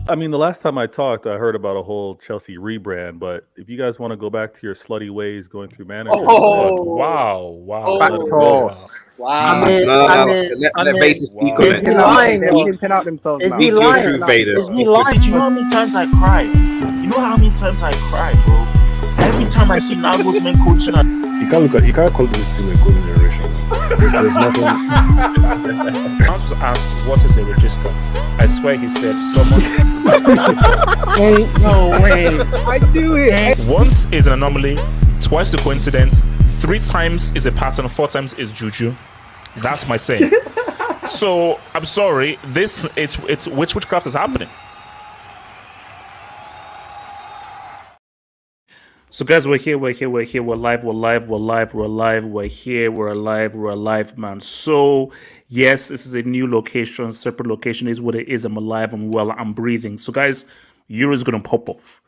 I mean, the last time I talked, I heard about a whole Chelsea rebrand. But if you guys want to go back to your slutty ways, going through managers, Wow. Let Vader speak on it. They're pimping out themselves now. Speak your truth, Vader. Did you know how many times I cried? You know how many times I cried, bro? Every time I see Nagelsmann coaching, you can't call this team a golden generation. There's nothing. Hans was asked, what is a register? I swear he said, someone. No way. I knew it. Once is an anomaly, twice a coincidence, 3 times is a pattern, 4 times is juju. That's my saying. So I'm sorry, it's witchcraft is happening. So guys, we're here, we're live, man. So yes, this is a new location, separate location, is what it is. I'm alive, I'm well, I'm breathing. So guys, Euro is gonna pop off.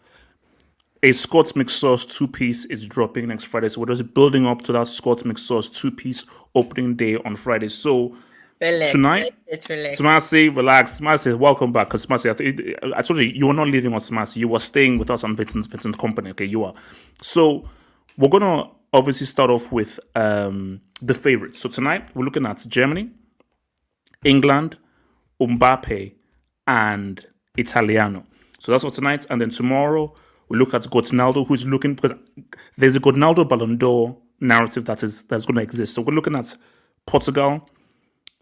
A Scott's Mix Sauce 2-piece is dropping next Friday. So we're just building up to that Scott's Mix Sauce 2-piece opening day on Friday. So tonight, Smasi, relax. Smasi, welcome back. Because Smasi, I told you were not leaving on Smasi. You were staying with us on Vincent's Company. Okay, you are. So we're gonna obviously start off with the favorites. So tonight we're looking at Germany, England, Mbappe, and Italiano. So that's for tonight. And then tomorrow we look at Gotnaldo, who's looking, because there's a Gotnaldo Ballon d'Or narrative that's going to exist. So we're looking at Portugal,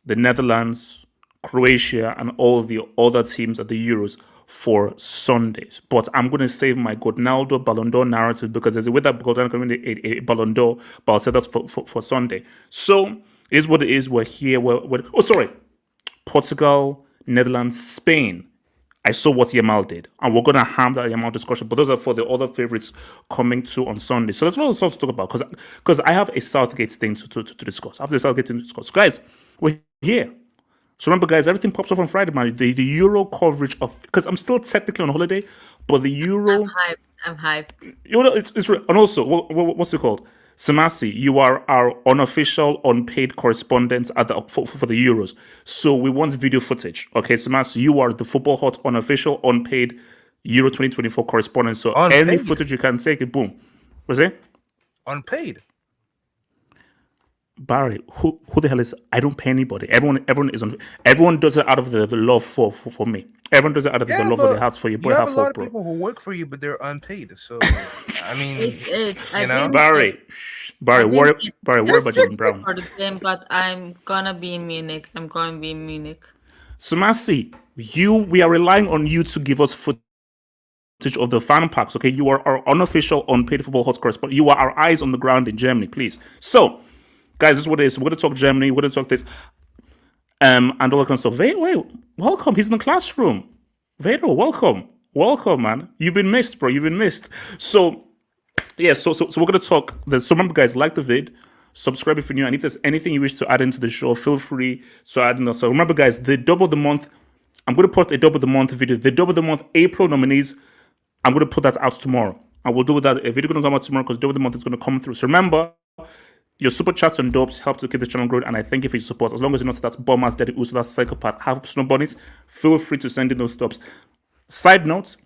the Netherlands, Croatia, and all the other teams at the Euros for Sundays. But I'm going to save my Gotnaldo Ballon d'Or narrative because there's a way that Gotnaldo can win a Ballon d'Or, but I'll say that's for Sunday. So it is what it is. We're here. Portugal, Netherlands, Spain. I saw what Yamal did, and we're going to have that Yamal discussion, but those are for the other favorites coming to on Sunday. So there's a lot of stuff to talk about, because I have a Southgate thing to discuss. I have the Southgate thing to discuss. Guys, we're here. So remember, guys, everything pops up on Friday, man. The Euro coverage of, because I'm still technically on holiday, but the Euro... I'm hyped. You know, it's and also, what's it called? Samasi, you are our unofficial, unpaid correspondent for the Euros. So we want video footage. Okay, Samasi, you are the Football Hot unofficial, unpaid Euro 2024 correspondent. So unpaid. Any footage you can take, it, boom. What's it? Unpaid. Barry, who the hell is? I don't pay anybody. Everyone is on. Everyone does it out of the love for me. Everyone does it out of the love of the hearts for you. You have a lot of people who work for you, but they're unpaid. So I mean, Barry, worry about Jalen Brown. For the game, but I'm gonna be in Munich. So Masi, we are relying on you to give us footage of the fan packs. Okay, you are our unofficial, unpaid Football Hot correspondent. You are our eyes on the ground in Germany, please. So, guys, this is what it is. We're going to talk Germany. We're going to talk this, and all that kind of stuff. Wait, welcome. He's in the classroom. Vado, welcome, man. You've been missed, bro. You've been missed. So, yeah. So we're going to talk. So remember, guys, like the vid, subscribe if you're new, and if there's anything you wish to add into the show, feel free to add in. So remember, guys, the double the month. I'm going to put a double the month video. The double the month April nominees. I'm going to put that out tomorrow. I will do that. A video going to come out tomorrow because double the month is going to come through. So remember, your super chats and dopes help to keep the channel growing, and I thank you for your support. As long as you're not that bombers, daddy also that psychopath, half snow bunnies, feel free to send in those dopes. Side note,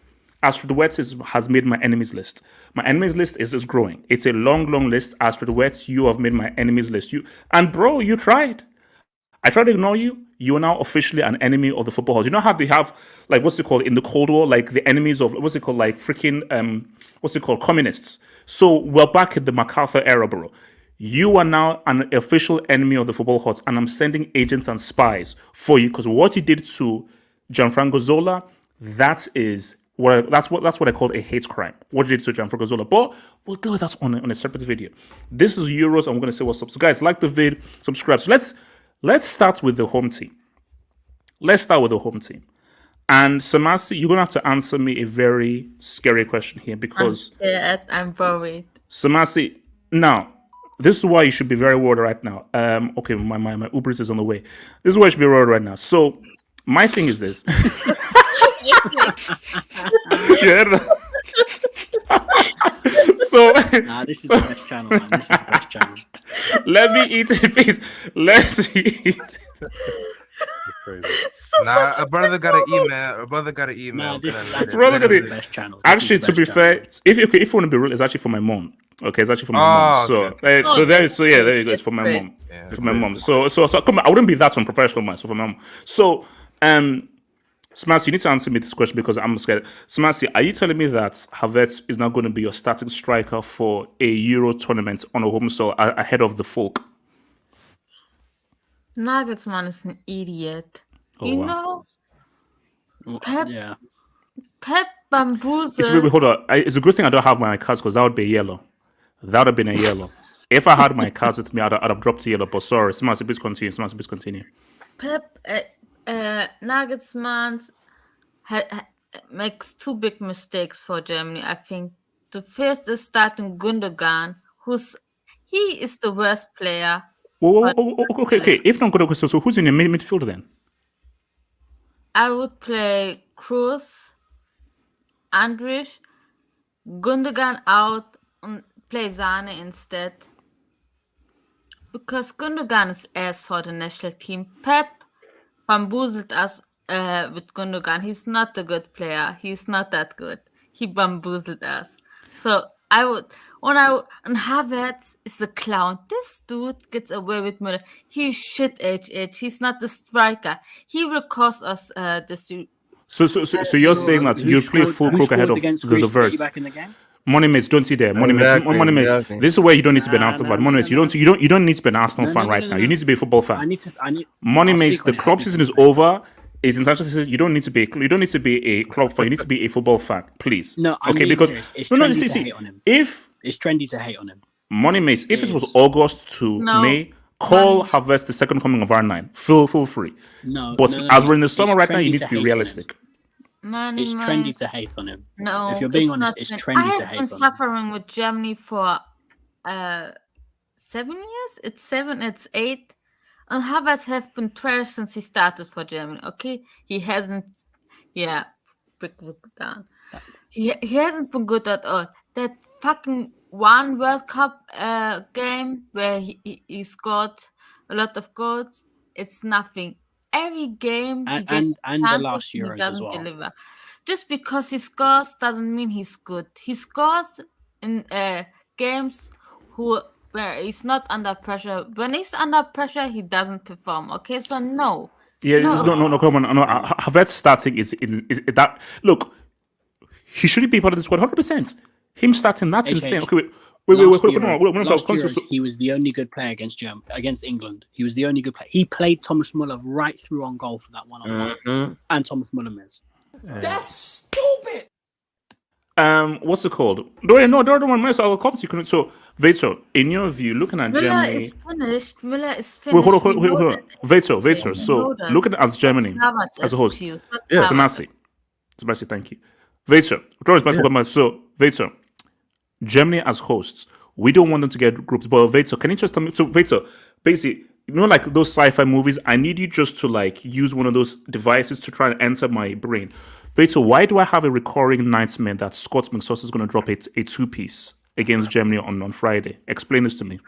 Astrid Wets has made my enemies list. My enemies list is growing. It's a long list. Astrid Wets, you have made my enemies list. You tried. I tried to ignore you. You are now officially an enemy of the football house. You know how they have, like, what's it called in the Cold War, like the enemies of, what's it called, like freaking, communists. So we're back in the MacArthur era, bro. You are now an official enemy of the football hut, and I'm sending agents and spies for you because what you did to Gianfranco Zola, that is that's what I call a hate crime. What did to Gianfranco Zola? But we'll deal with that on a separate video. This is Euros, and we're gonna say what's up. So guys, like the vid, subscribe. So let's start with the home team. Let's start with the home team. And Samasi, you're gonna have to answer me a very scary question here because I'm worried. Samasi, now this is why you should be very worried right now. Okay, my Uber is on the way. This is why you should be worried right now. So my thing is this. Yeah. So this is the best channel, man. This is the best channel. Let me eat it, please. Let's eat. Nah, a brother got an email. A brother got an email. Nah, this is Brother, the best channel. Actually, to be fair, if you want to be real, it's actually for my mom. Okay, it's actually for my mom. So, okay. there you go. It's for my mom. Yeah, for my mom. So come on, I wouldn't be that unprofessional, man. So for my mom. So, Smasi, you need to answer me this question because I'm scared. Smasi, are you telling me that Havertz is not going to be your starting striker for a Euro tournament on a home soil ahead of the folk? Nagelsmann is an idiot. Oh, you wow. know, Pep Yeah. bamboozled. Hold on. It's a good thing I don't have my cards because that would be yellow. That would have been a yellow. If I had my cards with me, I'd have dropped a yellow. But sorry, Smasi, please continue. Smasi, please continue. Pep Nagelsmann makes two big mistakes for Germany. I think the first is starting Gundogan, he is the worst player. Okay. If not Gundogan, so who's in the midfield then? I would play Kroos, Andrich, Gundogan out, and play Sane instead. Because Gundogan is ass for the national team. Pep bamboozled us with Gundogan. He's not a good player. He's not that good. He bamboozled us. So I would, and Havertz is a clown. This dude gets away with murder. He's shit HH. He's not the striker. He will cost us this. So you're saying that you play full crook ahead of the Verts? Back in the game? Money mates, don't see there. Money mates. This is where you don't need to be an Arsenal fan. Money mates, you don't need to be an Arsenal fan right now. You need to be a football fan. Money mates, the club season is over. It's international season. You don't need to be a club fan. You need to be a football fan, please. No, okay, because it's trendy to hate on him. If it's trendy to hate on him. Money mates, if it was August to May, call Havertz the second coming of R9. Feel free. But as we're in the summer right now, you need to be realistic. It's trendy to hate on him. No, if you're being honest, it's trendy to hate on him. I have been suffering with Germany for 7 years. It's 7, it's 8. And Havertz have been trash since he started for Germany. Okay, he hasn't. Yeah, look down. He hasn't been good at all. That fucking one World Cup game where he scored a lot of goals. It's nothing. Every game he gets and the last Euros he doesn't as well. deliver. Just because he scores doesn't mean he's good. He scores in games where he's not under pressure. When he's under pressure, he doesn't perform. Okay, so no. Yeah, no, come on. No, Havertz starting is that. Look, he shouldn't be part of the squad 100%. Him starting, that's insane. Okay, wait. He was the only good player against England. He was the only good player. He played Thomas Muller right through on goal for that one-on-one, and Thomas Muller missed. That's stupid. What's it called? No, the other one. I'll come to you. So, Veto, in your view, looking at Germany, Muller is finished. Wait, hold on. Veto. So, looking at Germany as a host, Samasi, thank you. Veto, so Veto. Germany as hosts, we don't want them to get groups. But Veto, can you just tell me? So Veto, basically, like those sci-fi movies, I need you just to use one of those devices to try and enter my brain. Veto, why do I have a recurring nightmare that Scott McSauce is going to drop a 2-piece against Germany on Friday? Explain this to me.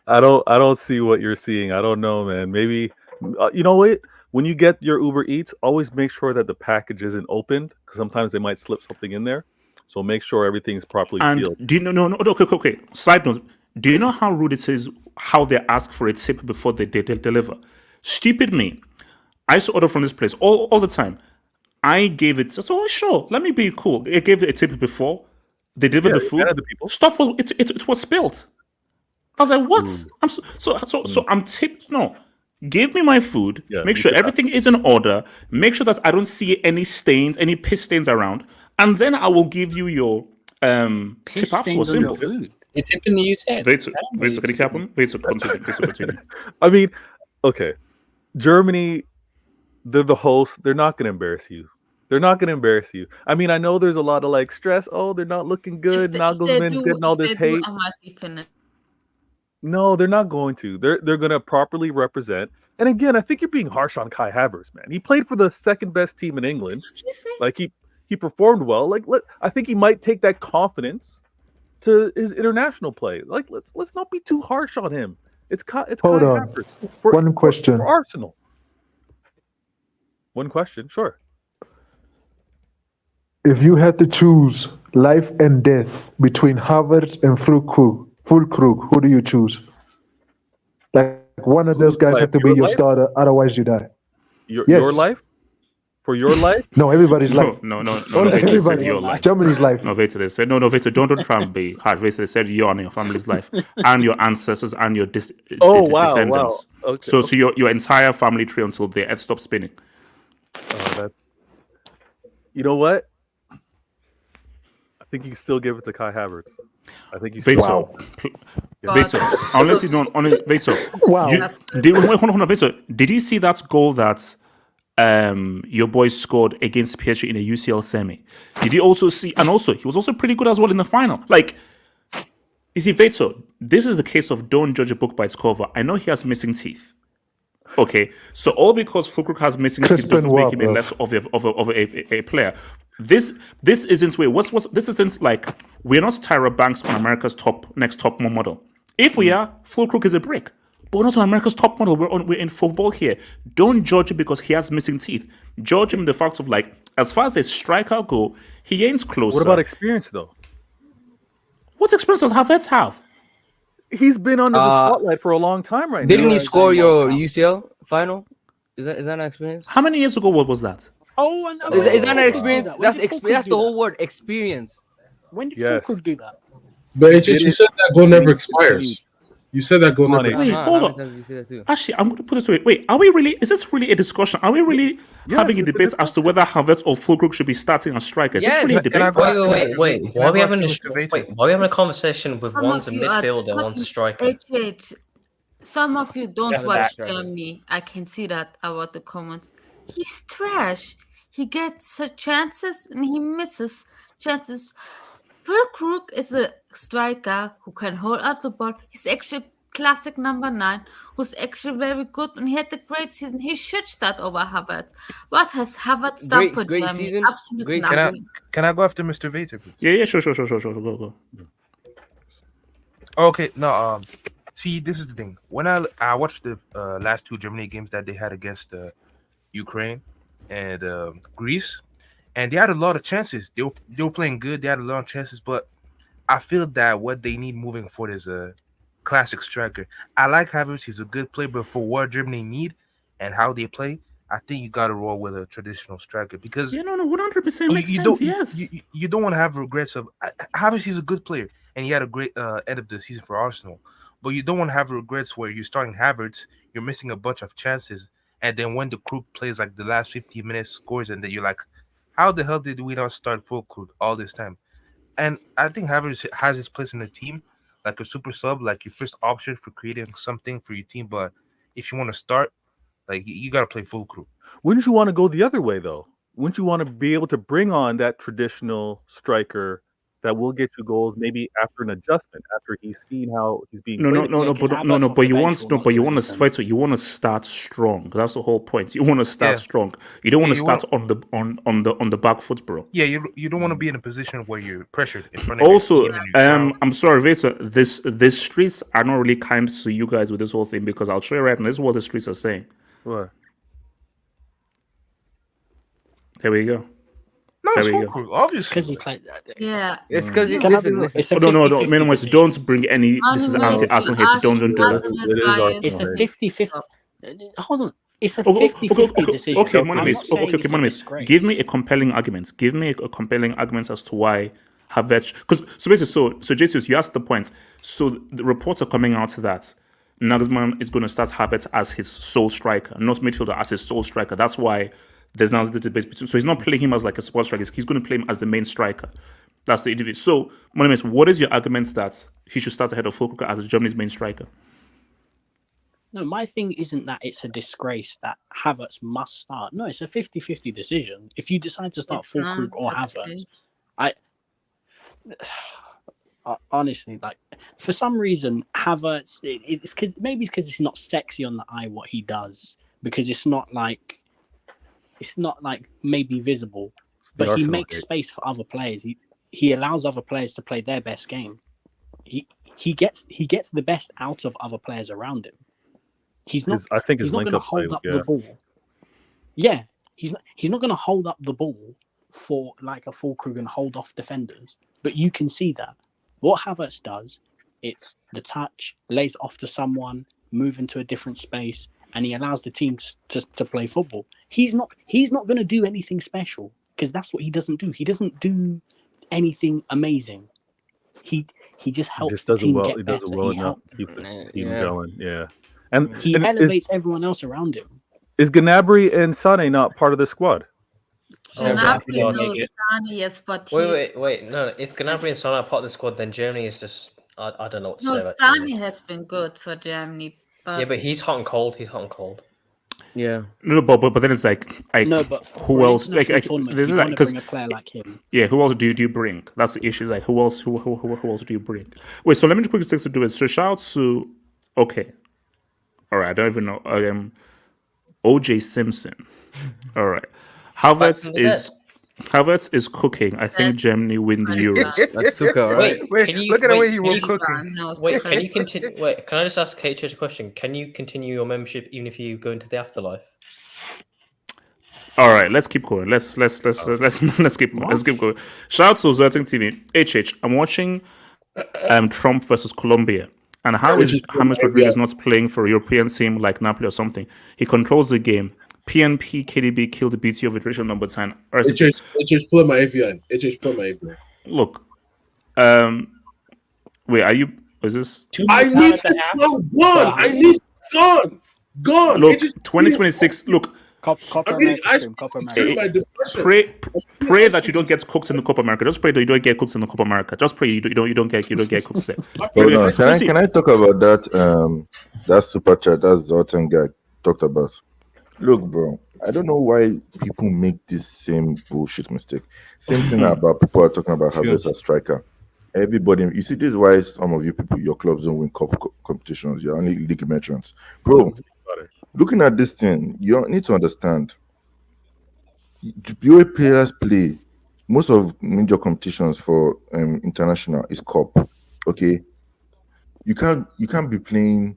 I don't see what you're seeing. I don't know, man. Maybe you know what? When you get your Uber Eats, always make sure that the package isn't opened because sometimes they might slip something in there. So make sure everything's properly sealed. Do you know? Okay. Side note: do you know how rude it is how they ask for a tip before they deliver? Stupid me! I used to order from this place all the time. I gave it. So sure, let me be cool. I gave it a tip before they delivered the food. Stuff was it was spilled. I was like, what? I'm so I'm tipped. No, Give me my food. Yeah, make you sure could have- everything is in order. Make sure that I don't see any stains, any piss stains around, and then I will give you your Piss tip afterwards. stains on your Simple. food. It's in the UZ. Wait, can it happen? Wait, continue. I mean, okay, Germany, they're the host. They're not going to embarrass you. I mean, I know there's a lot of like stress. Oh, they're not looking good. Nagelsmann's getting all this hate. No, they're not going to. They're going to properly represent. And again, I think you're being harsh on Kai Havertz, man. He played for the second best team in England. Excuse me? Like he performed well. Like I think he might take that confidence to his international play. Like let's not be too harsh on him. It's Kai Havertz One question. for Arsenal. One question, sure. If you had to choose life and death between Havertz and Fulkrug, who do you choose? Like one of those guys life? have to be Your your life? starter, otherwise you die. Your Yes. life? For your life? No, everybody's life. No. Everybody. Your life. Germany's life. No, Vito, they said, no, Vito, don't try and be hard. Vito, they said you're on your family's life and your ancestors and your descendants. Okay. So your entire family tree until the earth stops spinning. That's, you know what? I think you can still give it to Kai Havertz. I think you Vito, Vito, unless you don't, Vito, Wow. hold on, Vito, did you see that goal that your boy scored against PSG in a UCL semi? Did you also see, and also, he was also pretty good as well in the final. Like, you see, Vito, this is the case of don't judge a book by its cover. I know he has missing teeth. Okay, so all because Fulkrug has missing teeth doesn't make him a less of a player. This isn't this isn't like we're not Tyra Banks on America's next top model. If we are, Fulkrug is a brick. But we're not on America's top model. We're in football here. Don't judge him because he has missing teeth. Judge him the fact of like, as far as a striker go, he ain't closer. What about experience though? What experience does Havertz have? He's been under the spotlight for a long time right now. Didn't he score your UCL final? Is that an experience? How many years ago was that? Oh, Is that an experience? That's the whole word, experience. When did Yes. Fulkrug do that? But you said that goal never expires. You said that goal never Wait, expires. hold on. Actually, I'm going to put this away. Wait, are we really? Is this really a discussion? Are we really having a debate as to whether Havertz or Fulkrug should be starting as strikers? Is this really a debate? Wait. Why are we having a conversation with one's a midfielder, one's a striker? Some of you don't watch Germany. I can see that about the comments. He's trash. He gets chances and he misses chances. Fulkrug is a striker who can hold up the ball. He's actually classic number 9, who's actually very good, and he had a great season. He should start over Havertz. What has Havertz done for Germany? Season. Absolutely nothing. Can I go after Mr. Vater, please? Yeah, sure. Go. Okay, no, see, this is the thing. When I watched the last 2 Germany games that they had against Ukraine and Greece, and they had a lot of chances. They were playing good. They had a lot of chances, but I feel that what they need moving forward is a classic striker. I like Havertz. He's a good player, but for what Germany need and how they play, I think you got to roll with a traditional striker because 100% makes sense. Yes, you don't want to have regrets of Havertz. He's a good player, and he had a great end of the season for Arsenal. But you don't want to have regrets where you're starting Havertz, you're missing a bunch of chances, and then when the Krug plays like the last 15 minutes, scores, and then you're like, how the hell did we not start Fulkrug all this time? And I think Havertz has his place in the team, like a super sub, like your first option for creating something for your team. But if you want to start, like you got to play Fulkrug. Wouldn't you want to go the other way though? Wouldn't you want to be able to bring on that traditional striker that will get you goals maybe after an adjustment, after he's seen how he's being but you want to start strong. That's the whole point. You want to start strong. You don't want to start on the back foot, bro. Yeah, you don't want to be in a position where you're pressured in front of also I'm sorry, Vita, this streets are not really kind to you guys with this whole thing because I'll show you right now. This is what the streets are saying. What? There we go. No, it's Fulkrug, obviously. Because he played that day. Yeah. It's because no. Minimize. Don't bring any. This is anti-Arsenal hate. Don't do that. It's a 50-50. Hold on. It's a 50-50 decision. Okay, Monimis. Give me a compelling argument. Give me a compelling argument as to why Havertz. So basically, so Jesus, you asked the point. So the reports are coming out that Nagelsmann is going to start Havertz as his sole striker, not midfielder, as his sole striker. That's why there's now the debate between. So he's not playing him as like a support striker. He's going to play him as the main striker. That's the individual. So, Monimes, what is your argument that he should start ahead of Fulkrug as Germany's main striker? No, my thing isn't that it's a disgrace that Havertz must start. No, it's a 50-50 decision. If you decide to start Fulkrug or Havertz, honestly, like, for some reason, Havertz, it's because it's not sexy on the eye what he does, because it's not like maybe visible, but he makes space for other players. He allows other players to play their best game. He gets the best out of other players around him. He's not going to hold up the ball. Yeah, he's not going to hold up the ball for like a Fulkrug and hold off defenders. But you can see that what Havertz does, it's the touch, lays it off to someone, move into a different space, and he allows the team to play football. He's not going to do anything special, because that's what he doesn't do. He doesn't do anything amazing. He just helps the team get better. He helps keep going. Yeah. And he elevates everyone else around him. Is Gnabry and Sané not part of the squad? Gnabry, yes, but wait. No, if Gnabry and Sané are part of the squad, then Germany is just I don't know what to say about Sané has been good for Germany. But... Yeah, but he's hot and cold. Yeah. No, but then it's like no, but who else? Like, bring a player like him. Yeah, who else do you bring? That's the issue. Like, who else do you bring? Wait, so let me just quickly take to do it. So shout out to all right, I don't even know. OJ Simpson. All right. Havertz is cooking. I think Germany win the Euros. That's Tuka, right? Wait, look at the way he was cooking. Wait, can you continue? Wait, can I just ask KH a question? Can you continue your membership even if you go into the afterlife? All right, let's keep going. Let's keep going. Shout out to Zerting TV. I'm watching Trump versus Colombia. And how is James Rodriguez not playing for a European team like Napoli or something? He controls the game. PNP, KDB killed the beauty of iteration number 10. Pull my AVI. Pull my AVI. Look, wait, are you? Is this? I need gone. I need gone. Look, 2026. Look. Copa America. Pray that you don't get cooked in the Copa America. Just pray that you don't get cooked in the Copa America. Just pray you don't get cooked there. Can I talk about that super chat that Zoltan guy talked about? Look, bro, I don't know why people make this same bullshit mistake. Same thing about people are talking about Havertz as striker. Everybody, you see, this is why some of you people, your clubs don't win cup competitions. You're only league veterans, bro. Looking at this thing, you need to understand. The way players play, most of major competitions for international is cup. Okay, you can't be playing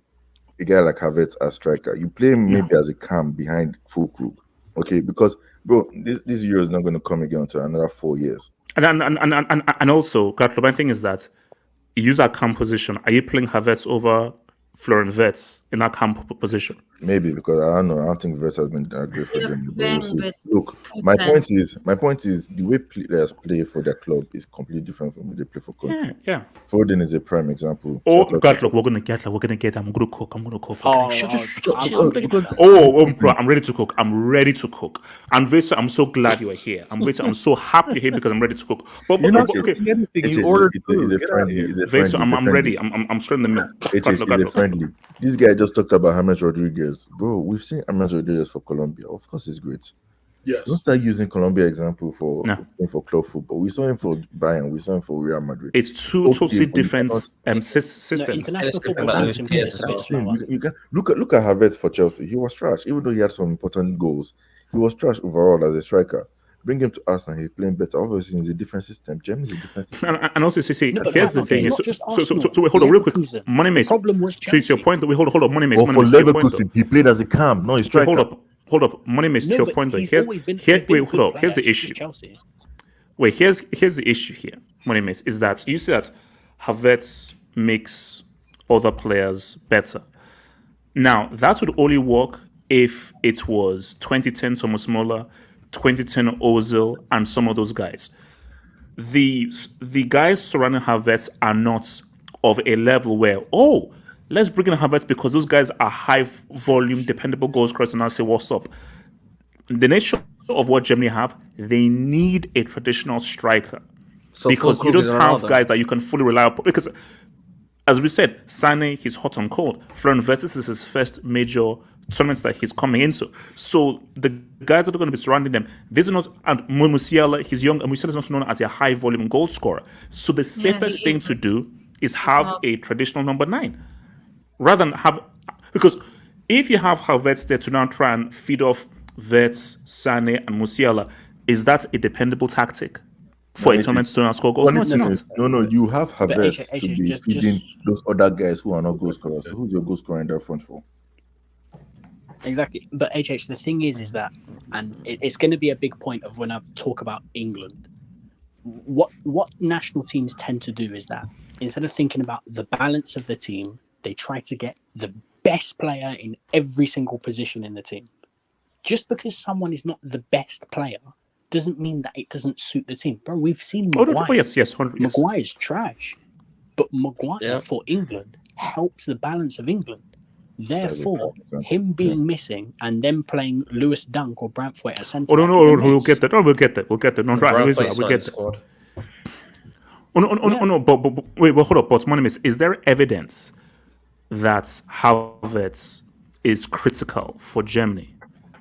a guy like Havertz as striker. You play him maybe as a cam behind Fulkrug. Okay, because bro, this year is not going to come again until another 4 years. And also, Gatlo, my thing is that you use that cam position. Are you playing Havertz over Florian Wirtz in that camp position? Maybe, because I don't know. I don't think Wirtz has been that great for them. Look, my point is the way players play for their club is completely different from the way they play for country. Yeah. Foden is a prime example. Oh God, look, we're gonna get. I'm gonna cook. Bro, I'm ready to cook. And Vesa, I'm so glad you are here. I'm so happy you're here because I'm ready to cook. But okay. You ordered food. Vesa, I'm ready. I'm straight in the middle. Friendly. This guy just talked about James Rodriguez. Bro, we've seen James Rodriguez for Colombia. Of course, he's great. Yes. Don't start using Colombia example for club football. We saw him for Bayern. We saw him for Real Madrid. It's two totally different systems. Look at Havertz for Chelsea. He was trash. Even though he had some important goals, he was trash overall as a striker. Bring him to Arsenal, he's playing better. Obviously, it's a different system. Germany is a different system. And also, here's the thing. So wait, hold on, real quick. Money Mace. To your point, that we hold on, Money Mace. For Leverkusen, he played as a cam, no, he's striker. Hold up. Money Mace, to your point, though. Here's the issue. Wait, here's the issue here, Money Mace, is that you see that Havertz makes other players better. Now, that would only work if it was 2010 Thomas Muller, 2010 Ozil, and some of those guys. The guys surrounding Havertz are not of a level where, let's bring in Havertz because those guys are high volume, dependable goal scorers, and I'll say, what's up? The nature of what Germany have, they need a traditional striker. So because you don't have guys that you can fully rely upon. Because, as we said, Sané, he's hot and cold. Florian Wirtz is his first major tournament that he's coming into. So the guys that are going to be surrounding them, these are not, and Musiala, he's young, and Musiala is not known as a high volume goal scorer. So the safest thing to do is have a traditional number 9. Rather than have, because if you have Havertz there to now try and feed off Wirtz, Sané, and Musiala, is that a dependable tactic for a tournament to not score goals? No, it's not. No, you have Havertz to be feeding those other guys who are not goal scorers. So who's your goal scorer in that front for? Exactly. But HH, the thing is that, and it's going to be a big point of when I talk about England, what national teams tend to do is that instead of thinking about the balance of the team, they try to get the best player in every single position in the team. Just because someone is not the best player doesn't mean that it doesn't suit the team. Bro, we've seen Maguire. Maguire's trash. But Maguire for England helps the balance of England. Therefore, him being missing and them playing Lewis Dunk or Branthwaite as centre. We'll get that. We'll get that. No, right. We'll get that. No. But wait, hold up. But Monimis, is there evidence that Havertz is critical for Germany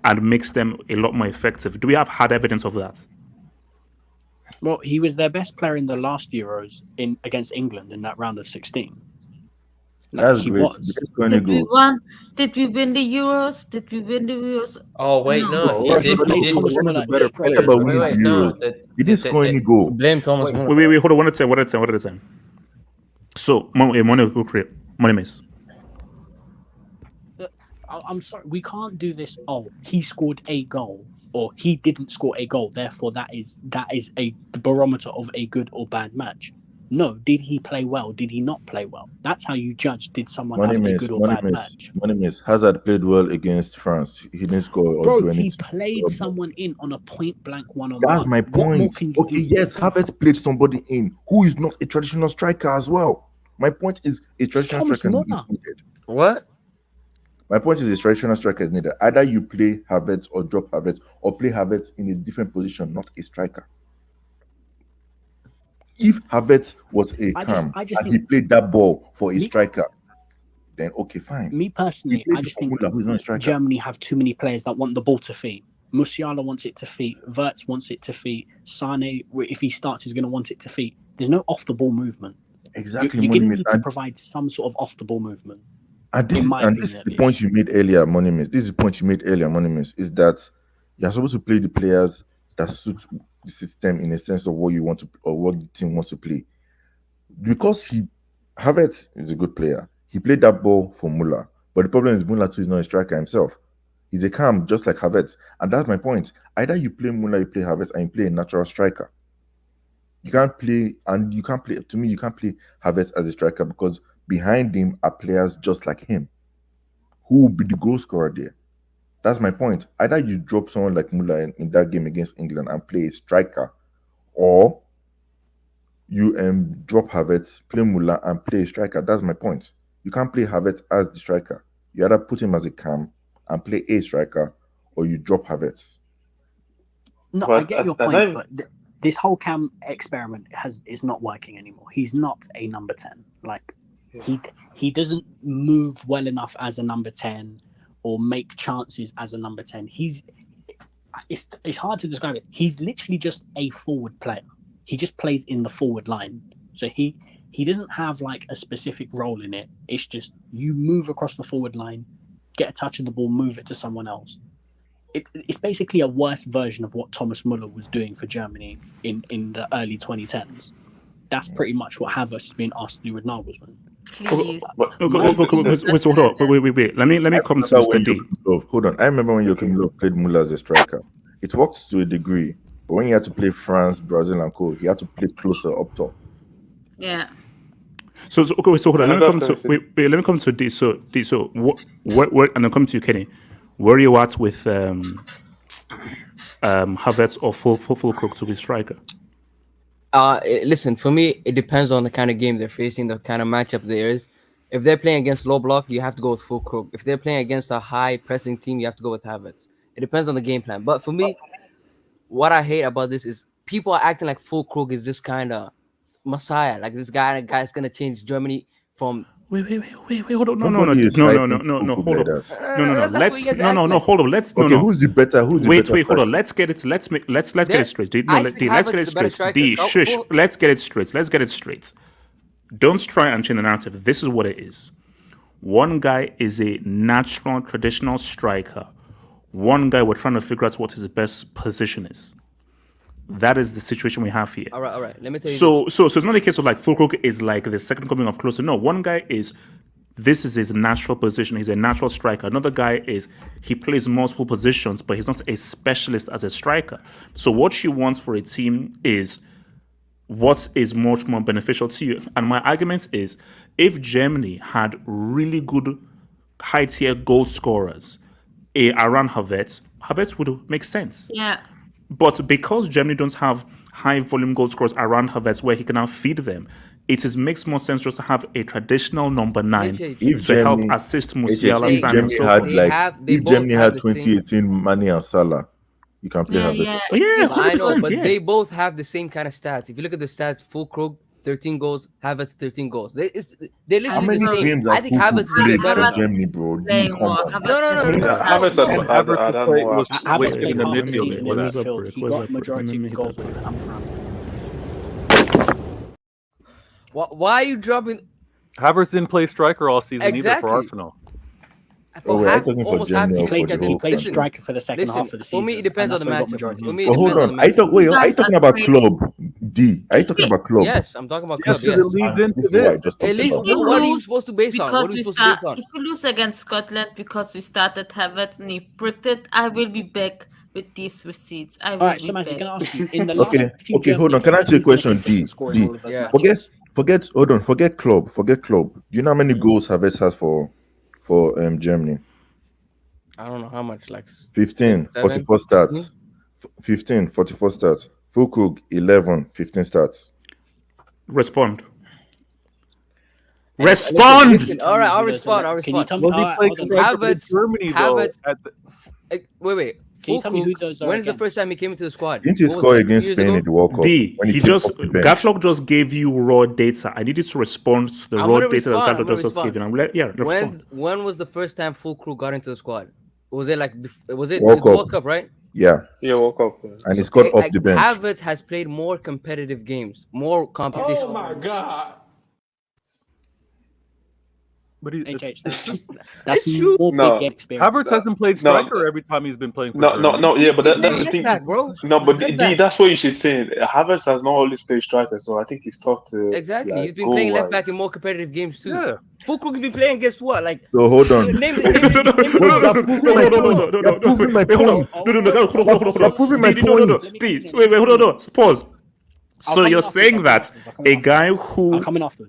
and makes them a lot more effective? Do we have hard evidence of that? Well, he was their best player in the last Euros against England in that round of 16. That's great. Did we win the Euros? Oh wait, no. He did. He didn't score any goal. Blame Thomas Muller. Wait, hold on. One at a time. So, money miss. I'm sorry, we can't do this. Oh, he scored a goal, or he didn't score a goal. Therefore, that is the barometer of a good or bad match. No, did he play well? Did he not play well? That's how you judge. Did someone have a good or bad match? Hazard played well against France. He didn't score or do anything. He played someone in on a point-blank one-on-one. That's my point. Okay, yes, Havertz played somebody in who is not a traditional striker as well. My point is a traditional striker is needed. What? My point is a traditional striker is needed. Either you play Havertz or drop Havertz or play Havertz in a different position, not a striker. If Havertz was a cam and he played that ball for a striker, then okay, fine. Me personally, I just think Germany have too many players that want the ball to feet. Musiala wants it to feet. Wirtz wants it to feet. Sané, if he starts, is going to want it to feet. There's no off-the-ball movement. Exactly. You're going to need to provide some sort of off-the-ball movement. And this is the point you made earlier, Monimus. This is the point you made earlier, Monimus, is that you're supposed to play the players that suit the system in a sense of what you want to or what the team wants to play. Because Havertz is a good player. He played that ball for Muller. But the problem is Muller too is not a striker himself. He's a cam just like Havertz. And that's my point. Either you play Muller, you play Havertz, and you play a natural striker. You can't play Havertz as a striker because behind him are players just like him who will be the goal scorer there. That's my point. Either you drop someone like Muller in that game against England and play a striker, or you drop Havertz, play Muller, and play a striker. That's my point. You can't play Havertz as the striker. You either put him as a cam and play a striker, or you drop Havertz. No, I get your point, but this whole cam experiment is not working anymore. He's not a number 10. Like he doesn't move well enough as a number 10. Or make chances as a number 10. It's hard to describe it. He's literally just a forward player. He just plays in the forward line. So he doesn't have like a specific role in it. It's just you move across the forward line, get a touch of the ball, move it to someone else. It's basically a worse version of what Thomas Muller was doing for Germany in the early 2010s. That's pretty much what Havertz has been asked to do with Nagelsmann. Please. Wait. Let me come to Mr. D. Hold on. I remember when Joachim Löw played Muller as a striker. It worked to a degree, but when he had to play France, Brazil, and co, he had to play closer up top. Yeah. So hold on. Let me come to D. So where, and I'll come to you, Kenny. Where are you at with Havertz or Füllkrug to be striker? Listen, for me, it depends on the kind of game they're facing, the kind of matchup there is. If they're playing against low block, you have to go with Füllkrug. If they're playing against a high pressing team, you have to go with Havertz. It depends on the game plan. But for me, what I hate about this is people are acting like Füllkrug is this kind of messiah, like this guy's gonna change Germany from. Wait, hold on. No, hold on. Hold on. Who's the better? Wait, hold on. Let's get it straight. Let's get it straight. Let's get it straight. Shush. Let's get it straight. Don't try and change the narrative. This is what it is. One guy is a natural, traditional striker. One guy, we're trying to figure out what his best position is. That is the situation we have here. All right. Let me tell you. So it's not a case of like Füllkrug is like the second coming of Klose. No, one guy this is his natural position. He's a natural striker. Another guy he plays multiple positions, but he's not a specialist as a striker. So what you want for a team is what is much more beneficial to you. And my argument is, if Germany had really good high-tier goal scorers around Havertz would make sense. Yeah. But because Germany don't have high-volume goal scorers around Havertz where he can now feed them, makes more sense just to have a traditional number 9 to help assist Musiala, Sane, and so forth. If Germany had 2018 Mane and Salah, you can play Havertz. Yeah, 100%, I know, but they both have the same kind of stats. If you look at the stats, Füllkrug 13 goals, Havertz 13 goals. They're literally the same. I think Havertz is a bit better. Germany, bro. No. Havertz was in the midfield. He got majority of his goals with Amsterdam. Why are you dropping? Havertz didn't play striker all season either for Arsenal. He played striker for the second half of the season. For me, it depends on the matchup. For me, hold on. Are you talking about club? D. Are you talking about club? Yes, I'm talking about club. Yes, it leads into this. What are you supposed to base on? If we lose against Scotland because we started Havertz and he pricked it, I will be back with these receipts. All right, so Matthew, can I ask you in the last okay, hold on. Can I ask you a question, D? Forget club. Do you know how many goals Havertz has for Germany? I don't know how much, like 15, 44 stats. 15, 44 stats. Füllkrug 11, 15 stats. Respond. All right, I'll respond. Can you tell me Havertz. Wait. Can you tell me who those are? When is the first time he came into the squad? Didn't he score against Spain in the World Cup? Gatlock just gave you raw data. I needed to respond to the raw data that Gatlock just gave you. When was the first time Füllkrug got into the squad? Was it World Cup, right? Yeah, World Cup. And he scored off the bench. Havertz has played more competitive games, more competition. Oh my God. But that's true. Havertz hasn't played striker every time he's been playing. Yeah, but that's the thing. Bro. No, but that's what you should say. Havertz has not always played striker, so I think he's tough to. Exactly, he's been playing left back in more competitive games too. Yeah. Füllkrug has been playing against what? Like. So hold on. Pause. So you're saying that a guy who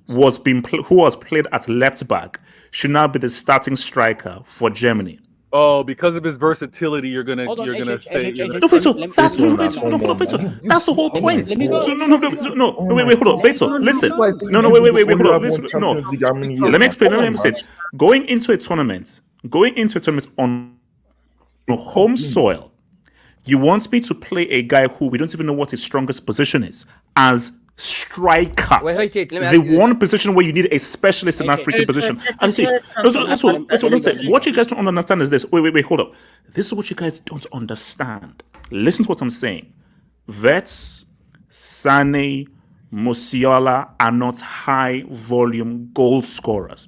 was played at left back should now be the starting striker for Germany? Oh, because of his versatility, you're gonna say. That's the whole point. Wait, hold on, Veto, listen. Wait, hold on, listen. No, let me explain. Going into a tournament on home soil. You want me to play a guy who we don't even know what his strongest position is as striker. The one position where you need a specialist in that freaking position. And see, what you guys don't understand is this. Wait, hold up. This is what you guys don't understand. Listen to what I'm saying. Vets, Sane, Musiala are not high volume goal scorers.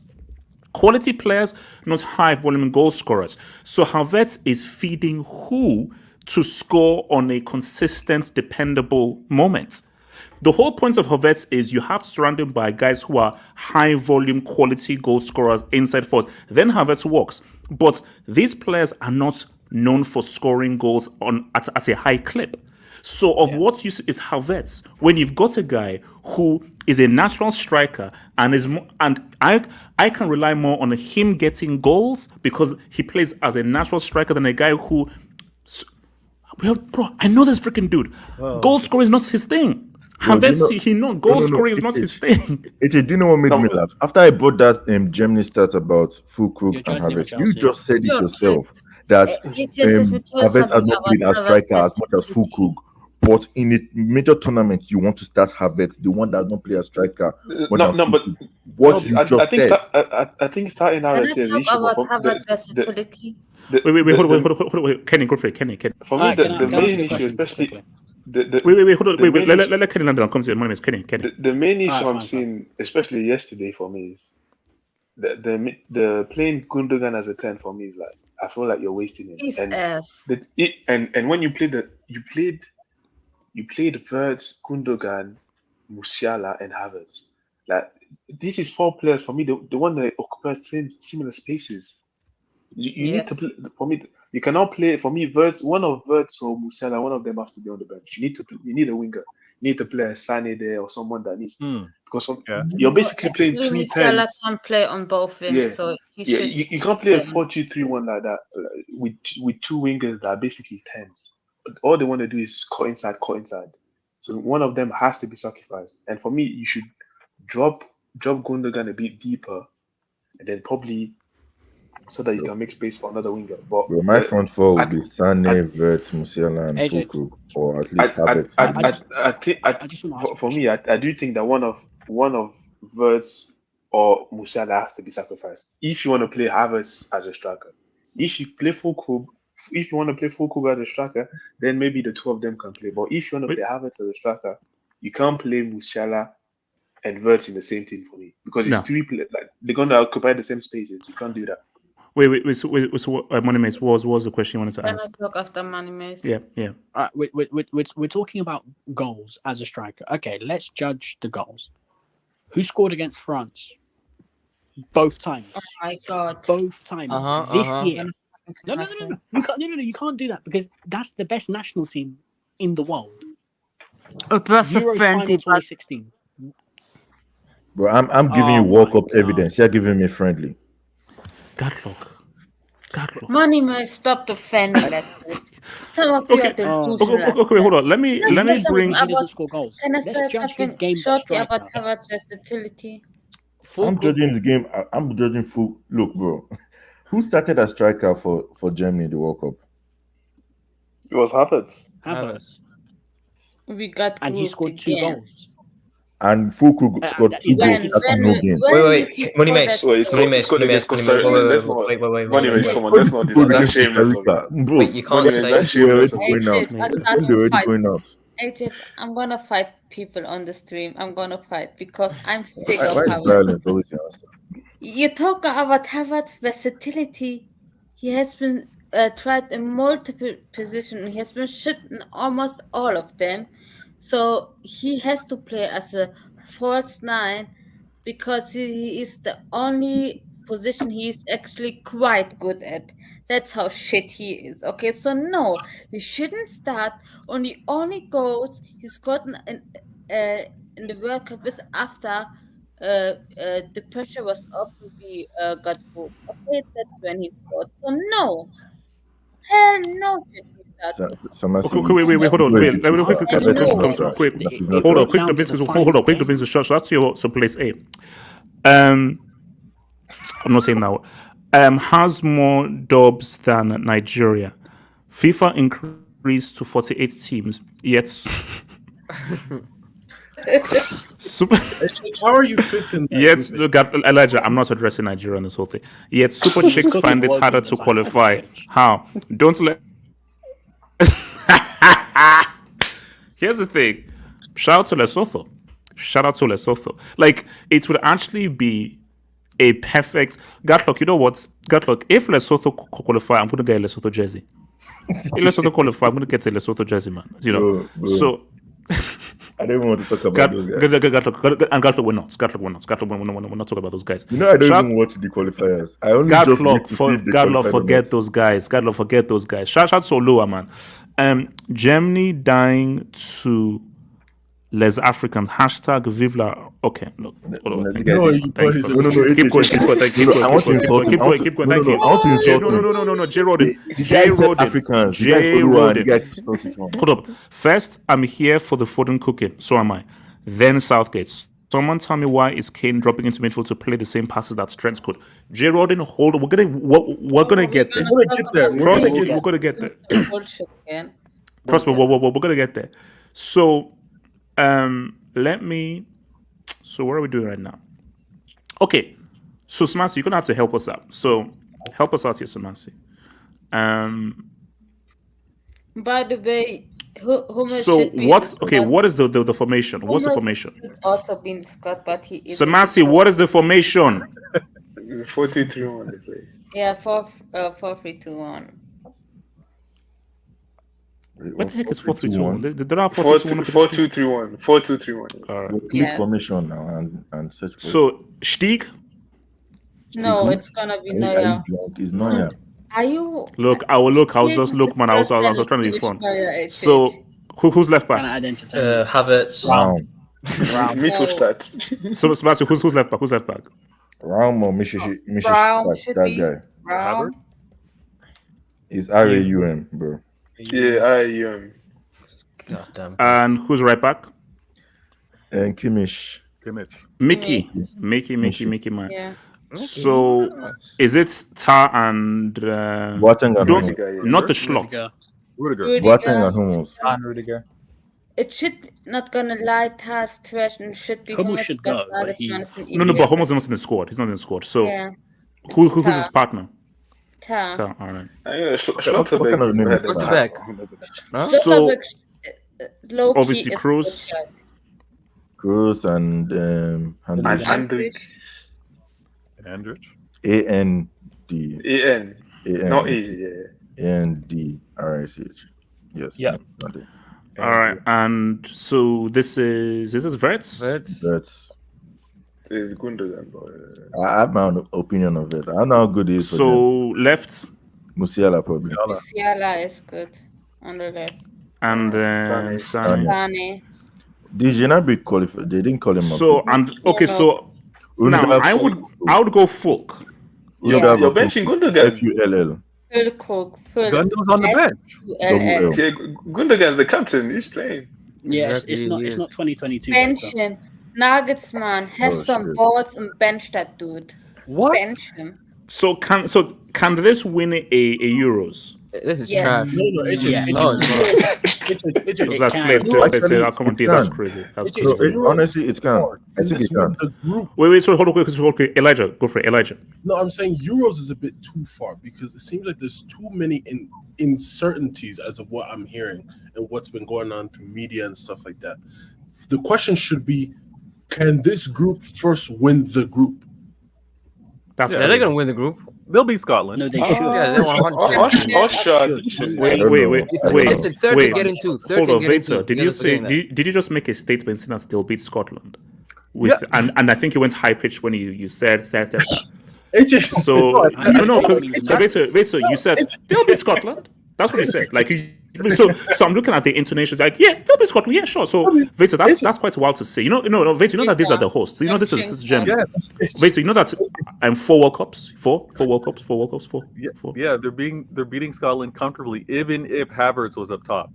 Quality players, not high volume goal scorers. So Havertz is feeding who to score on a consistent, dependable moment. The whole point of Havertz is you have to surround him by guys who are high-volume, quality goal scorers inside forward. Then Havertz works. But these players are not known for scoring goals at a high clip. So what use is Havertz when you've got a guy who is a natural striker and I can rely more on him getting goals because he plays as a natural striker than a guy who. Bro, I know this freaking dude. Goal scoring is not his thing. Havertz, goal scoring is not his thing. Do you know what made me laugh? After I brought that Germany stat about Fulkrug and Havertz, you just said it yourself that Havertz has not played as striker as much as Fulkrug. But in a major tournament, you want to start Havertz, the one that does not play as striker. I think starting Havertz is an issue. Havertz versatility? Wait, hold on. Kenny, go for it. Kenny. For me, the main issue, especially... Hold on. Wait. Let Kenny land. I'll come to your name. Kenny. The main issue I'm seeing, especially yesterday for me, is the playing Gundogan as a 10 for me is like, I feel like you're wasting it. His ass. And when you played Wirtz, Gundogan, Musiala, and Havertz. Like, this is 4 players for me, the one that occupies similar spaces. You need to play, for me. You cannot play, for me, one of Wirtz or Musiala, one of them has to be on the bench. You need a winger. You need to play a Sané there or someone that needs to. Because you're basically playing 2 Musiala can play on both wings, so you can't play a 4-2-3-1 like that with 2 wingers that are basically 10s. All they want to do is cut inside. So one of them has to be sacrificed. And for me, you should drop Gundogan a bit deeper, and then probably so that you can make space for another winger. But my front four would be Sané, Wirtz, Musiala, and Fulkrug, or at least Havertz. For me, I do think that one of Wirtz or Musiala has to be sacrificed if you want to play Havertz as a striker. If you want to play Fulkrug as a striker, then maybe the 2 of them can play. But if you want to play Havertz as a striker, you can't play Musiala and Wirtz in the same team for me, because it's 3 players. Like, they're going to occupy the same spaces. You can't do that. Wait. So Moneymace, what was the question you wanted to ask? Can I talk after Moneymace? Yeah. We're talking about goals as a striker. Okay, let's judge the goals. Who scored against France? Both times. Oh my God. Both times this year. No. You can't do that, because that's the best national team in the world. It was Euros final 2016. Bro, I'm giving you World Cup evidence. You're giving me friendly. Godlock. Moneymace, stop the fan. Some of you are the okay, hold on. Let me bring. He doesn't score goals. Can I say something shortly about Havertz's versatility? I'm judging this game. I'm judging full. Look, bro. Who started as striker for Germany in the World Cup? It was Havertz. We got and he scored 2 goals. And Fulkrug scored 2 goals after no game. Wait, Moneymace. Wait, come on, let's not do that. Shameless. Wait, you can't say going out. I'm gonna fight people on the stream. I'm gonna fight because I'm sick of violence. You talk about Havertz's versatility. He has been tried in multiple positions. He has been shit in almost all of them. So he has to play as a false 9 because he is the only position he is actually quite good at. That's how shit he is. Okay, so no, he shouldn't start. Only goals he's gotten in the World Cup is after the pressure was off. We got booked. Okay, that's when he scored. So no, hell no. Wait, hold on. Quick, the business shot. So that's your place A. I'm not saying now. Has more dubs than Nigeria. FIFA increased to 48 teams, yet super. How are you fitting? Yet, look at Elijah. I'm not addressing Nigeria on this whole thing. Yet, Super Chicks find it harder to qualify. How? Don't let. Here's the thing. Shout out to Lesotho. Like, it would actually be a perfect Gatlock. You know what? Gatlock, if Lesotho qualify, I'm gonna get a Lesotho jersey. If Lesotho qualify, I'm gonna get a Lesotho jersey, man. You know. Bro. So I don't even want to talk about those guys. And Gatlock, we're not talking about those guys. You know, I don't even watch the qualifiers. I only Gatlock, forget those guys. Gatlock, forget those guys. Shout out to Olua, man. Germany dying to Les Africans. Hashtag Vive la. Okay, look. Hold on. Thank No, you. Thank you for that. Keep going. Keep going. Keep going. Keep going. Thank you. No. J Rodden. J Rodden. Hold up. First, I'm here for the Foden cooking. So am I. Then Southgate. Someone tell me why is Kane dropping into midfield to play the same passes that Trent could? J Rodden, hold on. We're gonna get there. Trust me, we're gonna get there. Trust me, we're gonna get there. So, let me. So, what are we doing right now? Okay. So, Samasi, you're gonna have to help us out. So, help us out here, Samasi. By the way, Hummels so should be what's okay? What is the formation? What's the formation? Should also be in the squad, but he is. Samasi, what is the formation? 4-2-3-1 they play. Yeah, 4-3-2-1. What the heck is 4-3-2-1? They don't have 4-2-3-1. 4-2-3-1. All right. Click formation now and search for So Stieg? No, it's gonna be Neuer. Is Neuer. Are you? Look, I will look. I was just look, man. I was trying to be fun. So who's left back? Havertz. Brown. Mittelstadt. So Sebastian, who's left back? Who's left back? Brown or Brown should that be. guy. Brown. Is RAUM, bro. Yeah, RAUM. Goddamn. And who's right back? And Kimmich. Mickey, man. Yeah. So is it Tar and Boateng and don't Hummels. not the Schlot. Rudiger. Boateng and Hummels. And Rudiger. It should not gonna lie, Tars trash and should be. Hummels should go, but No, but Hummels is not in the squad. He's not in the squad. So yeah. who's his partner? Tar. Tar. All right. What kind of name is What's that? back? So low-key obviously is Kroos. good. Kroos and Andrich. AND. AN. Not E, yeah. AND RICH. Yes. Yeah. All right. And so this is Verts? That's. It's Gundogan, but I have my own opinion of it. I don't know how good he is. So left Musiala probably. Musiala is good on the left. and then Sane. Did Gnabry qualify? They didn't call him. So up. and okay, so now I would go Folk. You're benching Gundogan. FULL. Full Cook. Gundogan's on the bench. Yeah, Gundogan's the captain. He's playing. Yeah, Exactly, it's not 2022. Bench him. Nagelsmann, have some balls and bench that dude. What? Bench him. So can this win a Euros? This is Yes. trash. No, That's slave. I'll comment here. That's crazy. That's crazy. Honestly, it can. I think it can. Wait. So hold on, quick. Elijah, go for it. Elijah. No, I'm saying Euros is a bit too far because it seems like there's too many uncertainties as of what I'm hearing and what's been going on through media and stuff like that. The question should be, can this group first win the group? That's they're going to win the group. They'll beat Scotland. No, they should. Yeah, they Wait. I said third can get into. Hold on, Vator. Did you say? Did you just make a statement saying that they'll beat Scotland? And I think you went high pitched when you said that. So no, Vator, you said they'll beat Scotland. That's what you said. Like so I'm looking at the intonations. Like they'll beat Scotland. Yeah, sure. So Vator, that's quite wild to say. Vator, you know that these are the hosts. You know this is Germany. Vator, you know that 4 World Cups, 4 World Cups. Yeah, they're beating Scotland comfortably, even if Havertz was up top.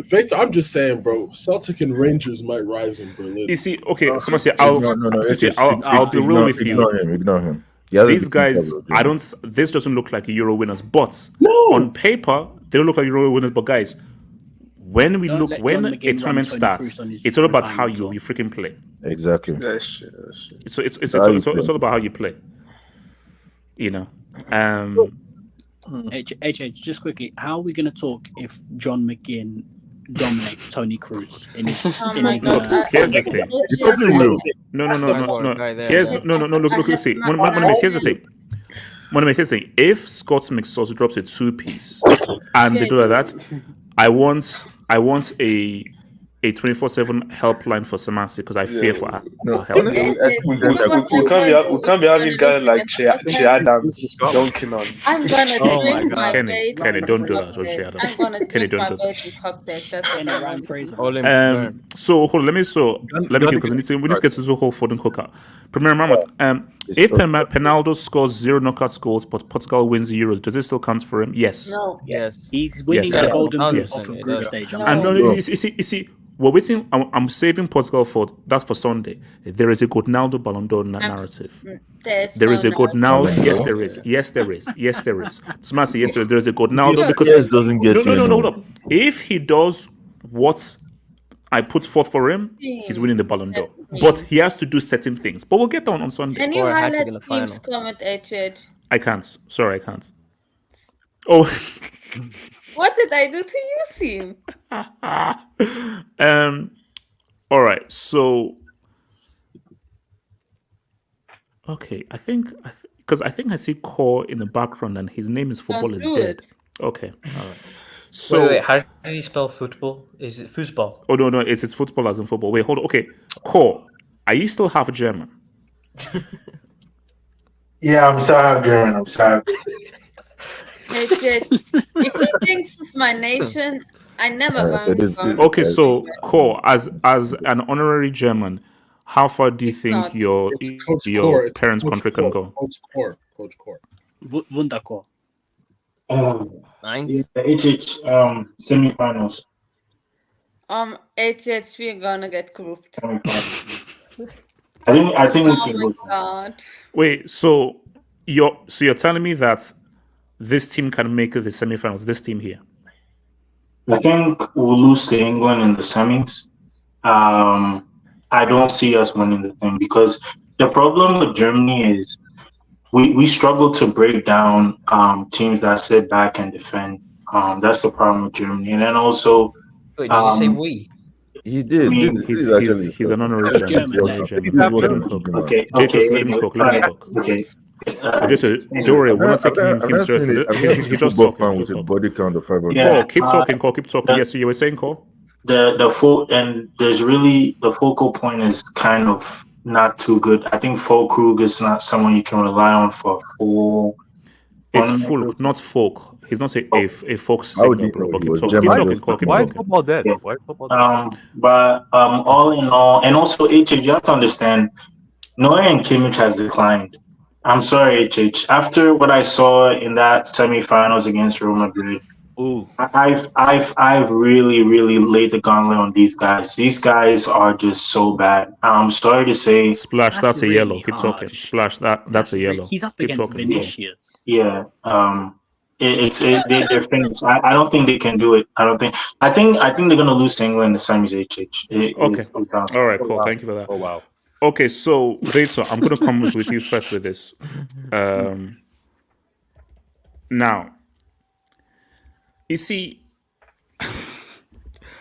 Victor, I'm just saying, bro. Celtic and Rangers might rise in Berlin. You see, okay, someone say I'll be real with you. Ignore him. These guys, this doesn't look like Euro winners, but on paper they don't look like Euro winners. But guys, when a tournament starts, it's all about how you freaking play. Exactly. So it's all about how you play. You know. HH, just quickly, how are we going to talk if John McGinn dominates Tony Cruz in his? Here's the thing. You probably will. No. Look. See, here's the thing. If Scott McSauce drops a 2-piece and they do like that, I want a a 24/7 helpline for Samasi because I fear for our health. Honestly, I think We can't be having guys like Che Adams dunking on. I'm gonna drink my Kenny, bait. don't do that. Don't Adams. I'm gonna Kenny, drink don't my do bait that. and cocktails. That's what I'm gonna do. So hold on, let me give because we need to get to the whole Foden hookup. Premier Mahmoud, if Penaldo scores 0 knockout goals but Portugal wins the Euros, does it still count for him? Yes. No. Yes. He's winning the golden boot Yes. off of group stage. And no, you see, we're waiting. I'm saving Portugal for Sunday. There is a Ronaldo Ballon d'Or narrative. There is a Ronaldo. Yes, there is. Yes, there is. Yes, there is. Smasi, yes, there is a Ronaldo because yes doesn't get no, hold up. If he does what I put forth for him, he's winning the Ballon d'Or. But he has to do certain things. But we'll get on Sunday. Can you highlight teams comment HH? I can't. Sorry, I can't. Oh. What did I do to you, Sim? All right. So, okay. I think because I see Core in the background and his name is Football is Dead. Okay. All right. So wait. How do you spell football? Is it football? Oh no, it's football as in football. Wait, hold on. Okay, Core. Are you still half German? Yeah, I'm half German. I'm half. If he thinks it's my nation, I never going to go. Okay, so Core, as an honorary German, how far do you think your parents' country can go? Coach Core. Wundercore. Nice. The HH semifinals. HH, we're gonna get grouped. I think we can go. God. Wait, so you're telling me that this team can make the semifinals? This team here. I think we'll lose to England in the semis. I don't see us winning the thing because the problem with Germany is we struggle to break down teams that sit back and defend. That's the problem with Germany. And then also, wait, did you say we? He did. He's an honorary German. Okay. Just let him cook. Okay. Don't worry, we're not taking him seriously. He's just talking. With a body count of 500. Yeah, keep talking, Cole. Keep talking. Yes, you were saying, Cole. There's really the focal point is kind of not too good. I think Fulkrug is not someone you can rely on for full. It's Fulk, not Folk. He's not a folk singer, bro. But keep talking, Cole. Keep Why is talking. football dead? Why is football dead? But all in all, and also HH, you have to understand, Neuer and Kimmich has declined. I'm sorry, HH. After what I saw in that semifinals against Real Madrid, I've really, really laid the gauntlet on these guys. These guys are just so bad. I'm sorry to say. Splash, that's a yellow. Keep talking. Splash, that's a yellow. He's up against Vinicius. Yeah. They're finished. I don't think they can do it. I think they're gonna lose to England in the semis. HH. Okay. All right. Cool. Thank you for that. Oh wow. Okay, so Rachel, I'm going to come with you first with this. Now, you see, I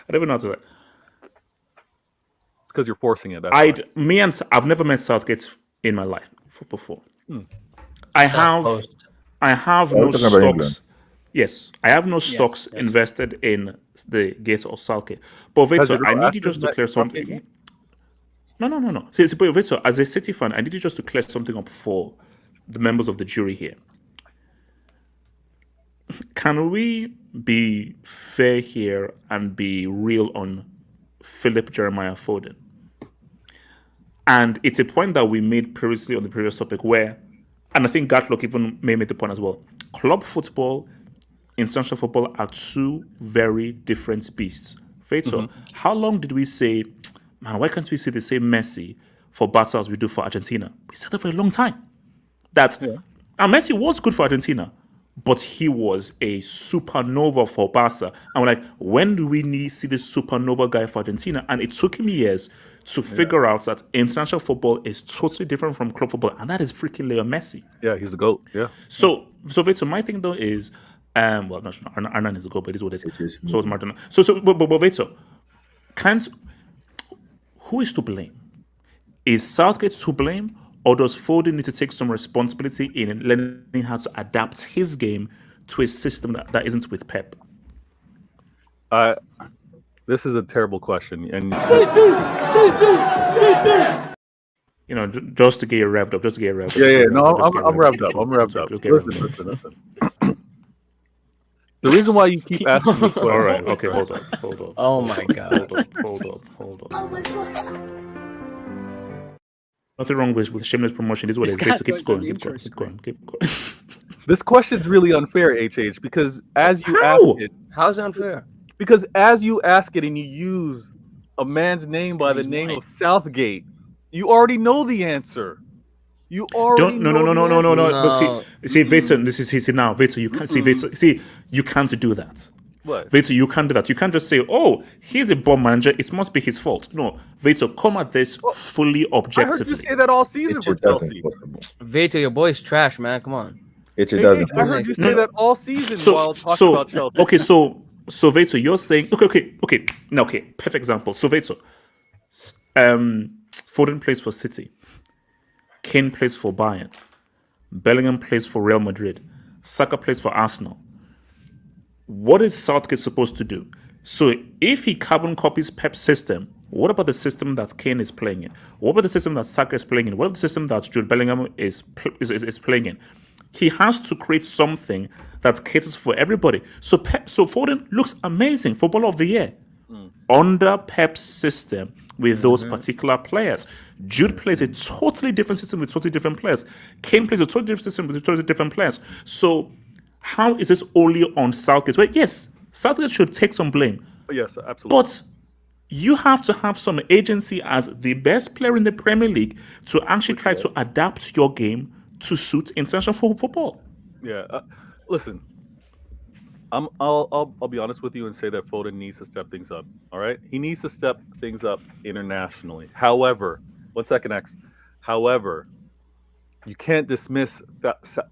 don't even know how to. It's because you're forcing it. I've never met Southgate in my life before. I have no stocks. Yes, I have no stocks invested in the Gates of Southgate. But Rachel, I need you just to clear something. No. See, so as a City fan, I need you just to clear something up for the members of the jury here. Can we be fair here and be real on Philip Jeremiah Foden? And it's a point that we made previously on the previous topic where, and I think Gatlock even made the point as well, club football, international football are two very different beasts. So how long did we say, man, why can't we see the same Messi for Barca as we do for Argentina? We said that for a long time. And Messi was good for Argentina, but he was a supernova for Barca. And we're like, when do we see this supernova guy for Argentina? And it took me years to figure out that international football is totally different from club football, and that is freaking Leo Messi. Yeah, he's the GOAT. Yeah. So my thing though is, Arnan is the GOAT, but it is what it is. So is Martin. But Vito, who is to blame? Is Southgate to blame, or does Foden need to take some responsibility in learning how to adapt his game to a system that isn't with Pep? This is a terrible question, and you know, just to get you revved up, Yeah. No, I'm revved up. I'm revved up. Listen. The reason why you keep asking me questions. All right. Okay. Hold on. Oh my god. Hold on. Nothing wrong with shameless promotion. This is what it is. So keep going. This question's really unfair, HH, because as you ask it, how's it unfair? Because as you ask it and you use a man's name by the name of Southgate, you already know the answer. You already No. But see, Victor, this is now. Victor, you can't see. Victor, see, you can't do that. What? Victor, you can't do that. You can't just say, "Oh, he's a bomb manager. It must be his fault." No, Victor, come at this fully objectively. I heard you say that all season for Chelsea. Victor, your boy's trash, man. Come on. I heard you say that all season while talking about Chelsea. Okay, so Victor, you're saying okay. Perfect example. So Victor, Foden plays for City. Kane plays for Bayern. Bellingham plays for Real Madrid. Saka plays for Arsenal. What is Southgate supposed to do? So if he carbon copies Pep's system, what about the system that Kane is playing in? What about the system that Saka is playing in? What about the system that Jude Bellingham is playing in? He has to create something that caters for everybody. So Foden looks amazing, footballer of the year, under Pep's system with those particular players. Jude plays a totally different system with totally different players. Kane plays a totally different system with totally different players. So how is this only on Southgate? Well, yes, Southgate should take some blame. Yes, absolutely. But you have to have some agency as the best player in the Premier League to actually try to adapt your game to suit international football. Yeah, listen, I'll be honest with you and say that Foden needs to step things up. All right, he needs to step things up internationally. However, 1 second, X. However, you can't dismiss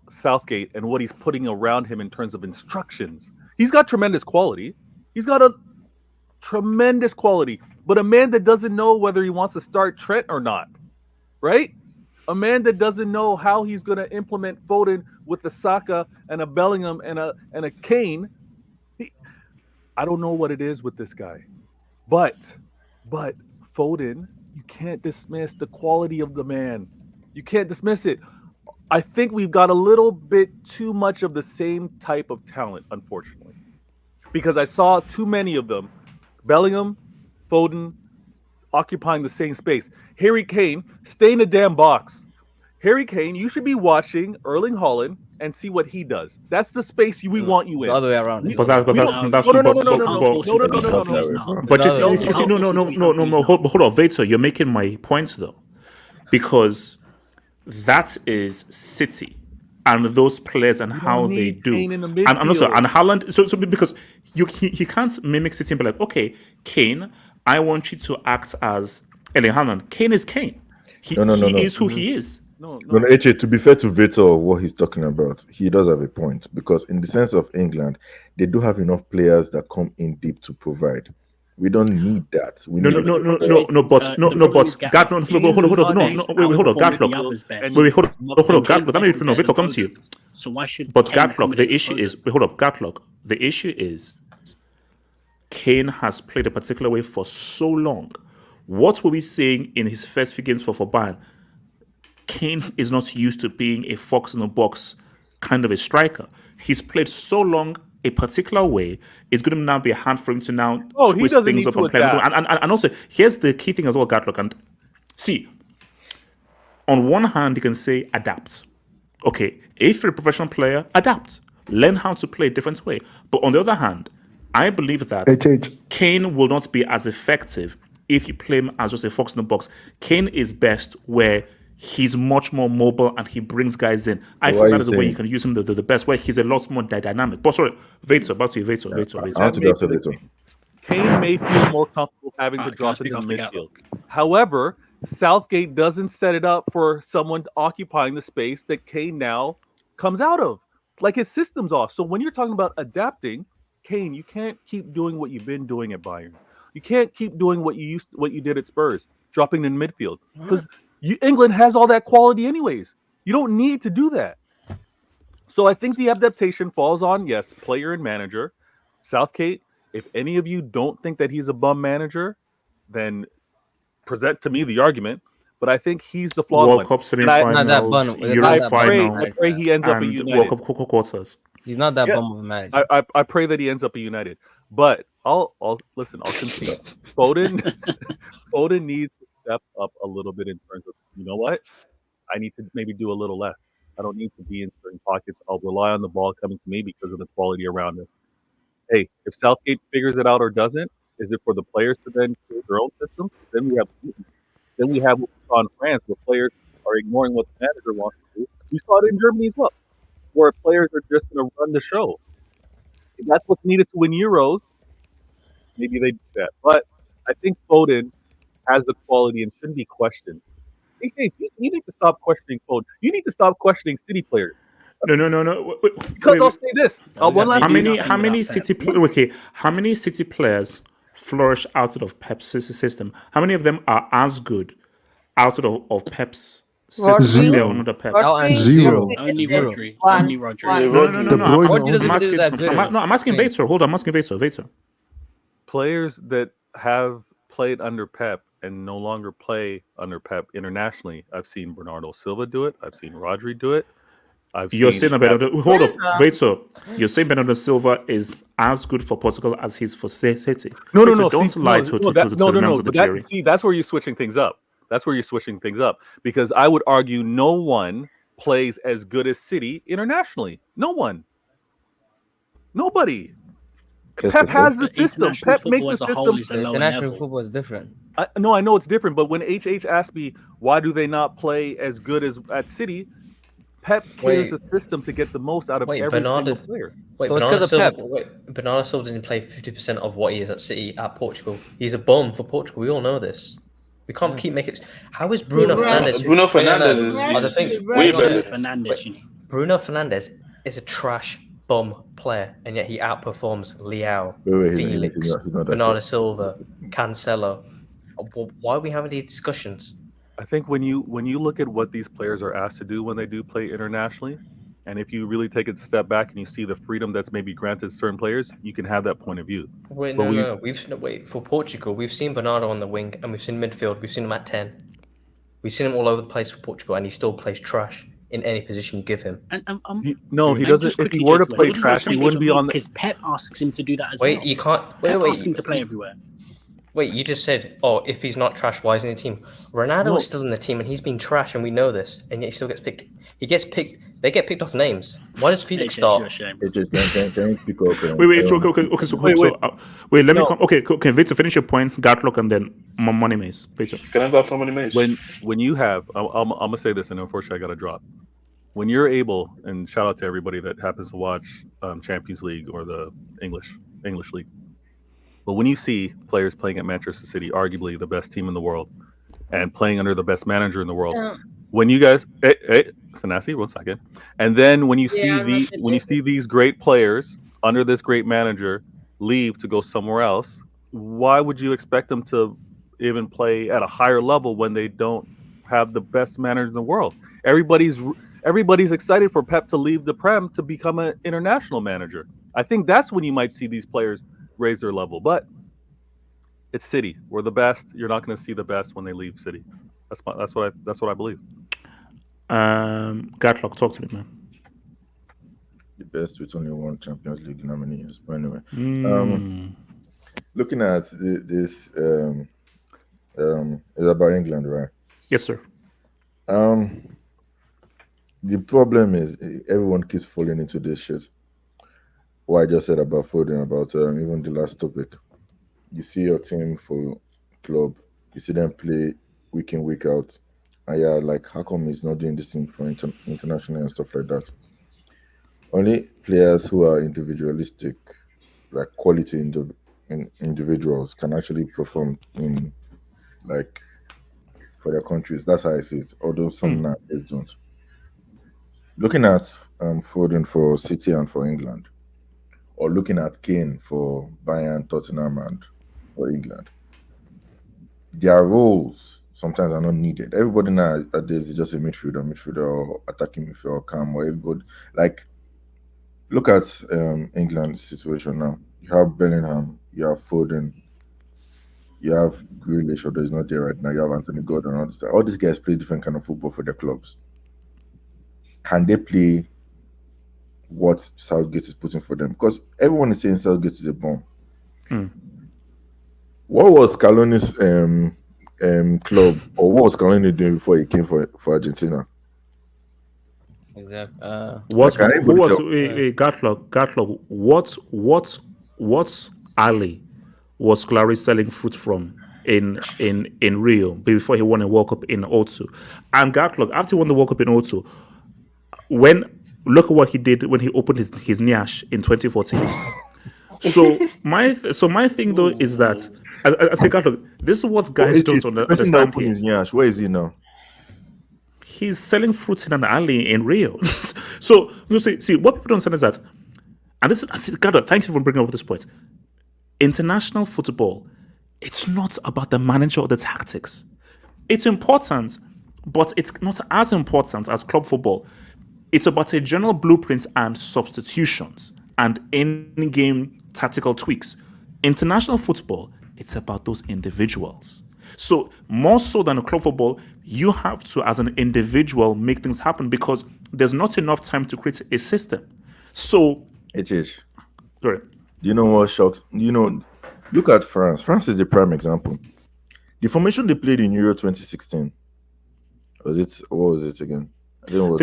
Southgate and what he's putting around him in terms of instructions. He's got tremendous quality. He's got a tremendous quality, but a man that doesn't know whether he wants to start Trent or not, right? A man that doesn't know how he's going to implement Foden with the Saka and a Bellingham and a Kane. I don't know what it is with this guy, but Foden, you can't dismiss the quality of the man. You can't dismiss it. I think we've got a little bit too much of the same type of talent, unfortunately, because I saw too many of them. Bellingham, Foden, occupying the same space. Harry Kane, stay in the damn box. Harry Kane, you should be watching Erling Haaland and see what he does. That's the space we want you in. The other way around. But hold on, Victor, you're making my points though, because that is City and those players and how they do, and also and Haaland. So because he can't mimic City and be like, okay, Kane, I want you to act as Erling Haaland. Kane is Kane. He is who he is. No, AJ, to be fair to Victor, what he's talking about, he does have a point, because in the sense of England, they do have enough players that come in deep to provide. We don't need that. Hold on, Gatlock. Let me know. Victor, come to you. So why should? But Gatlock, the issue is, Gatlock, the issue is, Kane has played a particular way for so long. What were we saying in his first few games for Bayern? Kane is not used to being a fox in the box kind of a striker. He's played so long a particular way. It's going to now be hard for him to now twist things up and play. And also, here's the key thing as well, Gatlock. And see, on one hand, you can say adapt. Okay, if you're a professional player, adapt. Learn how to play a different way. But on the other hand, I believe that Kane will not be as effective if you play him as just a fox in the box. Kane is best where he's much more mobile and he brings guys in. I think that is the way you can use him the best, where he's a lot more dynamic. But sorry, Victor, back to you, Victor. Kane may feel more comfortable having to drop into midfield. However, Southgate doesn't set it up for someone occupying the space that Kane now comes out of. Like, his system's off. So when you're talking about adapting, Kane, you can't keep doing what you've been doing at Bayern. You can't keep doing what you did at Spurs, dropping in midfield, because England has all that quality anyways. You don't need to do that. So I think the adaptation falls on, yes, player and manager. Southgate, If any of you don't think that he's a bum manager, then present to me the argument. But I think he's the flawed World one. Cup semi-finals, Euro I final, pray he ends up a and United. World Cup quarters. He's not that bum of a manager. I pray that he ends up a United. But I'll listen. I'll concede. Foden needs to step up a little bit in terms of, you know what? I need to maybe do a little less. I don't need to be in certain pockets. I'll rely on the ball coming to me because of the quality around us. Hey, if Southgate figures it out or doesn't, is it for the players to then create their own system? Then we have what we saw in France, where players are ignoring what the manager wants to do. We saw it in Germany as well, where players are just going to run the show. If that's what's needed to win Euros, maybe they do that. But I think Foden has the quality and shouldn't be questioned. You need to stop questioning Foden. You need to stop questioning City players. No. Because I'll say this. One last how many City players flourish outside of Pep's system? How many of them are as good outside of Pep's system? Zero. Under Pep? Zero. Only Rodri. Only Rodri. No. I'm asking Vator. Hold on, I'm asking Vator. Players that have played under Pep and no longer play under Pep internationally. I've seen Bernardo Silva do it. I've seen Rodri do it. You're saying hold up, Vator. You're saying Bernardo Silva is as good for Portugal as he's for City. No. Don't lie to the members of the jury. See, that's where you're switching things up. Because I would argue no one plays as good as City internationally. No one. Nobody. Pep has the system. Pep makes the system. International football is different. I know it's different, but when HH asked me why do they not play as good as at City, Pep cares the system to get the most out of every single player. So it's because of Pep. Bernardo Silva didn't play 50% of what he is at City at Portugal. He's a bum for Portugal. We all know this. We can't keep making it. How is Bruno Fernandes? Bruno Fernandes is way better. Bruno Fernandes is a trash bum player, and yet he outperforms Leao, Felix, Bernardo Silva, Cancelo. Why are we having these discussions? I think when you look at what these players are asked to do when they do play internationally, and if you really take a step back and you see the freedom that's maybe granted certain players, you can have that point of view. For Portugal, we've seen Bernardo on the wing, and we've seen midfield. We've seen him at 10. We've seen him all over the place for Portugal, and he still plays trash in any position you give him. He doesn't. If he were to play trash, he wouldn't be on the. Because Pep asks him to do that as well. You can't. Pep asks him to play everywhere. Wait, you just said, if he's not trash, why isn't he in the team? Ronaldo is still in the team, and he's been trash, and we know this, and yet he still gets picked. He gets picked. They get picked off names. Why does Felix start? Wait. Let me come. Okay. Victor, finish your point. Gatlock, and then Money Maze. Victor. Can I go after Money Maze? When you have, I'm gonna say this, and unfortunately, I got to drop. When you're able, and shout out to everybody that happens to watch Champions League or the English League. But when you see players playing at Manchester City, arguably the best team in the world, and playing under the best manager in the world, when you guys, Sanasi, 1 second, and then when you see these great players under this great manager leave to go somewhere else, why would you expect them to even play at a higher level when they don't have the best manager in the world? Everybody's excited for Pep to leave the Prem to become an international manager. I think that's when you might see these players raise their level, but it's City. We're the best. You're not going to see the best when they leave City. That's what I believe. Gatlock, talk to me, man. The best with only one Champions League nominees. But anyway, looking at this, is about England, right? Yes, sir. The problem is everyone keeps falling into this shit. What I just said about Foden, about even the last topic. You see your team for club, you see them play week in, week out. And like, how come he's not doing this thing for international and stuff like that? Only players who are individualistic, like quality individuals, can actually perform in, like, for their countries. That's how I see it, although some nowadays don't. Looking at Foden for City and for England, or looking at Kane for Bayern, Tottenham, and for England, their roles sometimes are not needed. Everybody nowadays is just a midfielder, or attacking midfielder, or cam, or everybody. Like, look at England's situation now. You have Bellingham, you have Foden, you have Grealish, although he's not there right now. You have Anthony Gordon. All these guys play different kind of football for their clubs. Can they play what Southgate is putting for them? Because everyone is saying Southgate is a bomb. What was Scaloni's club, or what was Scaloni doing before he came for Argentina? Exactly. Who was Gatlock? What alley was Scaloni selling fruit from in Rio before he won a World Cup in 02? And Gatlock, after he won the World Cup in 02, look at what he did when he opened his Niash in 2014. So my thing though is that I say, Gatlock, this is what guys don't understand here. His Niash, where is he now? He's selling fruits in an alley in Rio. So you see what people don't understand is that, and this is, God, thank you for bringing up this point. International football, it's not about the manager or the tactics. It's important, but it's not as important as club football. It's about a general blueprint and substitutions and in-game tactical tweaks. International football, it's about those individuals. So more so than a club football, you have to, as an individual, make things happen because there's not enough time to create a system. So it is. Sorry. You know what shocks? Look at France. France is the prime example. The formation they played in Euro 2016. What was it again? I think it was.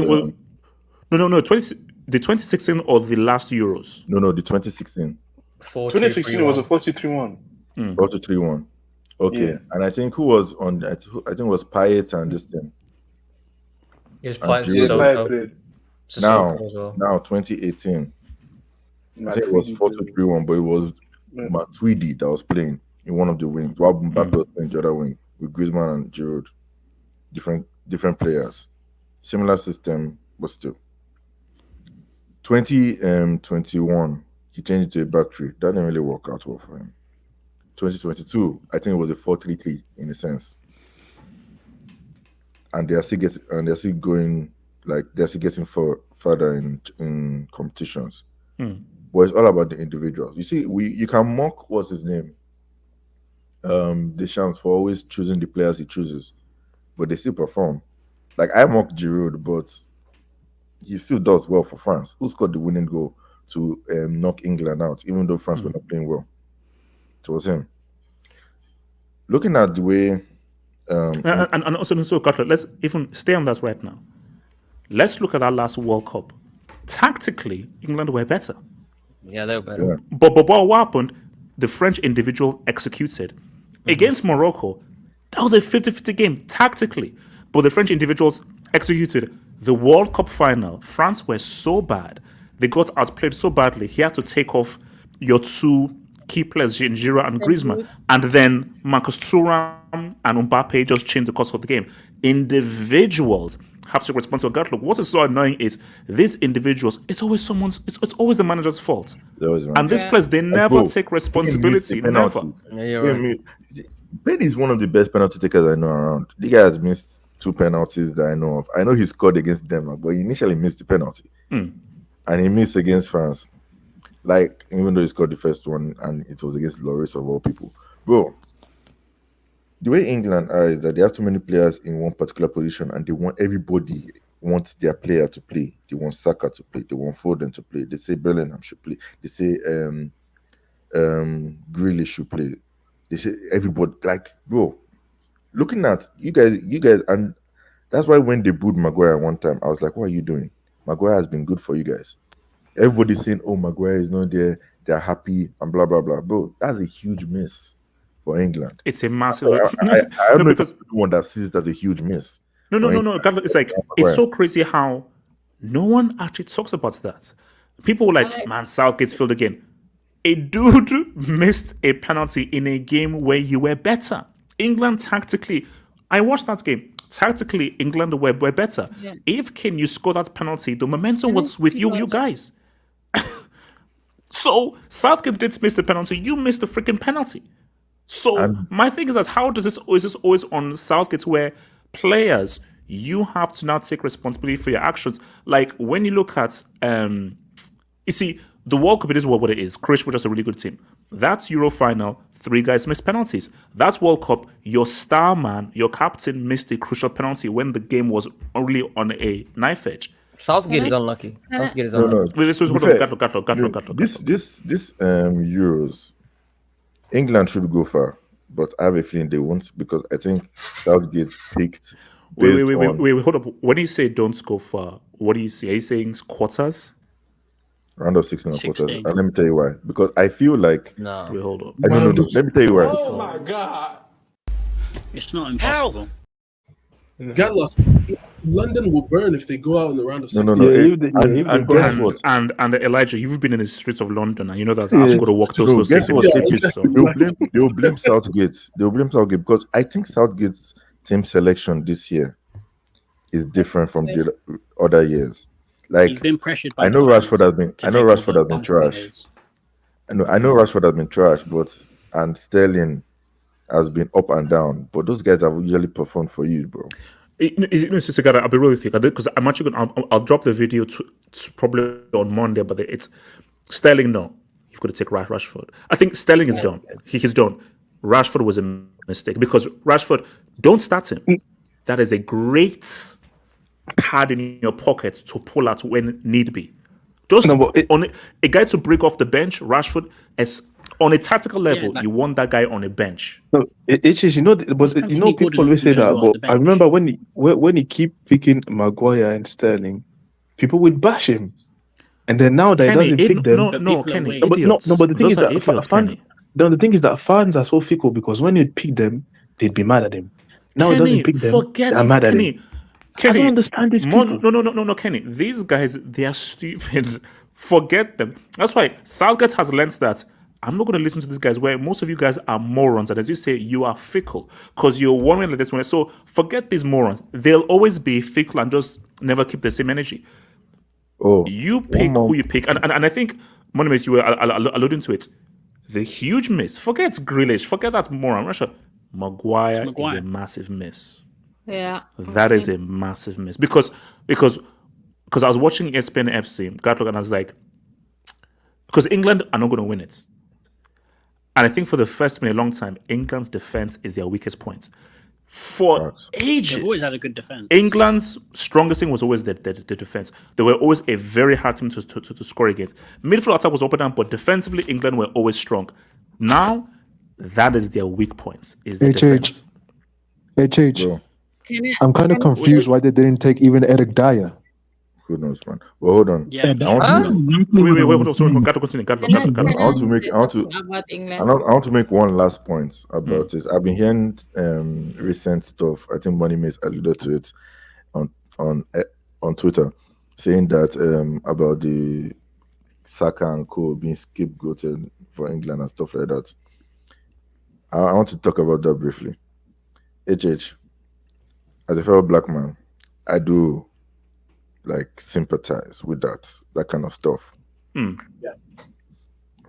No. The 2016 or the last Euros? No, the 2016. 2016 was a 4-2-3-1. 4-2-3-1. Okay, yeah. And I think who was on that? I think it was Payet and this thing. He was Payet. Now 2018. I think it was 4-2-3-1, but it was Matuidi that was playing in one of the wings. While Mbappe was playing the other wing with Griezmann and Giroud. Different players. Similar system, but still. 2021, he changed it to a back three. That didn't really work out well for him. 2022, I think it was a 4-3-3 in a sense. And they're still getting further in competitions. But it's all about the individuals. You see, you can mock what's his name, Deschamps, for always choosing the players he chooses, but they still perform. Like I mock Giroud, but he still does well for France. Who scored the winning goal to knock England out, even though France were not playing well? It was him. Looking at the way, and also, so let's even stay on that right now. Let's look at that last World Cup. Tactically, England were better. Yeah, they were better. Yeah. But what happened? The French individual executed. Against Morocco, that was a 50-50 game tactically. But the French individuals executed. The World Cup final, France were so bad. They got outplayed so badly. He had to take off your two key players, Giroud and Griezmann. And then Marcus Thuram and Mbappe just changed the course of the game. Individuals have to respond to a gut. Look, what is so annoying is these individuals, it's always the manager's fault. And this players, they never take responsibility. Never. Yeah, you're right. Ben is one of the best penalty takers I know around. The guy has missed 2 penalties that I know of. I know he scored against Denmark, but he initially missed the penalty. And he missed against France. Like, even though he scored the first one and it was against Lloris of all people. Bro, the way England are is that they have too many players in one particular position and everybody wants their player to play. They want Saka to play. They want Foden to play. They say Bellingham should play. They say Grealish should play. They say everybody, like, bro, looking at you guys, and that's why when they booed Maguire one time, I was like, what are you doing? Maguire has been good for you guys. Everybody's saying, oh, Maguire is not there. They're happy and blah, blah, blah. Bro, that's a huge miss for England. It's a massive... I don't know because one that sees it as a huge miss. No. It's like, it's so crazy how no one actually talks about that. People were like, man, Southgate's failed again. A dude missed a penalty in a game where you were better. England tactically... I watched that game. Tactically, England were better. Yeah. If you score that penalty, the momentum was with you guys. So Southgate did miss the penalty. You missed the freaking penalty. So my thing is that is this always on Southgate where players, you have to now take responsibility for your actions. Like when you look at, you see, the World Cup, it is what it is. Croatia was just a really good team. That's Euro final. 3 guys missed penalties. That's World Cup. Your star man, your captain, missed a crucial penalty when the game was only on a knife edge. Southgate is unlucky. Southgate is No, unlucky. no. Wait, hold To be on. fair, This Euros, England should go far, but I have a feeling they won't because I think Southgate picked. Wait, hold up. When you say don't go far, what do you say? Are you saying quarters? Round of 16 or quarters. And let me tell you why. Because I feel like no. Wait, hold up. No. Let me tell you why. Oh my god! It's not impossible. Gatlock, London will burn if they go out in the round of 16. And Elijah, you've been in the streets of London, and you know that I've got to walk those guess what? streets. They'll blame Southgate. They'll blame Southgate because I think Southgate's team selection this year is different from the other years. Like he's been pressured by I know the fans Rashford has been. I know Rashford has been trash. I know Rashford has been trash, and Sterling has been up and down. But those guys have usually performed for you, bro. I'll be really thick because I'm actually I'll drop the video to probably on Monday, but it's Sterling. No, you've got to take Rashford. I think Sterling is done. He's done. Rashford was a mistake because Rashford, don't start him. That is a great card in your pocket to pull out when need be. Just on a guy to break off the bench, Rashford, as on a tactical level, you want that guy on a bench. No, it's just people always say that, but I remember when he keep picking Maguire and Sterling, people would bash him, and then now that he doesn't pick them, Kenny, but the thing is that the thing is that fans are so fickle because when he'd pick them, they'd be mad at him. Now he doesn't pick them, they're mad at him. I don't understand these people. No, Kenny. These guys, they are stupid. Forget them. That's why Southgate has learned that I'm not going to listen to these guys where most of you guys are morons. And as you say, you are fickle because you're one way like this one. So forget these morons. They'll always be fickle and just never keep the same energy. You pick who you pick. And I think, Monimus, you were alluding to it. The huge miss. Forget Grealish. Forget that moron. Russia. Maguire is a massive miss. Yeah. That is a massive miss. Because I was watching ESPN FC, Gatlock, and I was like, because England are not going to win it. And I think for the first time in a long time, England's defense is their weakest point. For ages. They've always had a good defense. England's strongest thing was always the defense. They were always a very hard team to score against. Midfield attack was up and down, but defensively, England were always strong. Now, that is their weak points, is the defense. I'm kind of confused why they didn't take even Eric Dyer. Who knows, man? Well, hold on. Yeah, wait, hold on. Sorry, got to continue. I want to make one last point about this. I've been hearing recent stuff. I think Money Mace alluded to it on Twitter, saying that about the Saka and Co being scapegoated for England and stuff like that. I want to talk about that briefly. HH, as a fellow black man, I do sympathize with that kind of stuff. Yeah.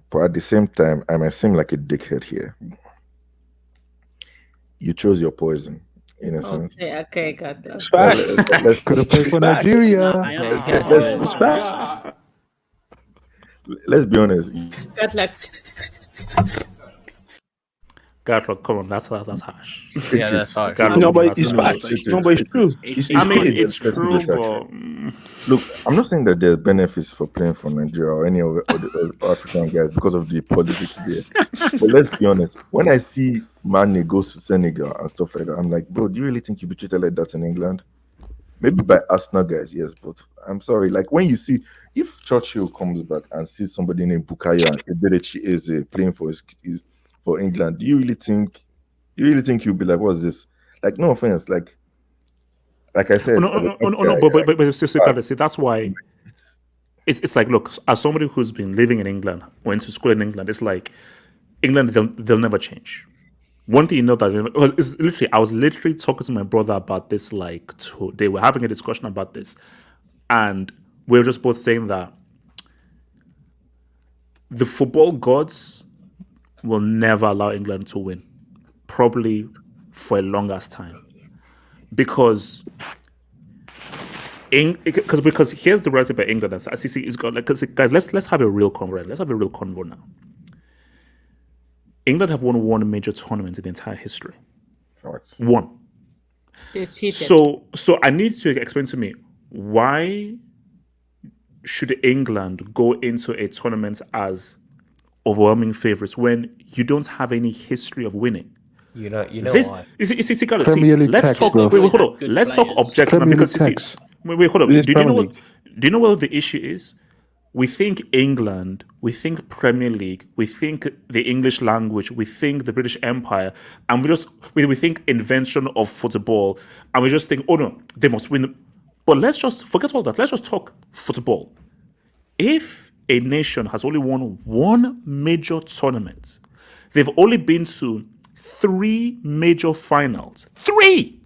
But at the same time, I might seem like a dickhead here. You chose your poison, in a sense. Okay, got that. Let's could have played for Nigeria. Let's be honest. Good luck. Gatlock, come on, that's harsh. Yeah, that's harsh. No, but it's facts. No, but it's true. It's true, but look, I'm not saying that there's benefits for playing for Nigeria or any of the African guys because of the politics there. But let's be honest. When I see Mane goes to Senegal and stuff like that, I'm like, bro, do you really think you'll be treated like that in England? Maybe by Arsenal guys, yes, but I'm sorry. Like when you see, if Churchill comes back and sees somebody named Bukayo and Eberechi is playing for for England, do you really think you'll be like, what's this? Like, no offense, like I said, but see, that's why it's like, look, as somebody who's been living in England, went to school in England, it's like England, they'll never change. One thing you know that is literally, I was literally talking to my brother about this, they were having a discussion about this, and we were just both saying that the football gods will never allow England to win, probably for a long ass time, because here's the reality about England. As ICC is got guys. Let's have a real convo. Let's have a real convo now. England have won one major tournament in the entire history. Right. One. They cheated. So I need to explain to me, why should England go into a tournament as overwhelming favorites when you don't have any history of winning? You know this, why? Premier League let's tax, talk. bro. Wait, hold on. Let's talk objectively Premier because League tax. wait, hold on. It is Do you Premier know League. what? Do you know what the issue is? We think England, we think Premier League, we think the English language, we think the British Empire, and we think invention of football, and we just think, oh no, they must win. But let's just forget all that. Let's just talk football. If a nation has only won one major tournament, they've only been to 3 major finals. 3!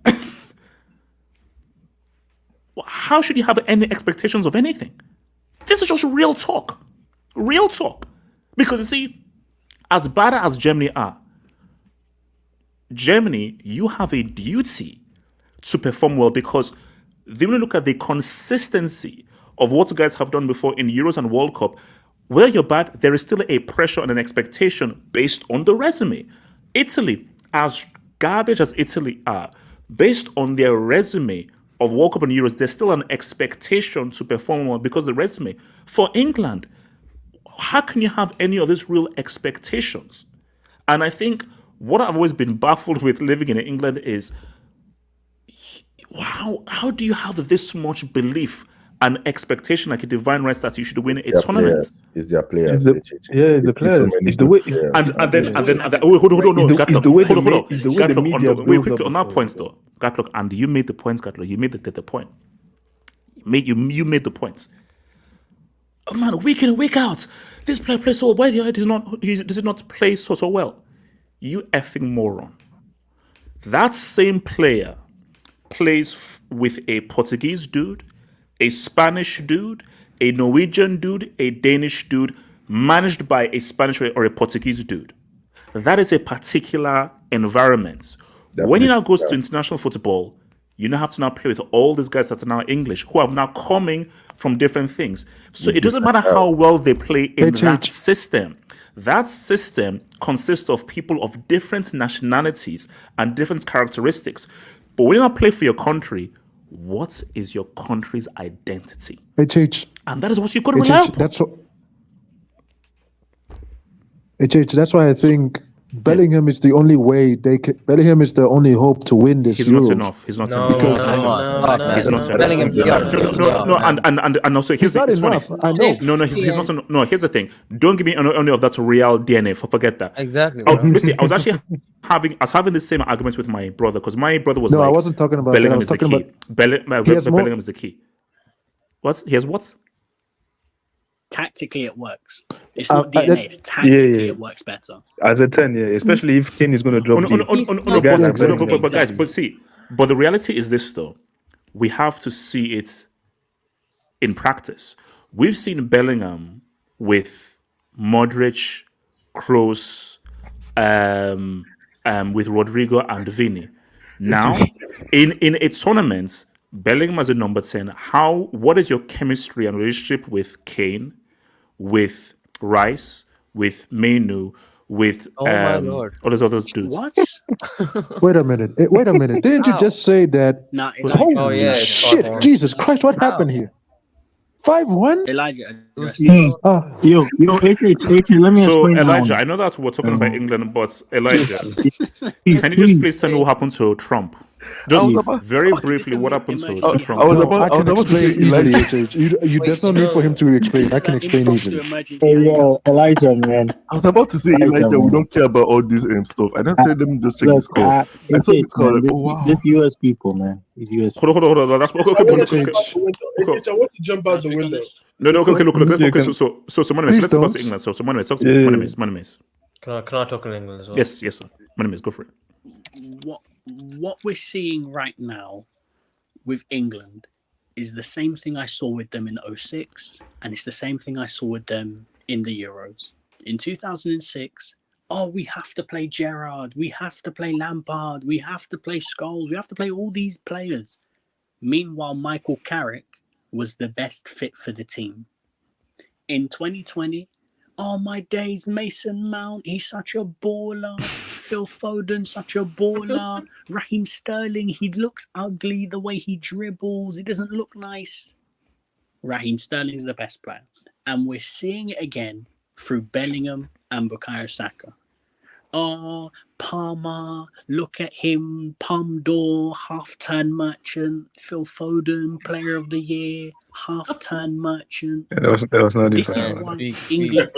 How should you have any expectations of anything? This is just real talk. Real talk. Because you see, as bad as Germany are, Germany, you have a duty to perform well, because they will look at the consistency of what you guys have done before in Euros and World Cup. Whether you're bad, there is still a pressure and an expectation based on the resume. Italy, as garbage as Italy are, based on their resume of World Cup and Euros, there's still an expectation to perform well because of the resume. For England, how can you have any of these real expectations? And I think what I've always been baffled with living in England is, how do you have this much belief and expectation, like a divine right, that you should win a tournament? It's their players. The players. It's the way. And then hold on, no, Gatlock, wait, quickly on that point though, Gatlock, and you made the points, Gatlock. You made the point. You made the points. Oh man, week in and week out, this player plays so well. Why does it not play so well? You effing moron. That same player plays with a Portuguese dude, a Spanish dude, a Norwegian dude, a Danish dude, managed by a Spanish or a Portuguese dude. That is a particular environment. When you now go to international football, you now have to now play with all these guys that are now English, who are now coming from different things. So it doesn't matter how well they play in that system. That system consists of people of different nationalities and different characteristics. But when you now play for your country, what is your country's identity? And that is what you've got to rely upon. That's why I think Bellingham is the only way they can. Bellingham is the only hope to win this. He's not enough. He's not enough. He's not enough. And also here's it's funny. I know. No, he's not. No, here's the thing. Don't give me any of that real DNA. Forget that. Exactly. Listen, I was actually having the same arguments with my brother, because my brother was I wasn't talking about Bellingham that. is the key. Bellingham is the key. What? He has what? Tactically, it works. It's not DNA. It's tactically it works better. As a 10, especially if Kane is going to drop but the reality is this though. We have to see it in practice. We've seen Bellingham with Modric, Kroos, with Rodrigo and Vini. Now, in a tournament, Bellingham as a number 10, what is your chemistry and relationship with Kane, with Rice, with Mainu, with all those other dudes? What? Wait a minute. Didn't you just say that? Holy shit! Jesus Christ! What happened here? 5-1. Elijah. Yo, AJ, let me So explain. Elijah, I know that we're talking about England, but Elijah, can you just please tell me what happened to Trump? Just very briefly, what happened to Trump? I can explain easily. There's no need for him to explain. I can explain easily. Hey, yo, Elijah, man. I was about to say, Elijah, we don't care about all this stuff. I didn't say let me just check this call. I saw this call. Like, oh, wow. This US people, man. These US people. Hold on. That's okay. I want to jump out the window. No. Okay. So Monimes, let's go to England. So Monimes, talk to Monimes. Can I talk in England as well? Yes, sir. Monimes, go for it. What we're seeing right now with England is the same thing I saw with them in 2006, and it's the same thing I saw with them in the Euros. In 2006, we have to play Gerrard, we have to play Lampard, we have to play Scholes, we have to play all these players. Meanwhile, Michael Carrick was the best fit for the team. In 2020, Oh my days, Mason Mount, he's such a baller. Phil Foden, such a baller. Raheem Sterling, he looks ugly the way he dribbles. He doesn't look nice. Raheem Sterling is the best player. And we're seeing it again through Bellingham and Bukayo Saka. Oh, Palmer, look at him, Palm d'Or, half-turn merchant, Phil Foden, player of the year, half-turn merchant. There was no This different. is why England,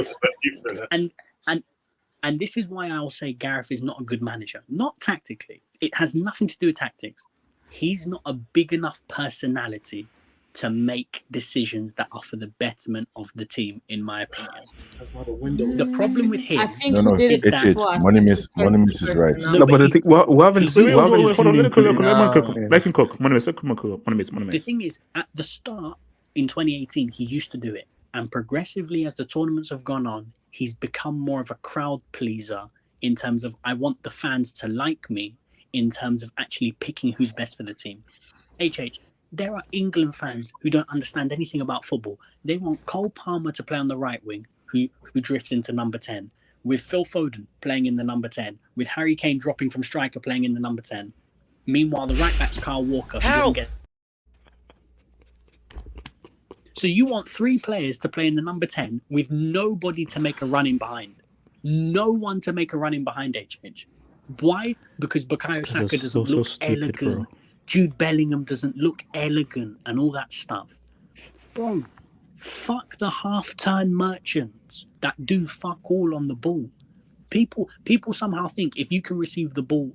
and this is why I'll say Gareth is not a good manager. Not tactically. It has nothing to do with tactics. He's not a big enough personality to make decisions that are for the betterment of the team, in my opinion. The problem with him, I think he did it before. Money miss is right. No, but the thing we haven't seen. Wait, hold on. Let him cook. Yeah. Let him cook. Money miss. the thing is, at the start in 2018, he used to do it, and progressively, as the tournaments have gone on, he's become more of a crowd pleaser in terms of I want the fans to like me, in terms of actually picking who's best for the team. There are England fans who don't understand anything about football. They want Cole Palmer to play on the right wing, who drifts into number 10, with Phil Foden playing in the number 10, with Harry Kane dropping from striker playing in the number 10. Meanwhile, the right back's Kyle Walker. Who doesn't get... So you want 3 players to play in the number 10 with nobody to make a run in behind. No one to make a run in behind HH. Why? Because Bukayo Saka doesn't look elegant. Bro. Jude Bellingham doesn't look elegant and all that stuff. Bro, fuck the half-turn merchants that do fuck all on the ball. People somehow think if you can receive the ball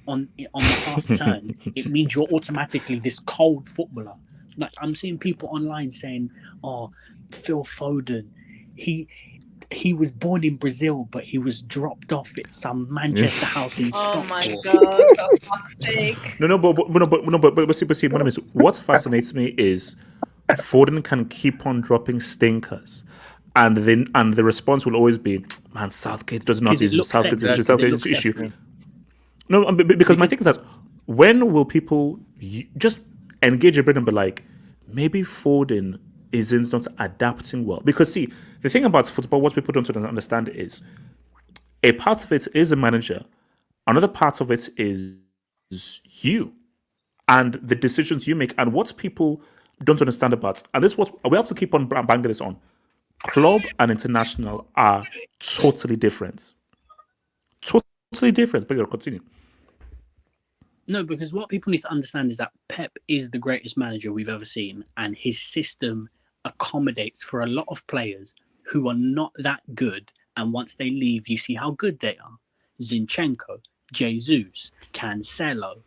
on the half-turn, it means you're automatically this cold footballer. Like, I'm seeing people online saying, oh, Phil Foden, he was born in Brazil, but he was dropped off at some Manchester house in Scotland. Oh my god, for fuck's sake. But see, what fascinates me is Foden can keep on dropping stinkers, and the response will always be, man, Southgate does not issue. Southgate's issue. No, because my thing is that when will people just engage a bit and be like, maybe Foden isn't not adapting well? Because see, the thing about football, what people don't understand is a part of it is a manager, another part of it is you and the decisions you make, and what people don't understand about. And this is what we have to keep on banging this on. Club and international are totally different. Totally different. But you'll continue. No, because what people need to understand is that Pep is the greatest manager we've ever seen, and his system accommodates for a lot of players who are not that good, and once they leave, you see how good they are. Zinchenko, Jesus, Cancelo,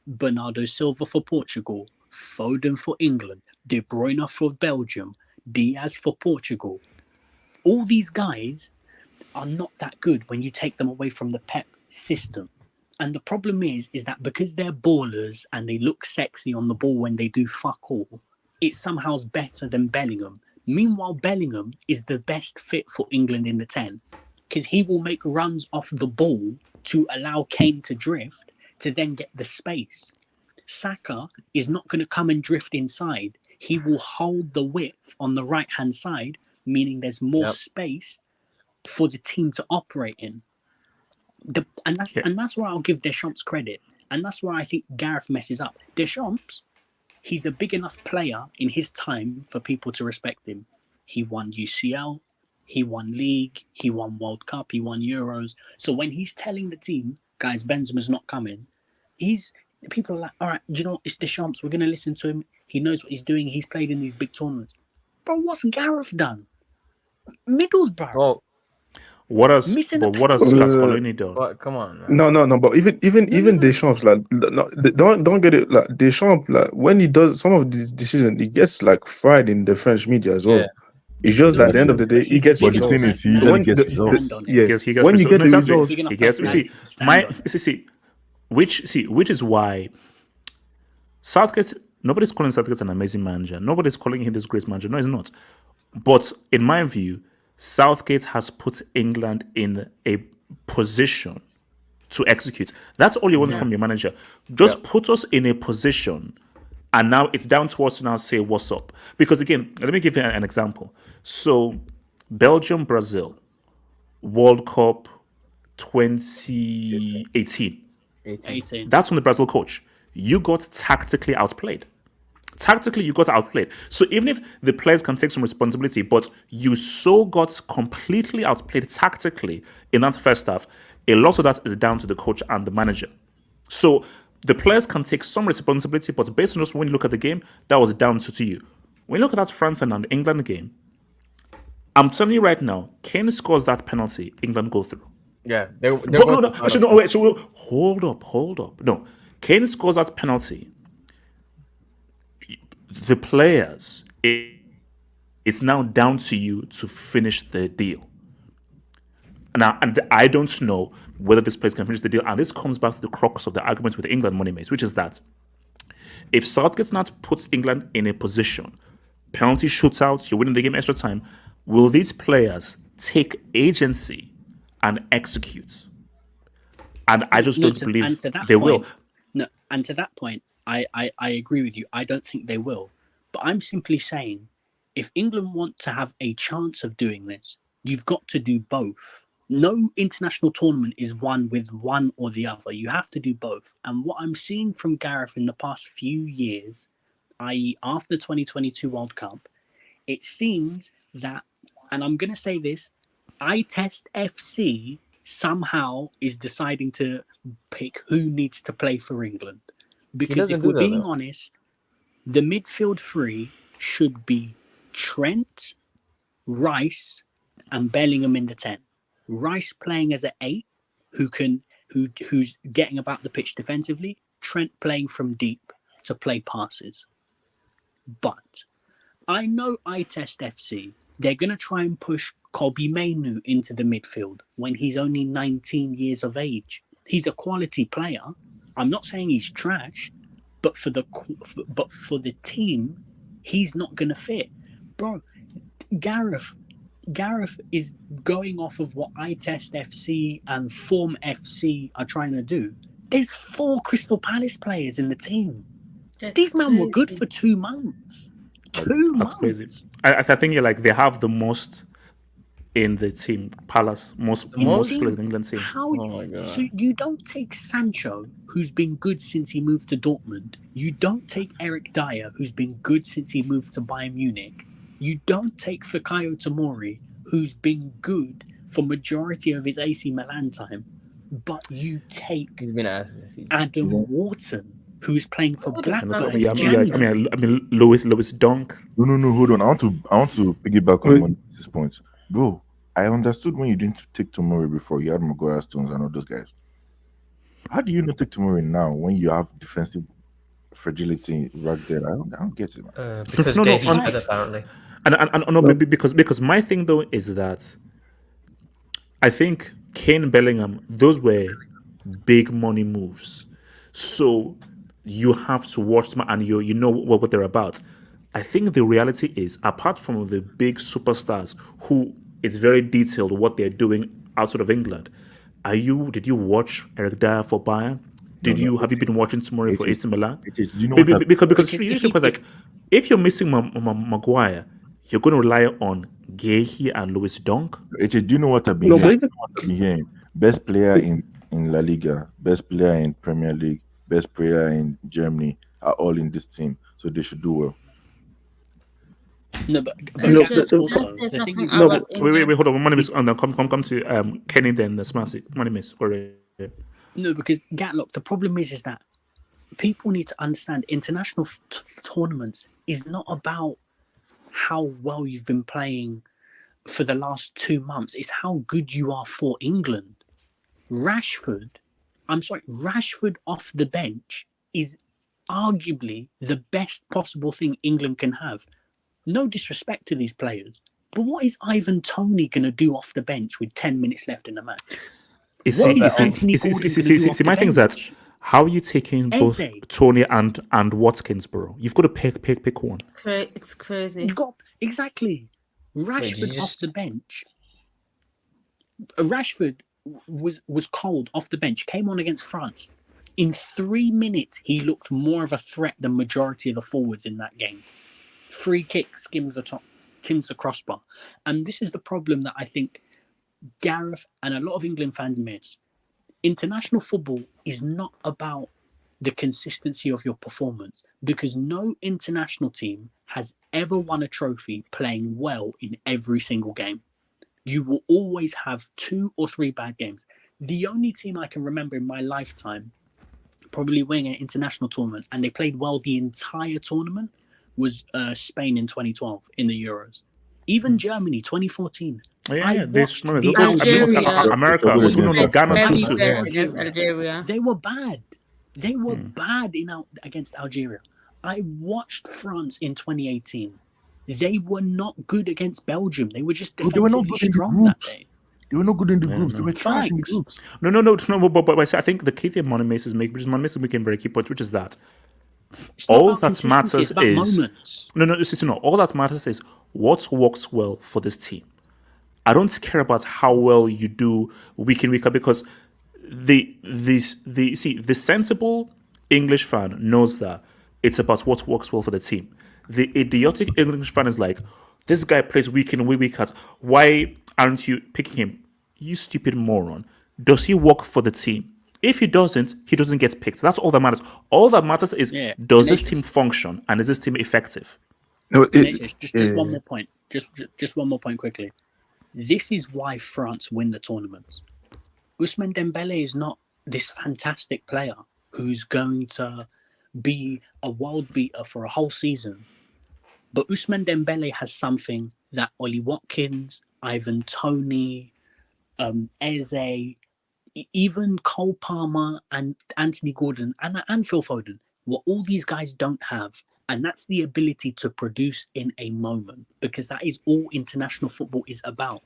Bernardo Silva for Portugal, Foden for England, De Bruyne for Belgium, Diaz for Portugal. All these guys are not that good when you take them away from the Pep system. And the problem is that because they're ballers and they look sexy on the ball when they do fuck all, it somehow is better than Bellingham. Meanwhile, Bellingham is the best fit for England in the 10 because he will make runs off the ball to allow Kane to drift to then get the space. Saka is not going to come and drift inside. He will hold the width on the right-hand side, meaning there's more space for the team to operate in. And that's where I'll give Deschamps credit. And that's where I think Gareth messes up. Deschamps, he's a big enough player in his time for people to respect him. He won UCL, he won League, he won World Cup, he won Euros. So when he's telling the team, guys, Benzema's not coming, people are like, all right, do you know what? It's Deschamps. We're going to listen to him. He knows what he's doing. He's played in these big tournaments. Bro, what's Gareth done? Middlesbrough. Well, what has Gascolini done? But come on, man. No. But even Deschamps, like, don't get it. Like Deschamps, like when he does some of these decisions, he gets like fried in the French media as well. Yeah. It's just that at the end of the day, he gets. But the thing is, he usually gets results. When you get the results, he gets. Which is why Southgate. Nobody's calling Southgate an amazing manager. Nobody's calling him this great manager. No, he's not. But in my view, Southgate has put England in a position to execute. That's all you want from your manager. Just put us in a position, and now it's down to us to now say what's up. Because again, let me give you an example. So Belgium, Brazil, World Cup 2018. 18. That's from the Brazil coach. You got tactically outplayed. Tactically, you got outplayed. So even if the players can take some responsibility, but you so got completely outplayed tactically in that first half, a lot of that is down to the coach and the manager. So the players can take some responsibility, but based on just when you look at the game, that was down to you. When you look at that France and England game, I'm telling you right now, Kane scores that penalty, England go through. Yeah, hold up. No, Kane scores that penalty. The players, it's now down to you to finish the deal. Now, and I don't know whether this place can finish the deal. And this comes back to the crux of the argument with England money mates, which is that if Southgate not puts England in a position, penalty shootouts, you're winning the game extra time, will these players take agency and execute? And I just don't believe they will. No, and to that point, I agree with you. I don't think they will. But I'm simply saying, if England want to have a chance of doing this, you've got to do both. No international tournament is won with one or the other. You have to do both. And what I'm seeing from Gareth in the past few years, i.e. after the 2022 World Cup, it seems that, and I'm going to say this, I Test FC somehow is deciding to pick who needs to play for England. Because if we're being honest, the midfield three should be Trent, Rice, and Bellingham in the 10. Rice playing as an 8, who's getting about the pitch defensively. Trent playing from deep to play passes. But I know I Test FC, they're going to try and push Kobe Mainu into the midfield when he's only 19 years of age. He's a quality player. I'm not saying he's trash, but for the team, he's not going to fit. Bro, Gareth is going off of what I Test FC and Form FC are trying to do. There's 4 Crystal Palace players in the team. These men were good for 2 months. That's crazy. I think you're like, they have the most in the team. Palace, most players in England team. So you don't take Sancho, who's been good since he moved to Dortmund. You don't take Eric Dyer, who's been good since he moved to Bayern Munich. You don't take Fikayo Tomori, who's been good for majority of his AC Milan time. But you take Adam Wharton, who's playing for Blackburn. I mean, Lewis Dunk. No, hold on. I want to piggyback on this point. Bro, I understood when you didn't take Tomori before. You had Maguire, Stones, and all those guys. How do you not take Tomori now when you have defensive fragility right there? I don't get it, man. Because Gate's good, apparently. And because my thing though is that I think Kane, Bellingham, those were big money moves. So you have to watch them and you know what they're about. I think the reality is, apart from the big superstars who it's very detailed what they're doing outside of England, did you watch Eric Dyer for Bayern? Have you been watching Tomori for AC Milan? Because if you're missing Maguire, you're going to rely on Gehi and Lewis Dunk. Do you know what I've been hearing? Best player in La Liga, best player in Premier League, best player in Germany are all in this team, so they should do well. Wait, hold on. Money miss, and then come to Kenny then the Smassy. Money miss. No, because Gatlock, the problem is that people need to understand international tournaments is not about how well you've been playing for the last 2 months. It's how good you are for England. Rashford off the bench is arguably the best possible thing England can have. No disrespect to these players, but what is Ivan Toney going to do off the bench with 10 minutes left in the match? My thing is that how are you taking both Toney and Watkins, bro? You've got to pick one. It's crazy. You've got exactly Rashford off the bench. Rashford was cold off the bench. Came on against France. In 3 minutes, he looked more of a threat than majority of the forwards in that game. Free kick skims the top. Tim's the crossbar. And this is the problem that I think Gareth and a lot of England fans miss. International football is not about the consistency of your performance, because no international team has ever won a trophy playing well in every single game. You will always have 2 or 3 bad games. The only team I can remember in my lifetime probably winning an international tournament and they played well the entire tournament was Spain in 2012 in the Euros. Even Germany 2014. Yeah, Algeria. America was Ghana too. Algeria. They were bad. They were bad against Algeria. I watched France in 2018. They were not good against Belgium. They were just defensively strong that day. They were not good in the groups. They were trash in the groups. No. But I think the key thing Money is making a very key point, which is that all that matters is no. All that matters is what works well for this team. I don't care about how well you do week in, week out, because the sensible English fan knows that it's about what works well for the team. The idiotic English fan is like, this guy plays week in, week out. Why aren't you picking him? You stupid moron. Does he work for the team? If he doesn't get picked. That's all that matters. All that matters is, does this team function and is this team effective? No, just one more point. Just one more point quickly. This is why France win the tournaments. Ousmane Dembele is not this fantastic player who's going to be a world beater for a whole season. But Ousmane Dembele has something that Ollie Watkins, Ivan Toney, Eze, even Cole Palmer and Anthony Gordon and Phil Foden, what all these guys don't have. And that's the ability to produce in a moment, because that is all international football is about.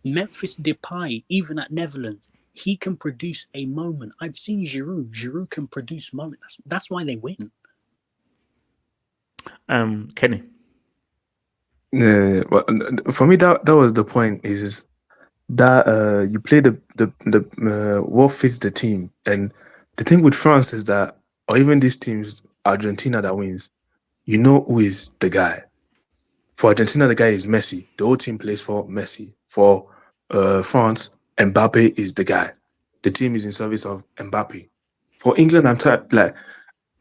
Memphis Depay, even at Netherlands, he can produce a moment. I've seen Giroud. Giroud can produce moments. That's why they win. Kenny. Well, for me, that was the point. Is that you play the what fits the team, and the thing with France is that, or even these teams, Argentina that wins, you know who is the guy. For Argentina, the guy is Messi. The whole team plays for Messi. For France, Mbappe is the guy. The team is in service of Mbappe. For England,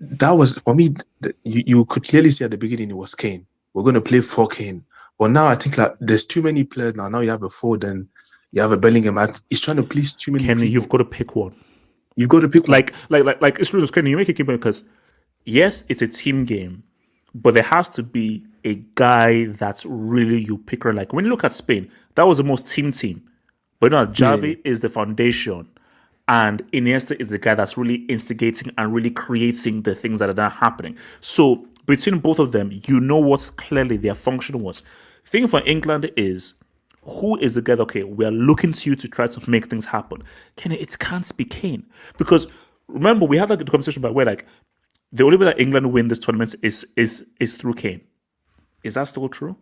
that was, for me, you could clearly see at the beginning it was Kane. We're going to play for Kane. But now I think there's too many players now. Now you have a Foden, you have a Bellingham. He's trying to please too many Kenny, people. you've got to pick one. You've got to pick one. Like it's true, Kenny, you make a key point because, yes, it's a team game, but there has to be a guy that's really you pick. Like when you look at Spain, that was the most team. But Xavi is the foundation, and Iniesta is the guy that's really instigating and really creating the things that are not happening. So between both of them, you know what clearly their function was. The thing for England is, who is the guy? Okay, we're looking to you to try to make things happen. Kenny, it can't be Kane, because remember we had the conversation about where the only way that England win this tournament is through Kane. Is that still true?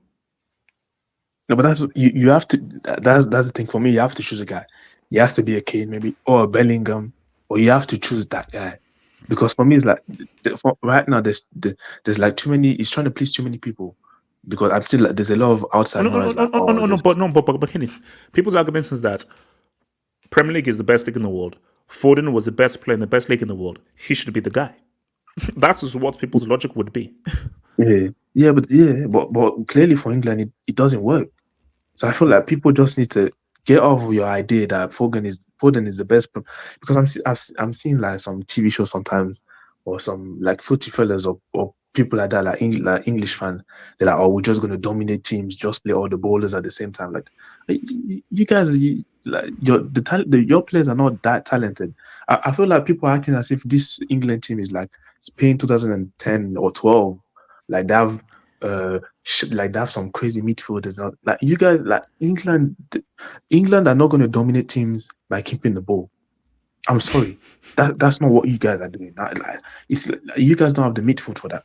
No, but that's you have to. That's the thing for me. You have to choose a guy. He has to be a Kane, maybe, or a Bellingham, or you have to choose that guy. Because for me, it's like right now there's like too many. He's trying to please too many people. Because I'm still there's a lot of outside noise. But Kenny, people's argument is that Premier League is the best league in the world. Foden was the best player in the best league in the world. He should be the guy. That's what people's logic would be. But clearly for England it doesn't work. So I feel like people just need to get off of your idea that Foden is the best, because I'm seeing like some TV shows sometimes, or some like footy fellas or people like that, like English fans. They're like, oh, we're just gonna dominate teams, just play all the bowlers at the same time. Like you guys, your players are not that talented. I feel like people are acting as if this England team is like Spain 2010 or 12. Like they have some crazy midfielders. Like you guys, like England are not going to dominate teams by keeping the ball. I'm sorry, that's not what you guys are doing. You guys don't have the midfield for that.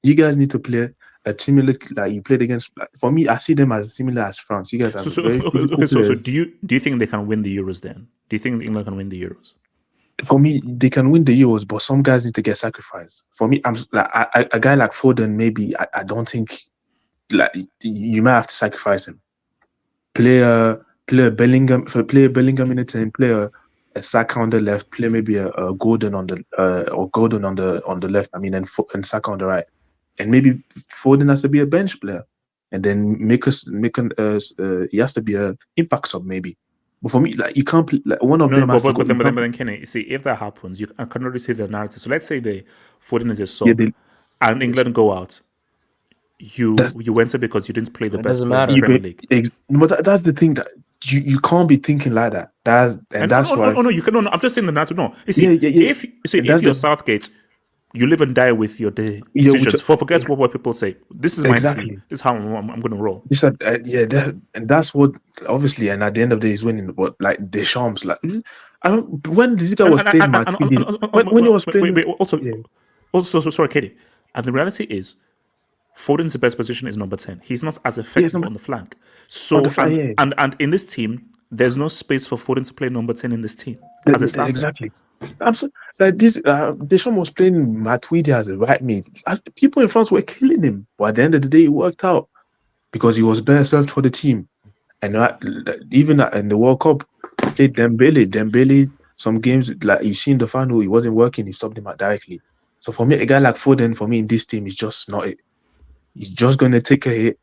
You guys need to play a team like you played against. For me, I see them as similar as France. You guys are So do you think they can win the Euros then? Do you think England can win the Euros? For me, they can win the Euros, but some guys need to get sacrificed. For me, I'm like a guy like Foden. Maybe I don't think like you might have to sacrifice him. Play a Bellingham in the team. Play a Saka on the left. Play maybe a Gordon on the on the left. I mean, and Saka on the right, and maybe Foden has to be a bench player, and then he has to be a impact sub maybe. But for me, like you can't like one of them has to go. But then Kenny, you see, if that happens, I can already see the narrative. So let's say Foden is a sub, and England go out. You went it because you didn't play the best player in the Premier League. But that's the thing that you can't be thinking like that. That's why. No, you can. No, I'm just saying the narrative. No, you see, if you're Southgate, you live and die with your decisions. Forget what people say. This is my team. This is how I'm going to roll. And that's what obviously. And at the end of the day, he's winning. But like Deschamps, like when this guy was playing, when he was playing. Also, sorry, Katie. And the reality is, Foden's the best position is number 10. He's not as effective on the flank. So, and in this team, there's no space for Foden to play number 10 in this team as a starter. Exactly. Like this, Deschamps was playing Matuidi as a right mid. People in France were killing him, but at the end of the day, it worked out because he was better served for the team. And even in the World Cup, played Dembele. Some games, like you see in the final, he wasn't working. He stopped him out directly. So for me, a guy like Foden, for me in this team, is just not it. He's just going to take a hit.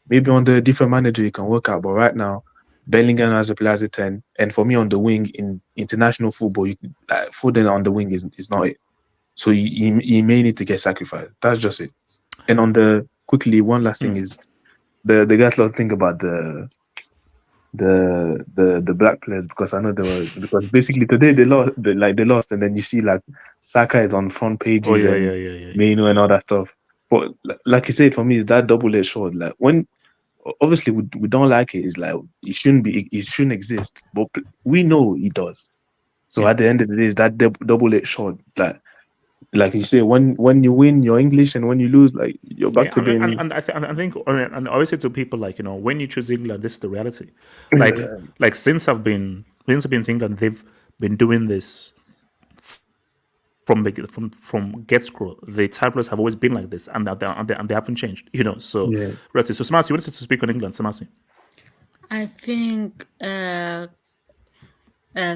Maybe on the different manager, he can work out. But right now, Bellingham as a player as a 10. And for me, on the wing in international football, Foden on the wing is not it. So he may need to get sacrificed. That's just it. And on quickly, one last thing is the guys love think about the black players, because I know because basically today they lost, and then you see like Saka is on front page, Maino and all that stuff. But like you said, for me, it's that double-edged sword. Like when obviously we don't like it, it's like it shouldn't exist, but we know it does. So at the end of the day, it's that double-edged sword. Like you say, when you win, you're English, and when you lose, like you're back to being. And I think, and I always say to people, like, when you choose England, this is the reality. Like since I've been to England, they've been doing this from get-go. The tabloids have always been like this, and they haven't changed. So reality. So Samasi, you wanted to speak on England, Samasi? I think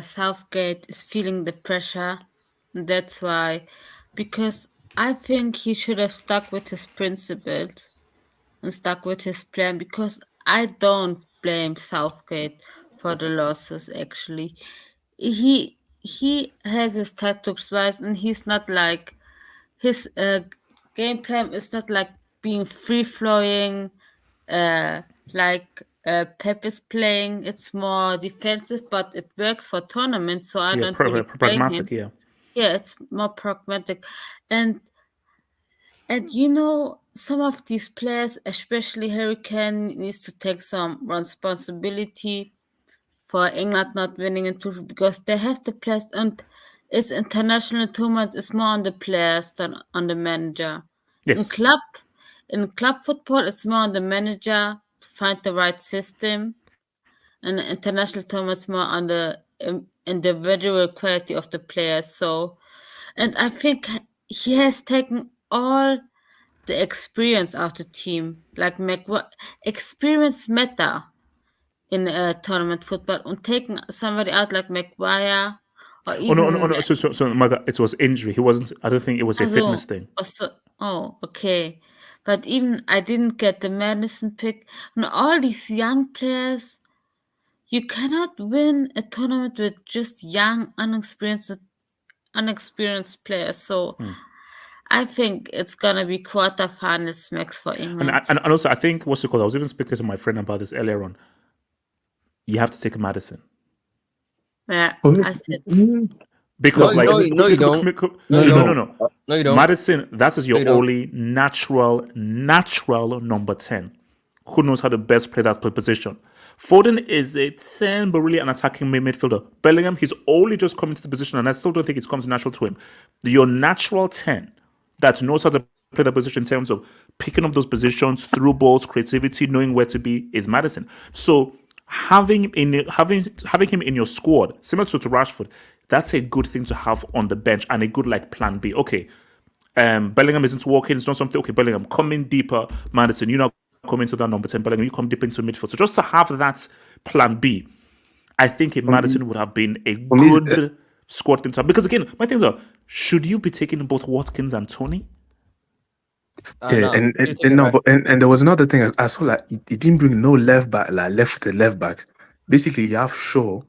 Southgate is feeling the pressure. That's why, because I think he should have stuck with his principles and stuck with his plan, because I don't blame Southgate for the losses. Actually, he has his tactics right, and he's not like his game plan is not like being free flowing like Pep is playing. It's more defensive, but it works for tournaments, so I don't really blame pragmatic him. Yeah, it's more pragmatic. And some of these players, especially Harry Kane, needs to take some responsibility for England not winning in tournament, because they have the players, and it's international tournament is more on the players than on the manager. Yes. In club football, it's more on the manager to find the right system, and the international tournament is more on the individual quality of the players. So, and I think he has taken all the experience out of the team. Like experience matter in tournament football, and taking somebody out like Maguire or even. No. So it was injury. He wasn't. I don't think it was a fitness thing. Okay. But even I didn't get the Madison pick. And all these young players, you cannot win a tournament with just young, unexperienced players. So I think it's gonna be quarterfinals max for England. And also, I think I was even speaking to my friend about this earlier on. You have to take Madison. Yeah, I said. Because no, you don't. No, you don't. Madison, that is your only natural number 10. Who knows how to best play that position? Foden is a 10, but really an attacking midfielder. Bellingham, he's only just coming to the position, and I still don't think it's comes natural to him. Your natural 10 that knows how to play the position in terms of picking up those positions, through balls, creativity, knowing where to be, is Madison. So having him in your squad, similar to Rashford, that's a good thing to have on the bench, and a good plan B. Okay, Bellingham isn't working, it's not something. Okay, Bellingham, come in deeper. Madison, come into that number 10, but you come deep into midfield. So just to have that plan B, I think Madison would have been a good squad thing to have. Because again, my thing though, should you be taking both Watkins and Tony? Yeah, and there was another thing I saw, like he didn't bring no left back, like left back. Basically, you have Shaw.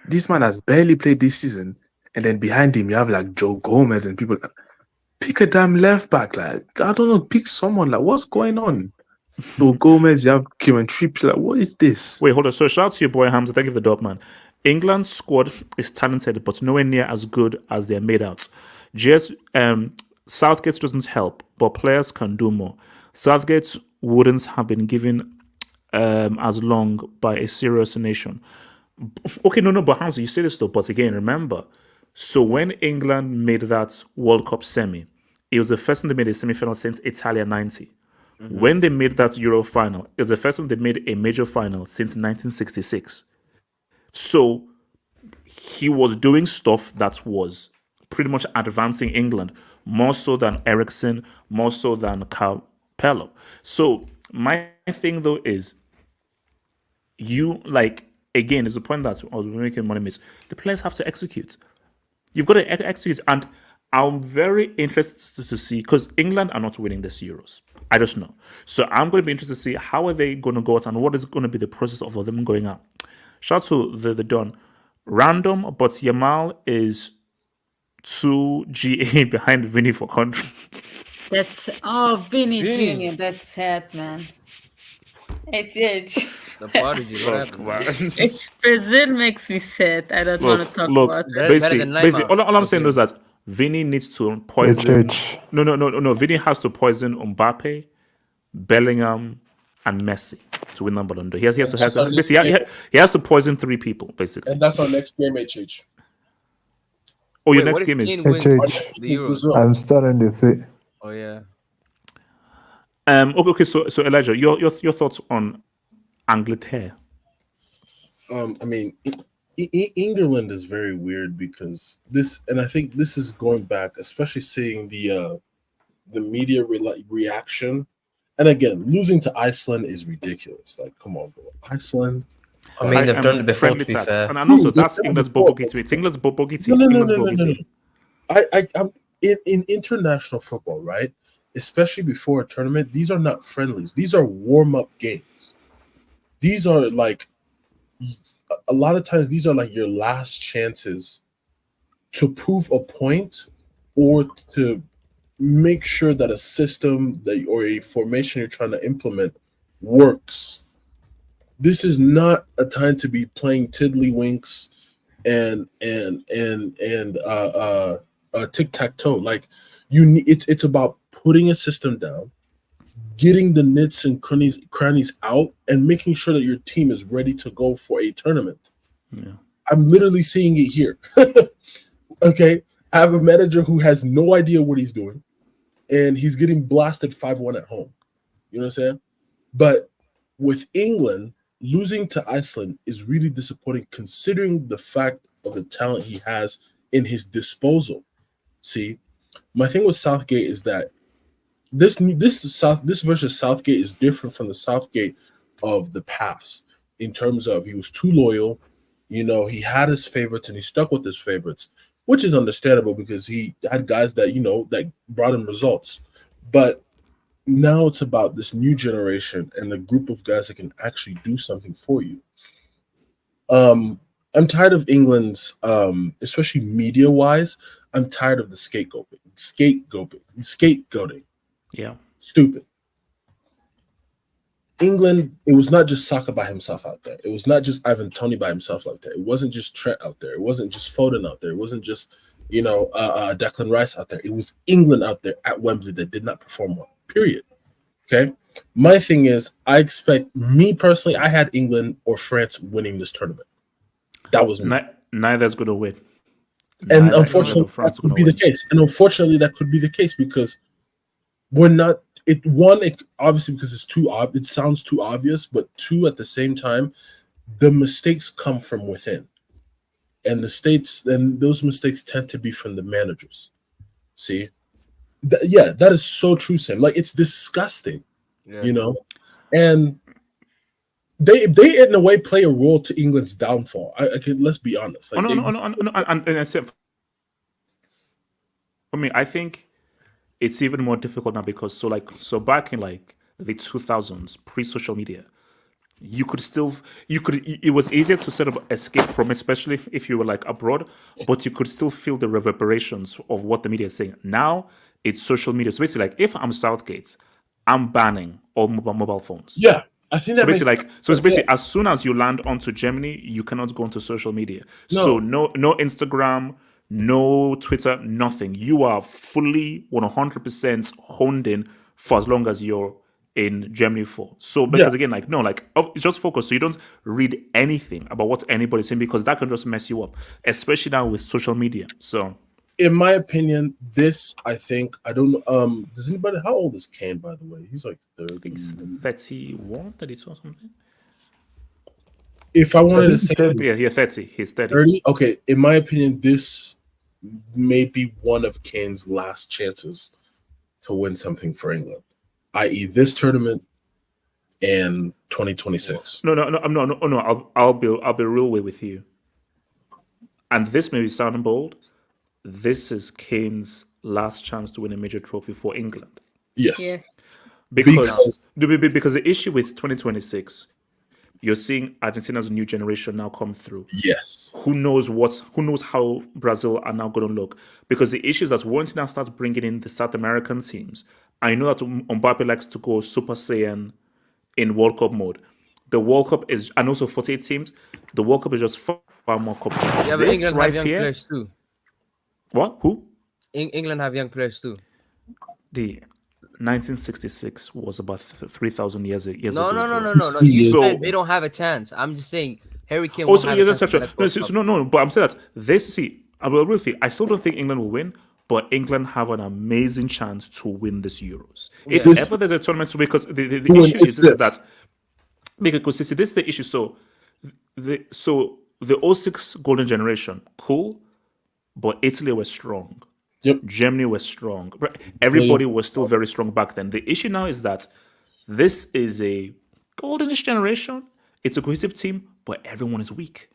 This man has barely played this season, and then behind him you have like Joe Gomez and people. Pick a damn left back, like I don't know, pick someone. Like what's going on? Joe Gomez, you have Kieran Trippier. Like what is this? Wait, hold on. So shout out to your boy Hamza. Thank you for the dog, man. England's squad is talented, but nowhere near as good as they're made out. Southgate doesn't help, but players can do more. Southgate wouldn't have been given as long by a serious nation. Okay, no, but Hamza, you say this though, but again, remember, so when England made that World Cup semi, it was the first time they made a semi-final since Italia 90. Mm-hmm. When they made that Euro final, it was the first time they made a major final since 1966. So he was doing stuff that was pretty much advancing England, more so than Ericsson, more so than Capello. So my thing though is, again, is the point that I was making money miss. The players have to execute. You've got to execute, and I'm very interested to see, because England are not winning this Euros. I just know. So I'm going to be interested to see how are they going to go out and what is going to be the process of them going out. Shout out to the Don. Random, but Yamal is 2 GA behind Vinny for country. That's Vinny Jr. That's sad, man. The prodigy. It's Brazil makes me sad. I don't want to talk about it. Basically, all I'm saying is that Vinny needs to poison. No. Vinny has to poison Mbappe, Bellingham, and Messi to win number Ballon d'Or. He has to poison 3 people basically. And that's our next game, HH. Oh, your next game is I'm starting to see. Oh yeah. Okay. So Elijah, your thoughts on Angleterre? I mean, England is very weird because this, and I think this is going back, especially seeing the media reaction. And again, losing to Iceland is ridiculous. Like, come on, bro. Iceland. I mean, they've done it before, to be fair. And also, that's England's Bobogi team. It's England's Bobogi team. I'm in international football, right? Especially before a tournament, these are not friendlies. These are warm-up games. These are like, a lot of times, these are like your last chances to prove a point or to make sure that a system or a formation you're trying to implement works. This is not a time to be playing tiddlywinks and tic-tac-toe. Like it's about putting a system down, getting the nits and crannies out, and making sure that your team is ready to go for a tournament. Yeah. I'm literally seeing it here. Okay, I have a manager who has no idea what he's doing, and he's getting blasted 5-1 at home. You know what I'm saying? But with England, losing to Iceland is really disappointing considering the fact of the talent he has in his disposal. See, my thing with Southgate is that this versus Southgate is different from the Southgate of the past in terms of he was too loyal. You know, he had his favorites and he stuck with his favorites, which is understandable because he had guys that, you know, that brought him results. But now it's about this new generation and the group of guys that can actually do something for you. I'm tired of England's, especially media-wise, I'm tired of the scapegoating. Yeah. Stupid. England, it was not just Saka by himself out there. It was not just Ivan Toney by himself out there. It wasn't just Trent out there. It wasn't just Foden out there. It wasn't just, Declan Rice out there. It was England out there at Wembley that did not perform well, period. Okay? My thing is, I had England or France winning this tournament. That was me. Neither's going to win. And unfortunately, that could be the case. And unfortunately, that could be the case because we're not. It obviously because it's too obvious. It sounds too obvious, but 2 at the same time, the mistakes come from within, and those mistakes tend to be from the managers. See, that is so true, Sam. Like it's disgusting, you know. and they in a way play a role to England's downfall. Let's be honest. Like, and I said, for me, I think it's even more difficult now because so back in like the 2000s, pre-social media, it was easier to sort of escape from, especially if you were like abroad, but you could still feel the reverberations of what the media is saying. Now it's social media. So basically, like if I'm Southgate, I'm banning all mobile phones. Yeah, I think that basically, as soon as you land onto Germany, you cannot go onto social media. No. So no Instagram, no Twitter, nothing. You are fully 100% honed in for as long as you're in Germany for. So because again, it's just focus. So you don't read anything about what anybody's saying because that can just mess you up, especially now with social media. So in my opinion, I don't know. Does anybody? How old is Kane, by the way? He's like 30. He's 31, 32 or something. If I wanted to say, 30. He's 30. 30. Okay, in my opinion, this may be one of Kane's last chances to win something for England, i.e., this tournament and 2026. No. I'll be real way with you. And this may be sounding bold. This is Kane's last chance to win a major trophy for England. Yes. Because the issue with 2026, you're seeing Argentina's new generation now come through. Yes. Who knows how Brazil are now going to look? Because the issue is that once he now starts bringing in the South American teams, I know that Mbappe likes to go Super Saiyan in World Cup mode. The World Cup is, and also 48 teams, the World Cup is just far more complex. Yeah, but England have young players too. What? Who? England have young players too. The 1966 was about 3,000 years ago. No. You said they don't have a chance. I'm just saying Harry Kane won't have a chance. No, but I'm saying that I still don't think England will win, but England have an amazing chance to win this Euros. If ever there's a tournament, because the issue is that because this is the issue. So the 06 golden generation, cool, but Italy was strong. Yep. Germany was strong. Everybody was still very strong back then. The issue now is that this is a goldenish generation. It's a cohesive team, but everyone is weak.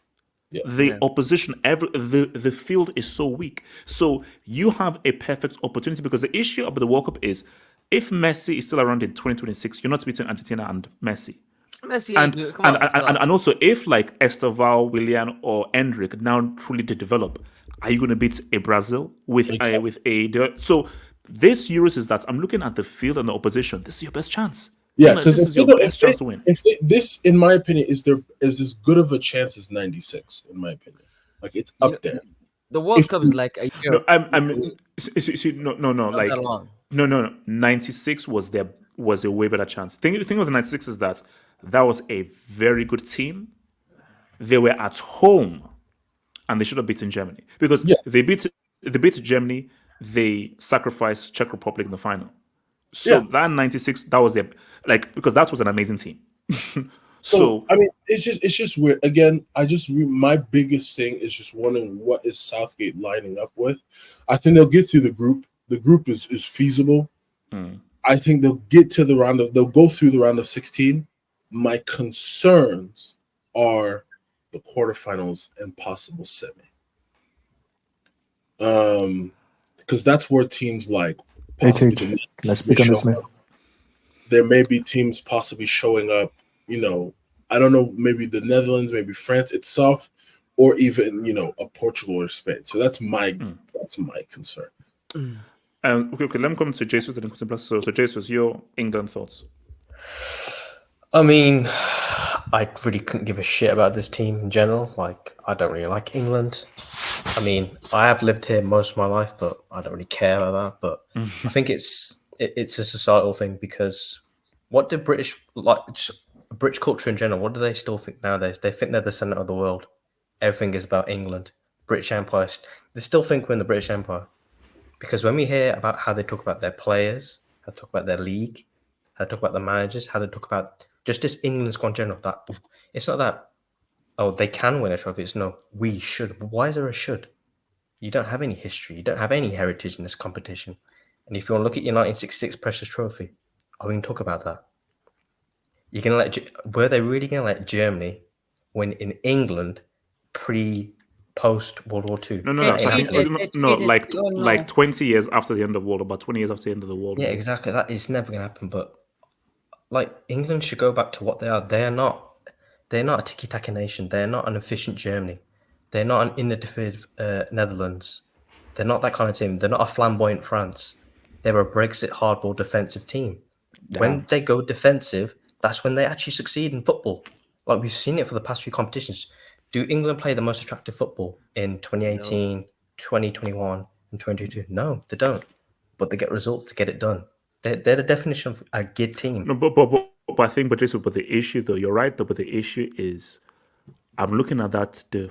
Yeah. The opposition, the field is so weak. So you have a perfect opportunity because the issue about the World Cup is if Messi is still around in 2026, you're not beating Argentina and Messi. And also if like Estevao, Willian, or Endrick now truly develop, are you going to beat a Brazil with a so this Euros is that I'm looking at the field and the opposition. This is your best chance. Yeah, because this is your best chance to win. This, in my opinion, is as good of a chance as 96. In my opinion, like it's up there. The World Cup is like a year. No. 96 was a way better chance. Think of the 96 is that was a very good team. They were at home, and they should have beaten Germany because they beat Germany. They sacrificed Czech Republic in the final. So that 96, that was because that was an amazing team. So I mean, it's just weird. Again, my biggest thing is just wondering what is Southgate lining up with. I think they'll get through the group. The group is feasible. I think they'll get to they'll go through the round of 16. My concerns are the quarterfinals and possible semi. Because that's where teams like there may be teams possibly showing up, I don't know, maybe the Netherlands, maybe France itself, or even, a Portugal or Spain. So that's my concern. Okay, let me come to Jesus. So Jesus, your England thoughts? I mean, I really couldn't give a shit about this team in general. Like, I don't really like England. I mean, I have lived here most of my life, but I don't really care about that. But I think it's a societal thing because what do British culture in general? What do they still think nowadays? They think they're the center of the world. Everything is about England, British Empire. They still think we're in the British Empire because when we hear about how they talk about their players, how they talk about their league, how they talk about the managers, how they talk about just this England squad in general, that it's not that. Oh, they can win a trophy. It's no, we should. Why is there a should? You don't have any history. You don't have any heritage in this competition. And if you want to look at your 1966 Precious Trophy, are we going to talk about that? You're gonna were they really gonna let Germany win in England post World War II? No. I think like 20 years after the end of World War, about 20 years after the end of the World War. Yeah, exactly. That is never gonna happen. But like England should go back to what they are. They're not a tiki-taka nation. They're not an efficient Germany. They're not an innovative Netherlands. They're not that kind of team. They're not a flamboyant France. They're a Brexit hardball defensive team. When they go defensive, that's when they actually succeed in football. Like we've seen it for the past few competitions. Do England play the most attractive football in 2018, 2021, and 2022? No, they don't. But they get results to get it done. They're the definition of a good team. No, but I think, but the issue though, you're right though, but the issue is, I'm looking at that the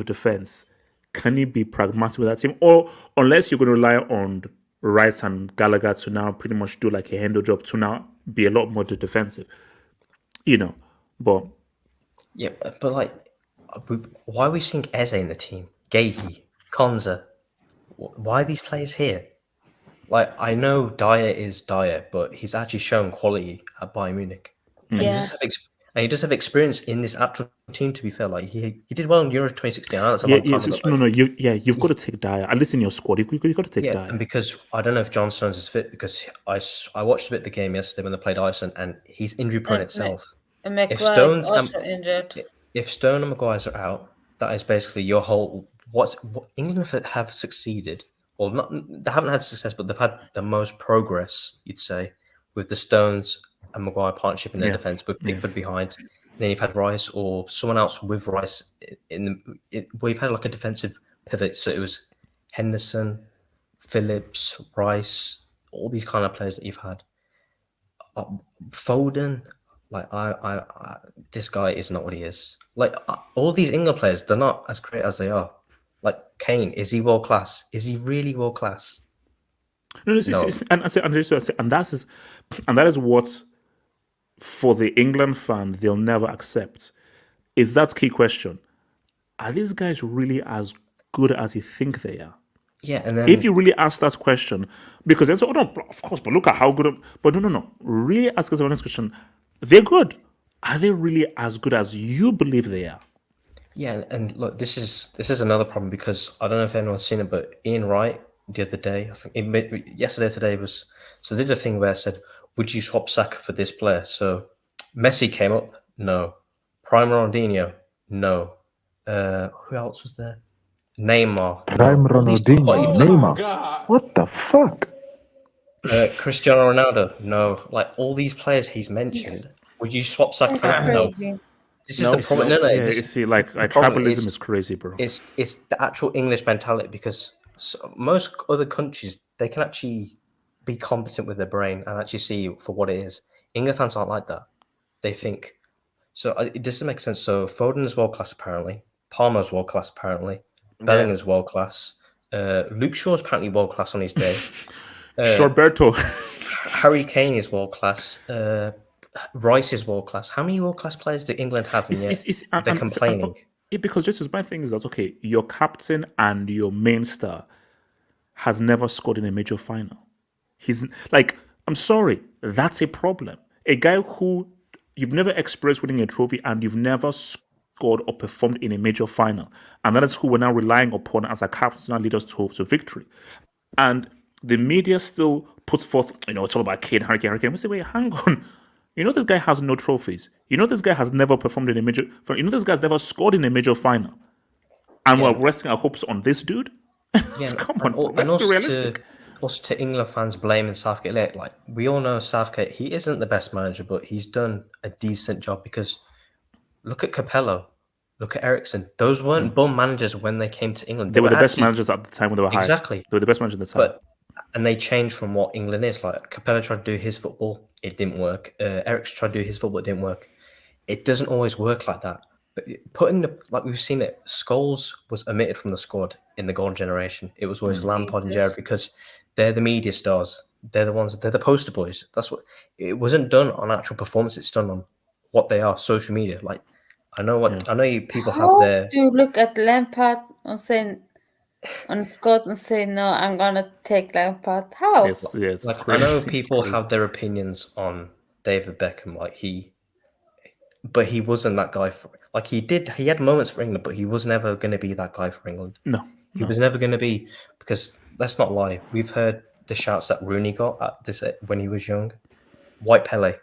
defense. Can you be pragmatic with that team, or unless you're going to rely on Rice and Gallagher to now pretty much do like a handle job to now be a lot more defensive, but yeah, but like, why are we seeing Eze in the team? Gahey, Konza, why are these players here? Like, I know Dyer is Dyer, but he's actually shown quality at Bayern Munich. And he does have experience in this actual team, to be fair. Like, he did well in Euro 2016. I know that's a long time ago. You've got to take Dyer. At least in your squad, you've got to take Dyer. And because I don't know if John Stones is fit, because I watched a bit of the game yesterday when they played Iceland, and he's injury prone itself. And McGuire is also injured. If Stone and Maguire are out, that is basically your whole... What England have succeeded... Well, they haven't had success, but they've had the most progress, you'd say, with the Stones and Maguire partnership in their defence, with Pickford behind. And then you've had Rice or someone else with Rice. We've had like a defensive pivot, so it was Henderson, Phillips, Rice, all these kind of players that you've had. Foden, like this guy is not what he is. Like all these England players, they're not as great as they are. Like Kane, is he world class? Is he really world class? No. And that is what, for the England fan, they'll never accept. Is that key question? Are these guys really as good as you think they are? Yeah, and then if you really ask that question, because then say, oh no, of course, but look at how good. But no. Really ask us the next question. They're good. Are they really as good as you believe they are? Yeah, and look, this is another problem, because I don't know if anyone's seen it, but Ian Wright the other day, I think yesterday or today was, so they did a thing where I said, would you swap Saka for this player? So Messi came up, no. Prime Ronaldinho, no. Who else was there? Neymar. Prime Ronaldinho, Neymar. What the fuck? Cristiano Ronaldo, no. Like all these players he's mentioned, would you swap Saka for that? No. This is the problem. No. Yeah, you see, like tribalism is crazy, bro. It's the actual English mentality, because most other countries, they can actually be competent with their brain and actually see for what it is. England fans aren't like that. They think so. It doesn't make sense. So Foden is world class apparently. Palmer's world class apparently. Bellingham's world class. Luke Shaw's apparently world class on his day. Shorberto. Harry Kane is world class. Rice is world class. How many world class players do England have? They're complaining. Because this is my thing is that, okay, your captain and your main star has never scored in a major final. He's like, I'm sorry, that's a problem. A guy who you've never experienced winning a trophy and you've never scored or performed in a major final, and that is who we're now relying upon as a captain to lead us to victory. And the media still puts forth, it's all about Kane, Harry Kane. We say, wait, hang on. This guy has no trophies. This guy has never performed in a major. This guy's never scored in a major final, and we're resting our hopes on this dude. Come on, let's be realistic. Also, to England fans blaming Southgate, like we all know Southgate, he isn't the best manager, but he's done a decent job. Because look at Capello, look at Ericsson. Those weren't bum managers when they came to England. They were the best managers at the time when they were hired. Exactly, they were the best managers at the time. And they changed from what England is. Like Capello tried to do his football, it didn't work. Ericsson tried to do his football, it didn't work. It doesn't always work like that. But like we've seen it, Scholes was omitted from the squad in the golden generation. It was always Lampard and Gerrard, because they're the media stars. They're the poster boys. That's what it wasn't done on actual performance. It's done on what they are, social media. Like I know you people have their. Do you look at Lampard and saying on Scott and say no? I'm gonna take Lampard. How? It's like, I know people have their opinions on David Beckham. Like he but he wasn't that guy for he had moments for England, but he was never going to be that guy for England. He was never going to be, because let's not lie, we've heard the shouts that Rooney got at this when he was young. White Pele.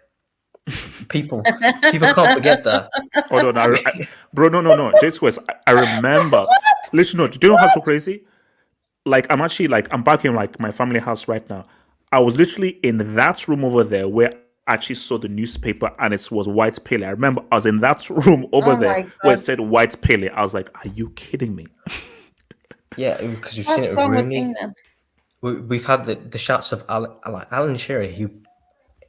People can't forget that. Oh no, bro, no. Jace West, I remember. Listen, no, do you know what's so crazy? Like, I'm back in like my family house right now. I was literally in that room over there where I actually saw the newspaper and it was White Pele. I remember I was in that room over there where it said White Pele. I was like, are you kidding me? Yeah, because you've seen it with Rooney. We've had the shouts of Alan Shearer. He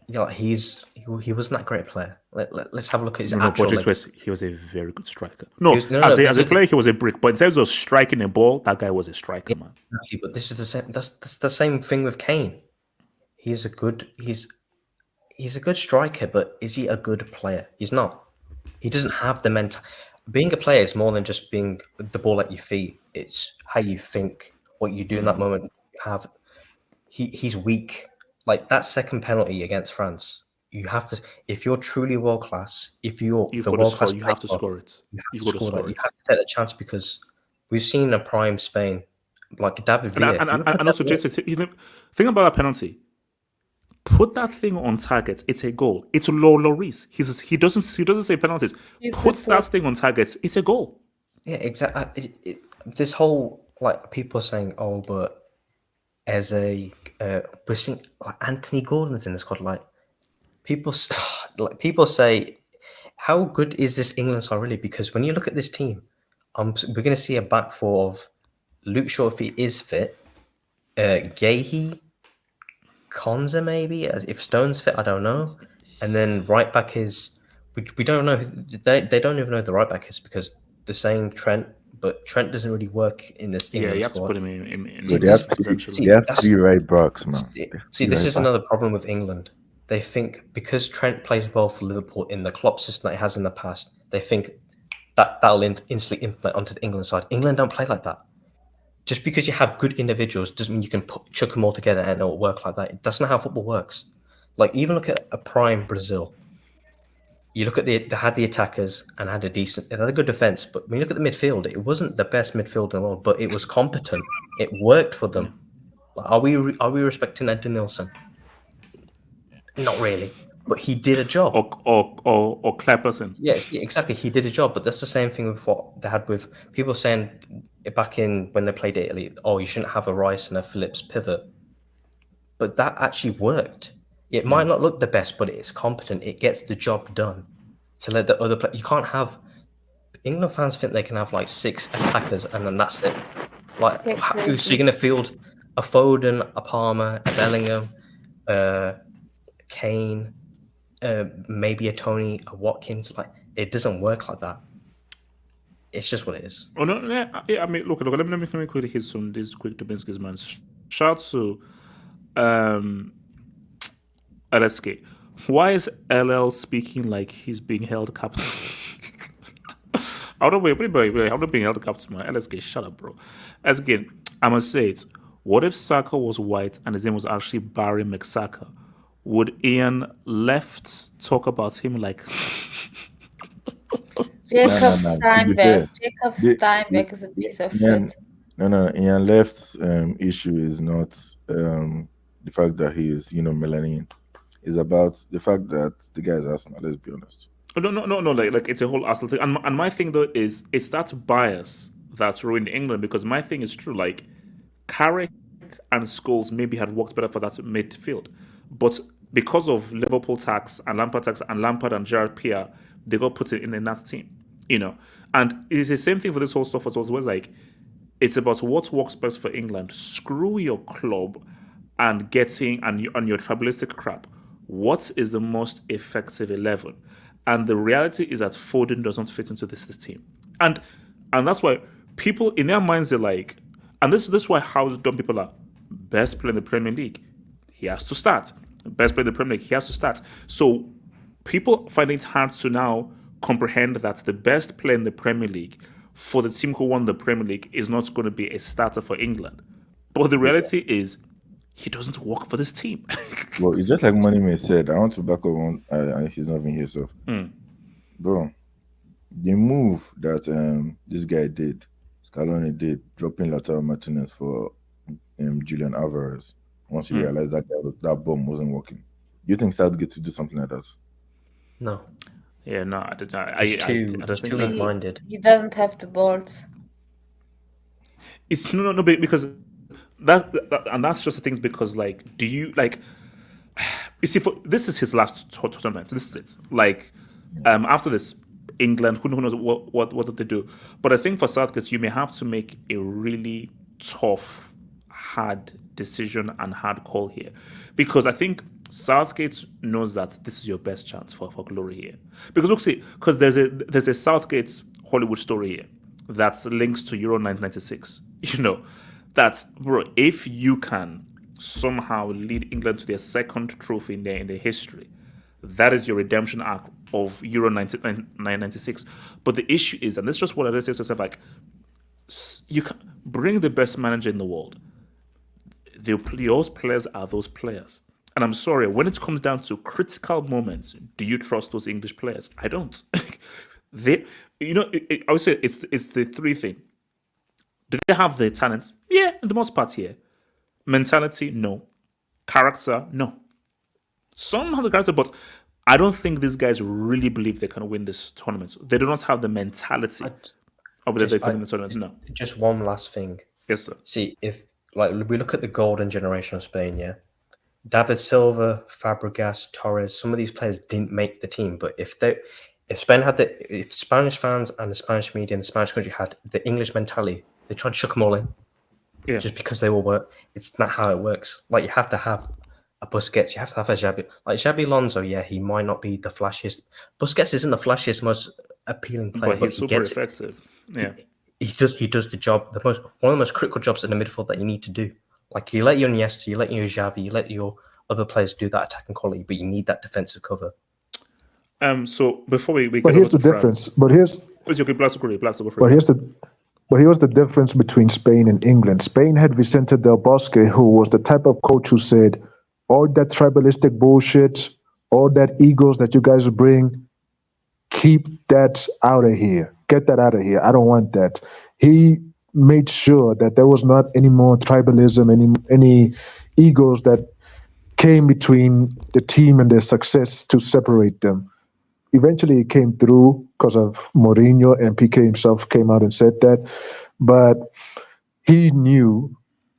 wasn't that great a player. Let's have a look at his actual. He was a very good striker. As a player, he was a brick. But in terms of striking a ball, that guy was a striker, man. But this is the same. That's the same thing with Kane. He's a good striker, but is he a good player? He's not. He doesn't have the mental. Being a player is more than just being the ball at your feet. It's how you think, what you do in that moment. He's weak. Like that second penalty against France, you have to. If you're truly world class, if you're the world class, you have to score it. You have to score that. You have to take the chance, because we've seen a prime Spain, like David Villa. And also, Jason, think about that penalty. Put that thing on target. It's a goal. It's Lloris. He doesn't say penalties. Puts that thing on target. It's a goal. Yeah, exactly. This whole people saying, "Oh, but as we're seeing Anthony Gordon's in the squad." People say, how good is this England side really? Because when you look at this team, we're going to see a back four of Luke Shaw if he is fit, Gahey, Konza maybe, if Stone's fit, I don't know, and then right back is we don't know. They don't even know who the right back is, because they're saying Trent. But Trent doesn't really work in this England you have squad. to put him in. They have three right backs, man. This is another problem with England. They think because Trent plays well for Liverpool in the Klopp system that he has in the past, they think that'll instantly implement onto the England side. England don't play like that. Just because you have good individuals doesn't mean you can chuck them all together and it'll work like that. That's not how football works. Like, even look at a prime Brazil. You look at they had the attackers and had a good defense, but when you look at the midfield, it wasn't the best midfield in the world, but it was competent. It worked for them. Like, are we respecting Ed Nilsson? Not really, but he did a job. Or Clapperson. Yes, exactly. He did a job, but that's the same thing with what they had with people saying back in when they played Italy. Oh, you shouldn't have a Rice and a Phillips pivot, but that actually worked. It might not look the best, but it's competent. It gets the job done. To let the other play, you can't have. England fans think they can have like 6 attackers and then that's it. Like, so you're going to field a Foden, a Palmer, a Bellingham, Kane, maybe a Tony, a Watkins. Like, it doesn't work like that. It's just what it is. Oh no, yeah. I mean, look. Let me quickly hit some of these quick Dubinsky's, man. Shout to LSK. Why is LL speaking like he's being held captive? I'm not being held captive, man. LSK, shut up, bro. As again, I must say it. What if Saka was white and his name was actually Barry McSaka? Would Ian Left talk about him like? Jacob Steinbeck is a piece of shit. No. Ian Left's issue is not the fact that he is, Melanian. It's about the fact that the guy is Arsenal. Let's be honest. No. Like it's a whole Arsenal thing. And my thing though is it's that bias that's ruined England, because my thing is true. Like, Carrick and Scholes maybe had worked better for that midfield, but because of Liverpool tax and Lampard and Gerrard Pierre, they got put in that team. And it's the same thing for this whole stuff as well. Where it's like, it's about what works best for England. Screw your club and getting and your tribalistic crap. What is the most effective 11? And the reality is that Foden doesn't fit into this team. And that's why people in their minds are like, and this is why how dumb people are. Best player in the Premier League, he has to start. Best player in the Premier League, he has to start. So people find it hard to now comprehend that the best player in the Premier League for the team who won the Premier League is not going to be a starter for England. But the reality is, he doesn't work for this team. Well, it's just like Moneyman said. I want to back up on. He's not been here, so Bro, the move that this guy did, Scaloni did, dropping Lautaro Martinez for Julian Alvarez once he realized that that bomb wasn't working. Do you think Southgate would do something like that? No. Yeah, no, I don't. He's I don't think too so. weak-minded. He doesn't have the balls. It's no, because and that's just the things because like, do you like? You see, this is his last tournament. This is it. Like, after this, England, who knows what did they do? But I think for Southgate, you may have to make a really tough, hard decision and hard call here, because I think Southgate knows that this is your best chance for glory here. Because look, see, because there's a Southgate Hollywood story here that links to Euro 1996. You know, that bro, if you can somehow lead England to their second trophy in their history, that is your redemption arc of Euro 1996. But the issue is, and this is just what I say to myself, like, you can bring the best manager in the world. Those players are those players. And I'm sorry, when it comes down to critical moments, do you trust those English players? I don't. I would say it's the three thing. Do they have the talent? Yeah, in the most part, yeah. Mentality, no. Character, no. Some have the character, but I don't think these guys really believe they can win this tournament. They do not have the mentality of that they can win the tournament. No. Just one last thing. Yes, sir. See, if like we look at the golden generation of Spain, yeah, David Silva, Fabregas, Torres, some of these players didn't make the team. But if Spanish fans and the Spanish media and the Spanish country had the English mentality, they tried to chuck them all in. Yeah. Just because they all work. It's not how it works. Like, you have to have a Busquets, you have to have a Xabi. Like, Xabi Alonso, yeah, he might not be the flashiest. Busquets isn't the flashiest, most appealing player, but he's super effective. Yeah. He does the job, one of the most critical jobs in the midfield that you need to do. Like, you let your Iniesta, you let your Xavi, you let your other players do that attacking quality, but you need that defensive cover. So before we but here's the difference. But here's the difference between Spain and England. Spain had Vicente Del Bosque, who was the type of coach who said, all that tribalistic bullshit, all that egos that you guys bring, keep that out of here. Get that out of here. I don't want that. He made sure that there was not any more tribalism, any egos that came between the team and their success to separate them. Eventually, it came through because of Mourinho, and Piqué himself came out and said that. But he knew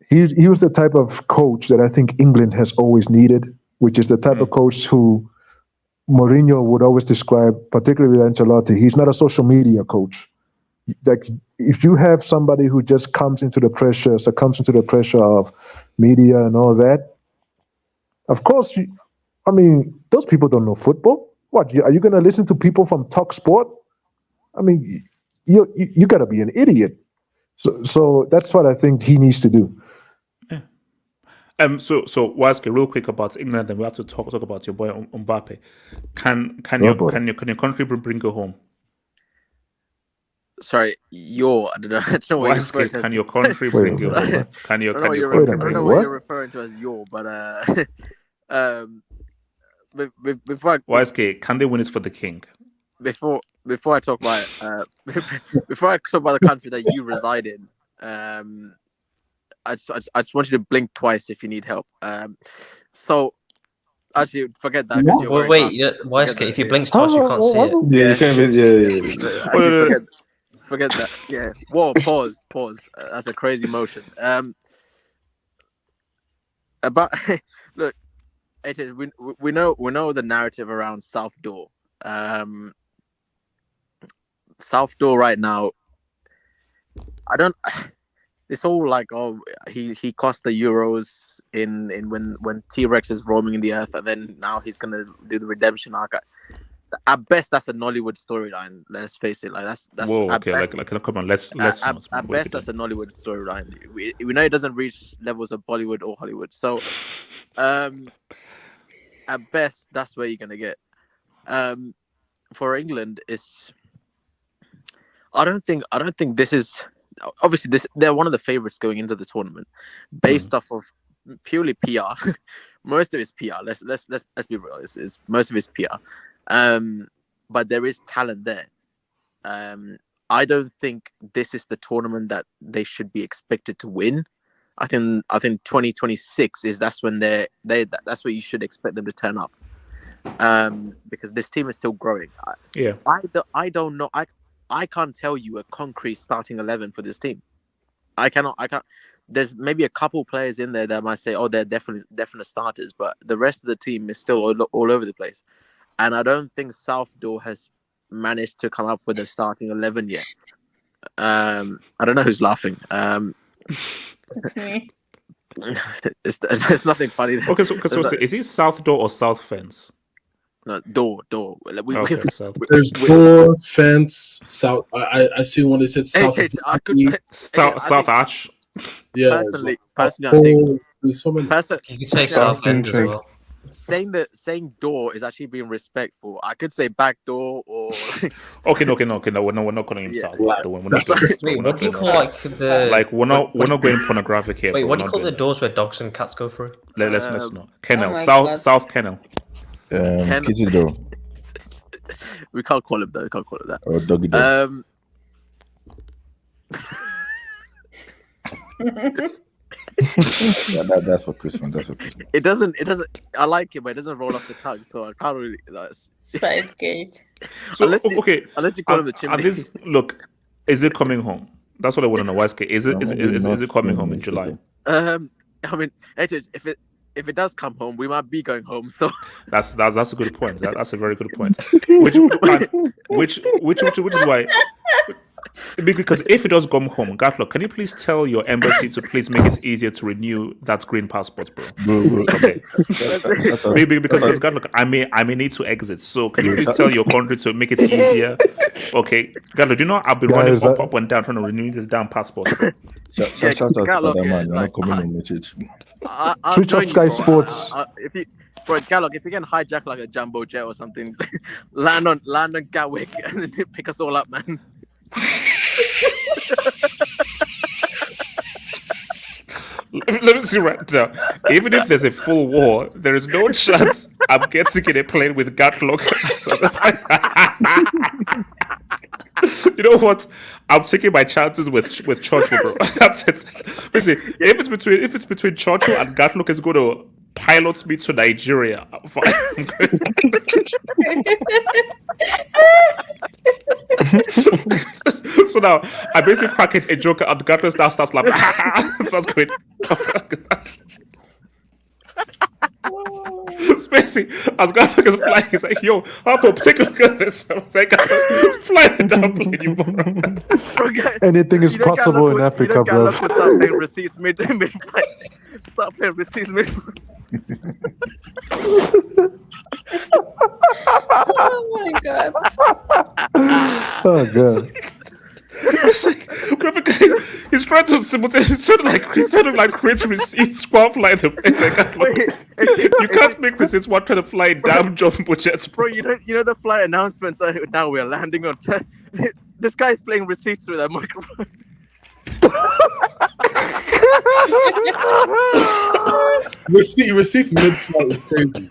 he was the type of coach that I think England has always needed, which is the type of coach who Mourinho would always describe, particularly with Ancelotti. He's not a social media coach. Like, if you have somebody who just succumbs into the pressure of media and all that, of course, those people don't know football. What, are you going to listen to people from Talk Sport? I mean, you got to be an idiot. So that's what I think he needs to do. Yeah. So Waske, real quick about England, then we have to talk about your boy Mbappe. Can your country bring you home? Sorry, I don't know. I don't know what you're referring to. Can your country bring you home? I don't know what you're referring to as your, but before can they win it for the king? Before I talk about before I talk about the country that you reside in, I just want you to blink twice if you need help. So actually, forget that. Wait, if you blink twice, you can't see it. Yeah, you can't even. Actually, forget that. Yeah. Whoa. Pause. That's a crazy motion. Look. We know the narrative around South Door. South Door right now. It's all like, he cost the Euros in when T-Rex is roaming in the earth, and then now he's gonna do the redemption arc. At best, that's a Nollywood storyline. Let's face it. Like that's. Whoa. Okay. Best, come on. Let's. At best, that's a Nollywood storyline. We know it doesn't reach levels of Bollywood or Hollywood. So, at best, that's where you're gonna get. For England, I don't think this is obviously they're one of the favorites going into the tournament, based off of purely PR. Most of it's PR. Let's be real. It's most of it's PR. but there is talent there. I don't think this is the tournament that they should be expected to win. I think 2026 that's when that's where you should expect them to turn up. Because this team is still growing. I don't know. I can't tell you a concrete starting 11 for this team. I can't. There's maybe a couple players in there that might say, "Oh, they're definite starters," but the rest of the team is still all over the place. And I don't think Southdoor has managed to come up with a starting 11 yet. I don't know who's laughing. It's me. There's nothing funny there. Okay, so is it Southdoor or South Fence? No, door. There's door, fence, south. I see when they said south. South Arch. Yeah. Personally, I think there's so many. You could say South End as well. Saying door is actually being respectful. I could say back door or. Okay, no. We're not calling him South. Wait, what do you call like the? Like we're not going pornographic here. Wait, what do you call the doors where dogs and cats go through? Let's not. Kennel. God. South Kennel. Kitty door. We can't call it that. We can't call it that. Or doggy door. Yeah, that's for Christmas. It doesn't. I like it, but it doesn't roll off the tongue, so I can't really. Spice Gate. So unless you call him the chimney. Look, is it coming home? That's what I want to know. YSK, is it coming home in July? I mean, if it does come home, we might be going home. So that's a good point. That's a very good point. Which is why. Because if it does come home, Gatlock, can you please tell your embassy to please make it easier to renew that green passport, bro? Okay. Because Gatlock, I may need to exit. So can you please tell your country to make it easier? Okay, Gatlock, do you know I've been running up and down trying to renew this damn passport. Shout out to Spider-Man. You're not coming on message. Switch off Sky Sports. Gallock, if you can hijack like a jumbo jet or something, land on Gatwick and then pick us all up, man. Let me see right now. Even if there's a full war, there is no chance I'm getting in a plane with Gatlock. You know what? I'm taking my chances with Churchill, bro. That's it. Listen, if it's between Churchill and Gatlock is going to pilot me to Nigeria, I'm fine. So now I basically crack a joke and Gatlock now starts laughing. Starts going. Spacey, as Gatlock is flying, he's like, "Yo, Harpo, take a look at this." I was like, "Fly the damn plane, you moron." Anything is possible in Africa, bro. You don't start paying receipts mid-flight. Start paying receipts mid-flight. Oh my god. Oh god. It's like, he's trying to create receipts while flying them. It's like, you can't make receipts while trying to fly damn jumbo jets, bro. You know the flight announcements. Now we're landing on. This guy is playing receipts with a microphone. Receipts mid-flight is crazy.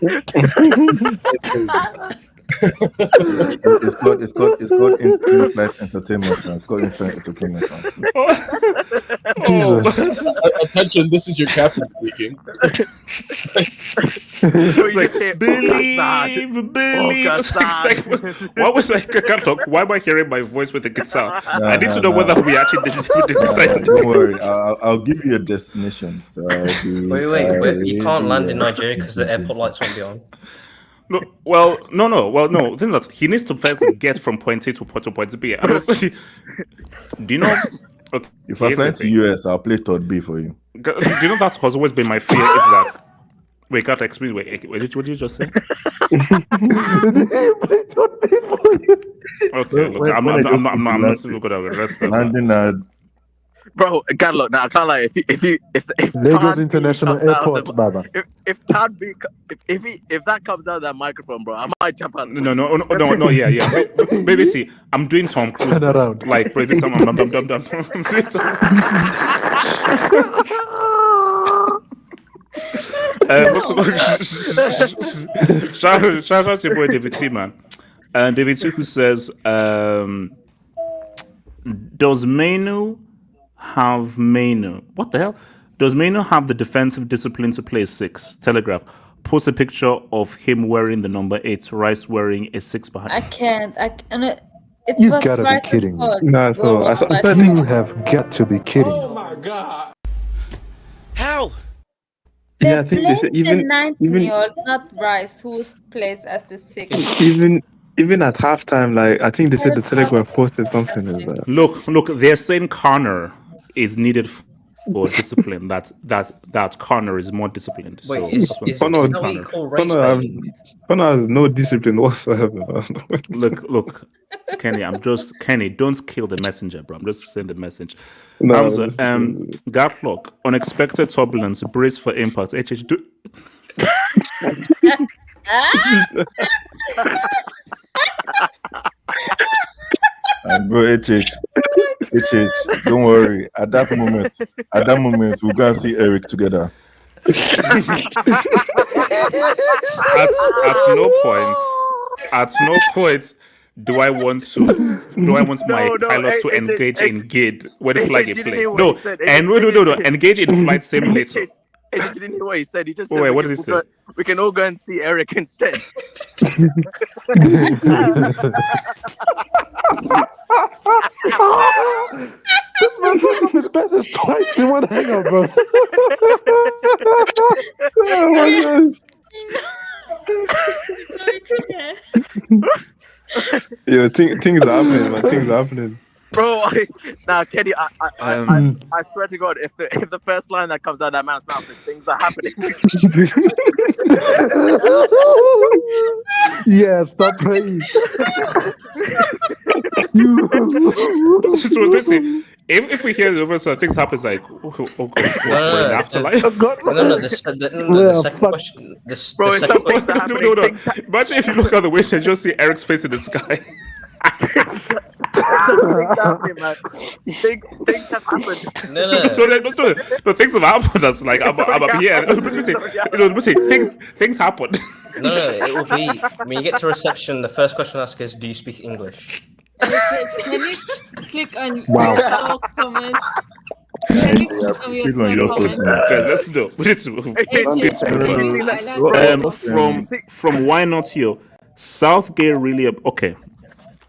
It's called in-flight entertainment. It's called in-flight entertainment. Attention, this is your captain speaking. Believe. Why am I hearing my voice with the guitar? I need to know whether we actually decided. Don't worry, I'll give you a destination. So wait, you can't land in Nigeria because the airport lights won't be on. No. The thing is, he needs to first get from point A to point B. And also, do you know? Okay, if I fly to US, I'll play third B for you. Do you know that's always been my fear? Is that wait, can't explain. Wait, what did you just say? Okay, look, I'm not still good at the rest of that. Bro, Gatlock. Now I can't lie. If Lagos International Airport, Baba. If that comes out of that microphone, bro, I might jump out. No, yeah. Baby, see, I'm doing Tom Cruise. Turn around. Like, bro, this I'm done. I'm doing Tom. Shout out to your boy David T, man. And David Siku says, does Mainu have Mainu? What the hell? Does Mainu have the defensive discipline to play 6? Telegraph. Post a picture of him wearing the number 8, Rice wearing a 6 behind. I can't. It You was gotta be Rice's kidding me. fault. Nah, so Goal I was said Rice's You fault. have got to be kidding. Oh my god. How? yeah, I think they said The even 9-year-old, not Rice, who plays as the 6. even at halftime, like I think they said the Telegraph posted something as that. Look, they're saying Connor is needed for discipline. That Connor is more disciplined. Wait, So is that's what I'm that saying. what you call race Connor baiting? has no discipline whatsoever. Look, Kenny, Kenny, don't kill the messenger, bro. I'm just saying the message. No, Hamza, this is- Gatlock, unexpected turbulence, brace for impact. HH, And bro, HH, don't worry. At that moment, we're gonna see Eric together. at no point do I want my pilots to engage in GID when flag a plane. No, engage in flight simulator. Hey, did you hear what he said? He just said, Wait, what did he say? We can all go and see Eric instead. This man took off his glasses twice in one hangout, bro. Oh my gosh. Yeah, things are happening, man. Things are happening. Bro, Kenny, I swear to God, if the first line that comes out of that man's mouth is things are happening. Yeah, stop praying. So listen, if we hear the verse, things happen like, oh God, we're in the afterlife. No, the second question. The second question. No. Imagine if you look out the window and just see Eric's face in the sky. Things happening, man. Things have happened. No, things have happened. That's like I'm up here. Things happen. No, it will be when you get to reception. The first question asked is, "Do you speak English?" Can you click on your comment? Let's do. We need to. From Why Not Here, Southgate really okay.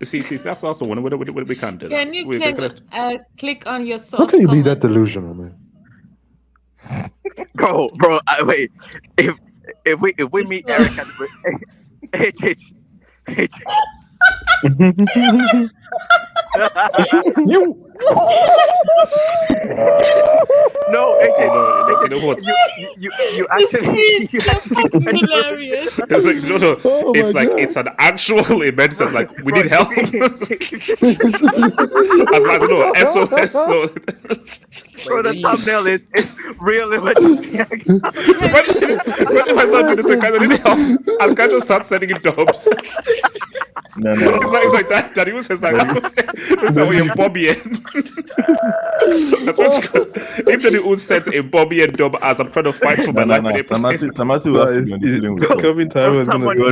See, that's also one we can't do. Can you click on your soft How can you be comment? that delusional, man? Bro, wait. If we meet Eric at the You. No, you actually hilarious. It's like it's an actual event. It's like we need help. SOS. Bro, the thumbnail is real emergency. Imagine if I start doing this and guys, I need help. I can't just start sending it dubs. No. It's like that. That he was like, it's like you're Bobby and that's what's good. If the would sends a Bobby and dub as I'm trying to fight for my life. Samasi will have to be on the dealing with Kelvin Tyler is going to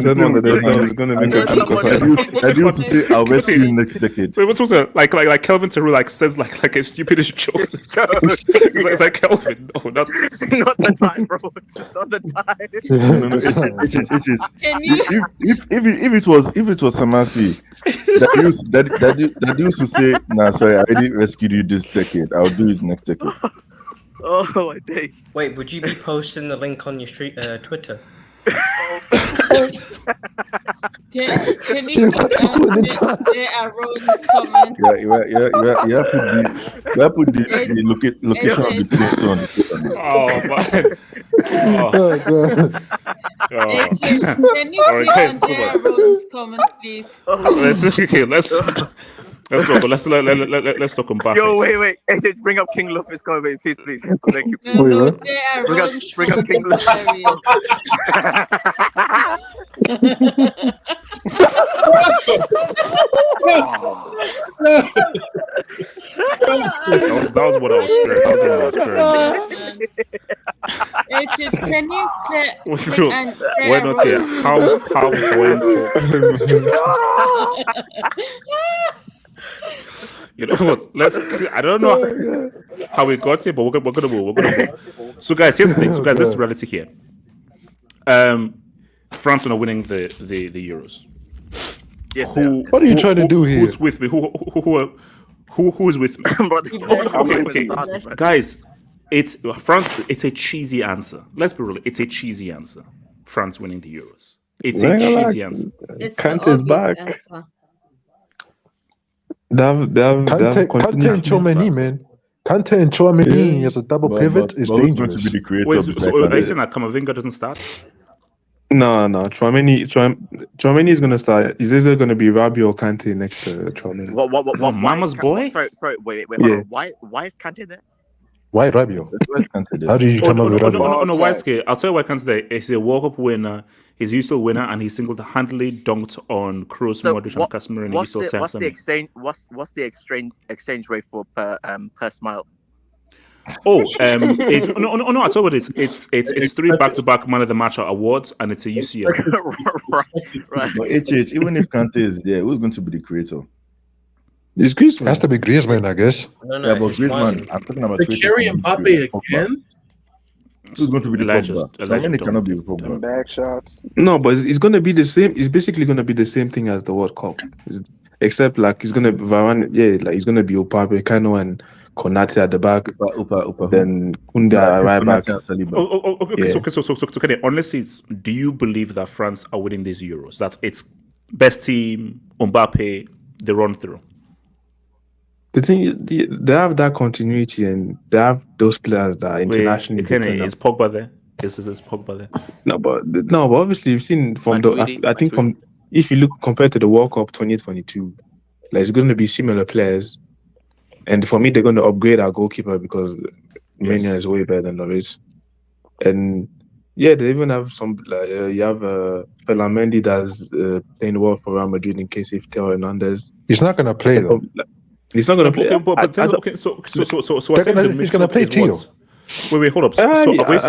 I used to say I'll rescue you next decade. Wait, what's like Kelvin Teru says like a stupidest joke. It's like Kelvin. No, not the time, bro. It's just not the time. If it was Samasi that used to say, nah, sorry, I already rescued you this decade. I'll do it next decade. Oh my days. Wait, would you be posting the link on your Twitter? Can you there are Rose's comment? Yeah, put the location of the place on the Twitter. Oh man. Can you click on there are Rose's comment, please? Let's talk about. Yo, wait. AJ, bring up King Luffy's comment, please. Thank you. No, there are Bring up King Luffy. That was what I was hearing. Can you click and We're not here. How point You know what? I don't know how we got here, but we're gonna move. So guys, here's the thing. So guys, this is the reality here. France are not winning the Euros. Yes, what are you trying to do here? Who's with me? Who is with me? Okay. Guys, it's France. It's a cheesy answer. Let's be real. It's a cheesy answer. France winning the Euros. It's a cheesy answer. Kante is back. Answer. Kante and Chouameni, man. Kante and Chouameni as a double pivot is dangerous. To be the creator Wait, of the so are you second. saying that Camavinga doesn't start? No. Chouameni is gonna start. Is either gonna be Rabiot or Kante next to Chouameni? What Mama's boy? Sorry, wait, hold on. Why is Kante there? Why Rabiot? How did you come up with Rabiot? No, why Skate? I'll tell you why Kante's there. He's a World Cup winner. He's used to a winner, and he single-handedly dunked on Kroos, Modric, and Casemiro, and What's the exchange rate for per smile? Oh, no! I tell you what it's 3 back-to-back Man of the Match awards, and it's a UCL. right. But HH, even if Kante is there, who's going to be the creator? It's Griezmann. Has to be Griezmann, I guess. No, Yeah, but Griezmann, I'm talking about They carry Mbappe again. Who's going to be the Pogba? Chouameni cannot be the Pogba. Back shots. No, but it's gonna be the same. It's basically gonna be the same thing as the World Cup, except like he's gonna Varane. Yeah, like he's gonna be Upamecano and Konate at the back. Then Koundé at right back. Okay. So Kenny, honestly, do you believe that France are winning these Euros? That's its best team, Mbappe, the run through. The thing is, they have that continuity and they have those players that are internationally. Kenny, is Pogba there? Is Pogba there? No, but obviously you've seen from if you look compared to the World Cup 2022, like it's going to be similar players, and for me they're going to upgrade our goalkeeper because Mania is way better than Lloris, and yeah, they even have some. You have Pelamendi that's playing well for Real Madrid in case if Theo Hernandez. He's not going to play though. He's not going to play. So I think the he's going to play Theo. Wait, hold up. So are we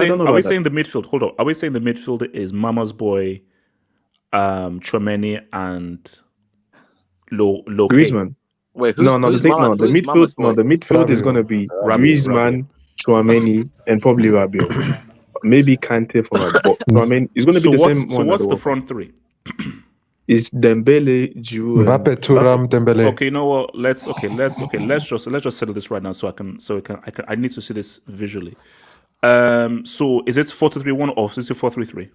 saying the midfield? Hold up. Are we saying the midfield is Mama's boy, Chouameni and Loke? Griezmann. Wait, the midfield is going to be Griezmann, Chouameni, and probably Rabiot. Maybe Kante for that. But Chouameni is going to be the same. So what's the front three? It's Dembele, Giroud, Mbappe, Thuram, Dembele. Okay, you know what? Let's just settle this right now I need to see this visually. So is it 4-2-3-1 or is it 4-3-3?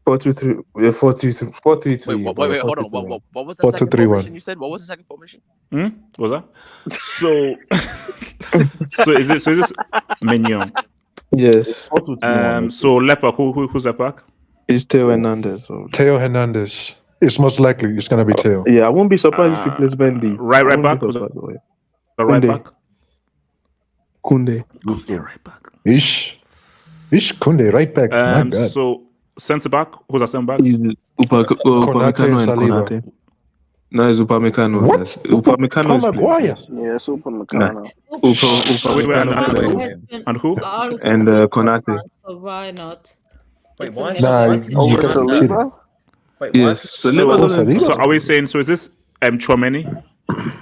4-2-3. 4-3-3. Wait, hold on. What was the second formation you said? What was the second formation? What was that? So is this Mignon? Yes. So left back, who's left back? It's Theo Hernandez. Theo Hernandez. It's most likely it's going to be Theo. Yeah, I won't be surprised if he plays Mendy. Right back. Right back. Koundé. Right back. Ish Koundé, right back. My God. So centre back. Who's that centre back? Upamecano and Konate. No, it's Upamecano. What? Yes. Upamecano is Maguire. Yeah, it's Upamecano. And who? And Konate. So why not? Wait, why? Over to Liga? Wait, yes. So are we saying? So is this Chouameni?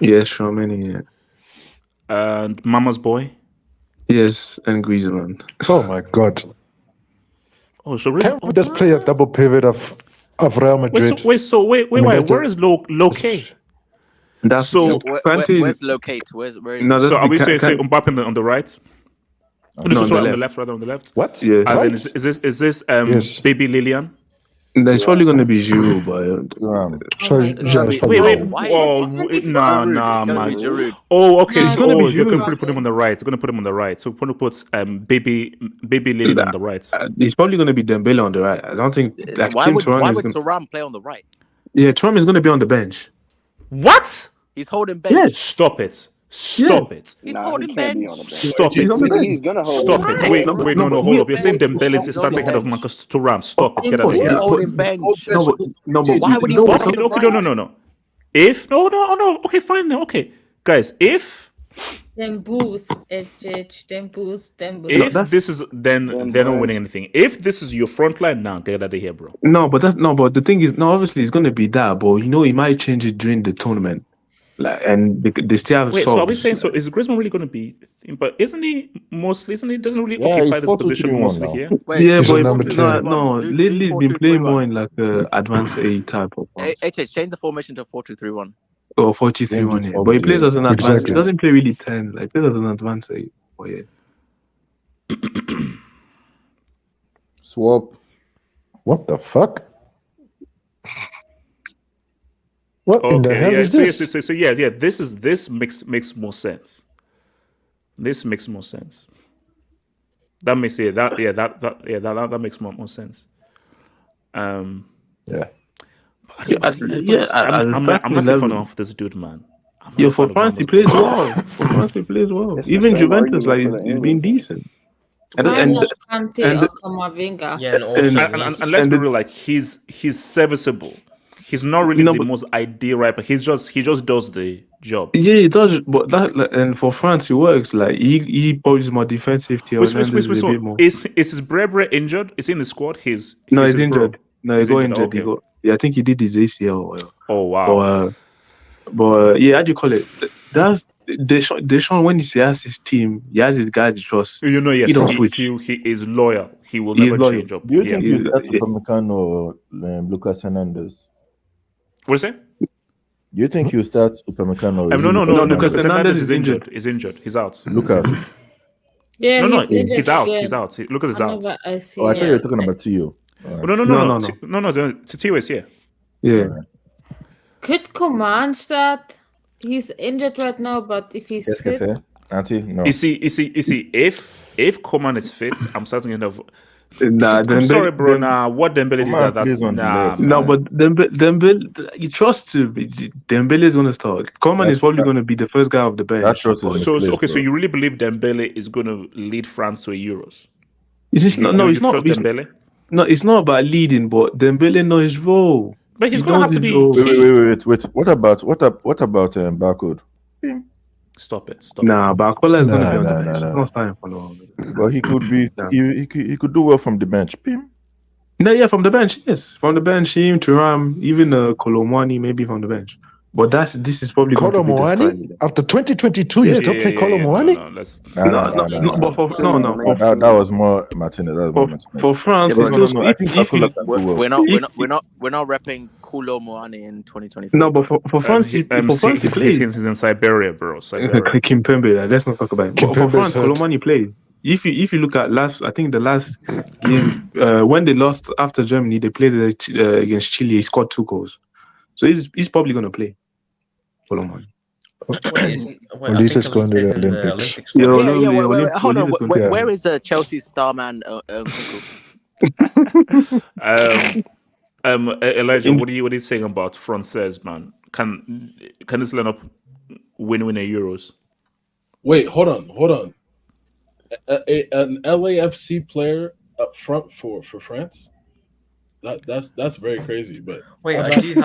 Yes, Chouameni. Yeah. And Mama's boy? Yes, and Griezmann. Oh my God! Oh, so really? Can't we just play a double pivot of Real Madrid? Wait. Where is Loke? That's so. Where's locate? Where is? No, so are we saying Mbappe on the right? No, on the left. Rather on the left. What? Yes. And then is this Baby Lilian? It's probably going to be Giroud, but wait, nah, man. Oh, okay. So they're going to put him on the right. They're going to put him on the right. So we're going to put Baby Lilian on the right. He's probably going to be Dembele on the right. I don't think. Like, why would Thuram play on the right? Yeah, Thuram is going to be on the bench. What? He's holding bench. Yes. Stop it. He's holding bench. Stop it. He's gonna hold. Stop it. Wait, no, hold up. You're saying Dembele is starting ahead of Marcus Thuram. Stop it. Get out of here. He's holding bench. No, why would he? Okay, no. If no. Okay, fine then. Okay, guys, if Then boost, then boost, then boost. If this is, then they're not winning anything. If this is your front line now, get out of here, bro. No, but the thing is, no, obviously it's gonna be that, but he might change it during the tournament. Like, and they still have. Wait, so are we saying is Griezmann really going to be? But isn't he doesn't really occupy this position mostly here? Wait, yeah, but no. Lately he's been playing more in like advanced A type of ones. Change the formation to 4-2-3-1. Or 4-3-1, yeah. But he plays as an advanced. He doesn't play really 10. Like, he plays as an advanced A. Oh yeah. Swap. What the fuck? What in the hell is this? So yeah. This makes more sense. This makes more sense. That makes that makes more sense. Yeah. I'm not a fan of this dude, man. Yeah, for France he plays well. Even Juventus, like, he's been decent. And Camavinga. Yeah, and let's be real, like he's serviceable. He's not really the most ideal right, but he just does the job. Yeah, he does, but and for France he works. Like he probably is more defensive. Is his Brebre injured? Is he in the squad? He's injured. No, he got injured. Okay. I think he did his ACL. Oh wow. But yeah, how do you call it? That's Deschamps, when he has his team, he has his guys he trusts. Yes, he don't switch. He is loyal. He will never change up. Do you think you start Upamecano or Lucas Hernandez? What's that? Do you think you start Upamecano? No. Lucas Hernandez is injured. He's out. Lucas. Yeah, he's out. He's out. Lucas is out. I thought you were talking about Tio. No. Tio is here. Yeah. Could Coman start? He's injured right now, but if he's fit, no. You see, if Coman is fit, I'm starting to have. I'm sorry, bro. What Dembele did that's no, but Dembele, you trust him. Dembele is gonna start. Coman is probably gonna be the first guy off the bench. So you really believe Dembele is gonna lead France to a Euros? It's not. Dembele? No, it's not about leading, but Dembele knows his role. But he's gonna have to be. Wait. What about Barcode? Stop it. Nah, Barcola is gonna be on the bench. No time for long. But he could be. He could do well from the bench. No, yeah, from the bench, yes, from the bench. Him, Thuram, even Colomwani, maybe from the bench. But this is probably going to be the style. After 2022, you still play Colomwani? No. That was more Martinez. For France, we're not repping Colomwani in 2024. No, but for France, he plays. He's in Siberia, bro. Kimpembe. Let's not talk about it. For France, Colomwani played. If you look at the last game when they lost after Germany, they played against Chile. He scored 2 goals. So he's probably going to play. Colomani. This is going to the Olympics. Hold on. Where is Chelsea starman? Elijah, what are you saying about Frances, man? Can this lineup win a Euros? Wait, hold on. An LAFC player up front for France? That's very crazy. But wait, I do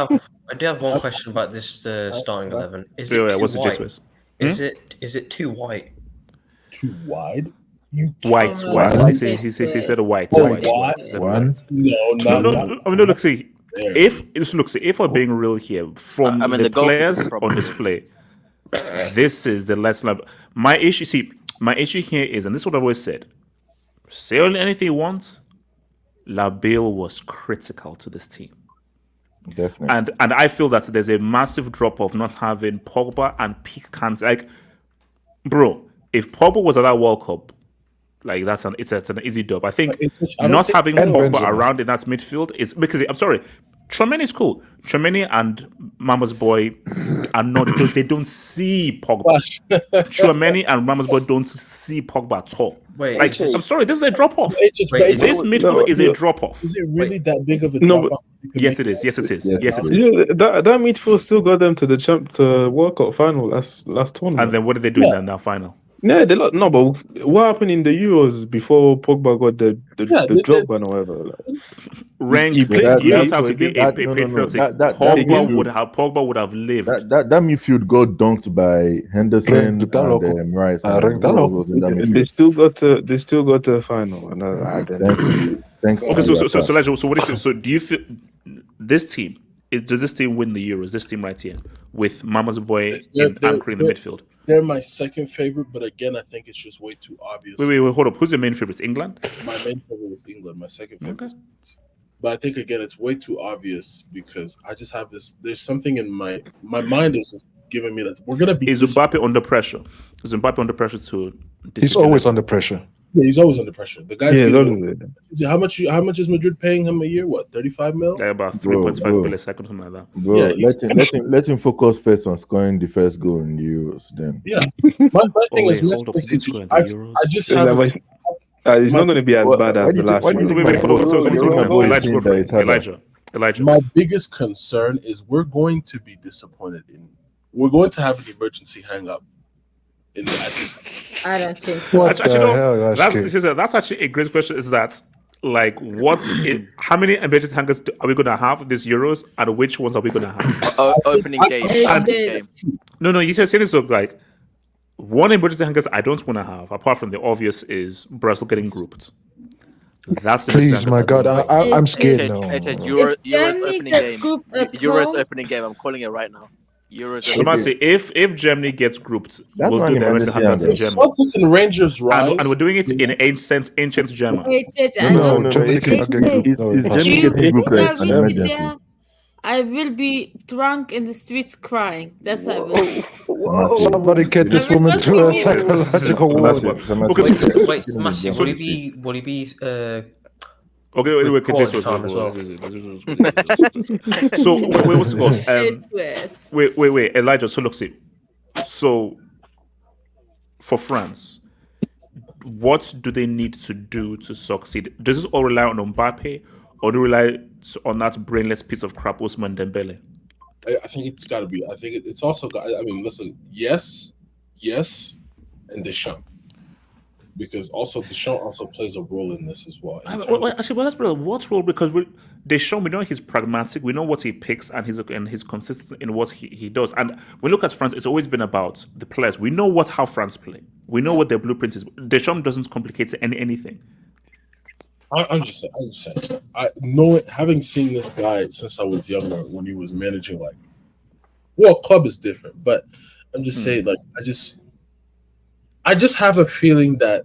have one question about this starting 11. Is it too white? Is it too white? Too wide? White. He said white. One. No. I mean, look. See, if we're being real here, from the players on display, this is the last line. My issue here is, and this is what I've always said: say anything you want. Labille was critical to this team. Definitely. And I feel that there's a massive drop off not having Pogba and Pique. Like, bro, if Pogba was at that World Cup, like it's an easy dub. I think not having Pogba around in that midfield is because I'm sorry, Tchouaméni is cool. Tchouaméni and Mama's Boy are not. They don't see Pogba. Tchouaméni and Mama's Boy don't see Pogba at all. Wait, like, I'm sorry, this is a drop off. This midfield is a drop off. Is it really that big of a drop off? Yes, it is. Yes, it is. Yeah, that midfield still got them to the World Cup final last tournament. And then what did they do in that final? Yeah, but what happened in the Euros before Pogba got the drop and whatever? Rank, you don't have to be patriotic. Pogba would have lived. That midfield got dunked by Henderson and Rice. They still got to a final. Thanks. Okay, so what is it? So do you feel this team does this team win the Euros? This team right here with Mama's boy anchoring the midfield. They're my second favorite, but again, I think it's just way too obvious. Wait, hold up. Who's your main favorite? England? My main favorite is England. My second favorite. Okay. But I think again, it's way too obvious because I just have this. There's something in my mind is just giving me that we're gonna be. Is Mbappe under pressure? Is Mbappe under pressure to? He's always under pressure. Yeah, he's always under pressure. The guy's how much is Madrid paying him a year? What, 35 mil? Yeah, about 3.5 billion, something like that. Bro, yeah, let him focus first on scoring the first goal in the Euros. Then my thing is, I just have. It's not going to be as bad as the last one. Elijah. My biggest concern is we're going to be disappointed we're going to have an emergency hang up in the I don't think so. That's actually a great question. Is that like how many emergency hangers are we going to have this Euros, and which ones are we going to have? Opening game. No. You said so like. One emergency hanger I don't want to have, apart from the obvious, is Brazil getting grouped. That's the please, my God, I'm scared now. Euros opening game. Euros opening game. I'm calling it right now. Euros. So if Germany gets grouped, we'll do the emergency hangers in Germany. And Rangers rise, and we're doing it in ancient German. No, Germany cannot get grouped. Is Germany getting grouped like an emergency? I will be drunk in the streets crying. That's how I will be. Somebody get this woman to a psychological ward. Wait, Massive, will he be okay, anyway, as well? So what's it called? Wait, Elijah. So look, so for France, what do they need to do to succeed? Does this all rely on Mbappe, or do you rely on that brainless piece of crap, Ousmane Dembele? I think it's got to be. I think it's also got. I mean, listen. Yes, and Deschamps, because also Deschamps also plays a role in this as well. Let's put what role? Because Deschamps, we know he's pragmatic. We know what he picks, and he's consistent in what he does. And when we look at France, it's always been about the players. We know how France play. We know what their blueprint is. Deschamps doesn't complicate anything. I'm just saying. I know it, having seen this guy since I was younger, when he was managing club is different, but I'm just saying, I just have a feeling that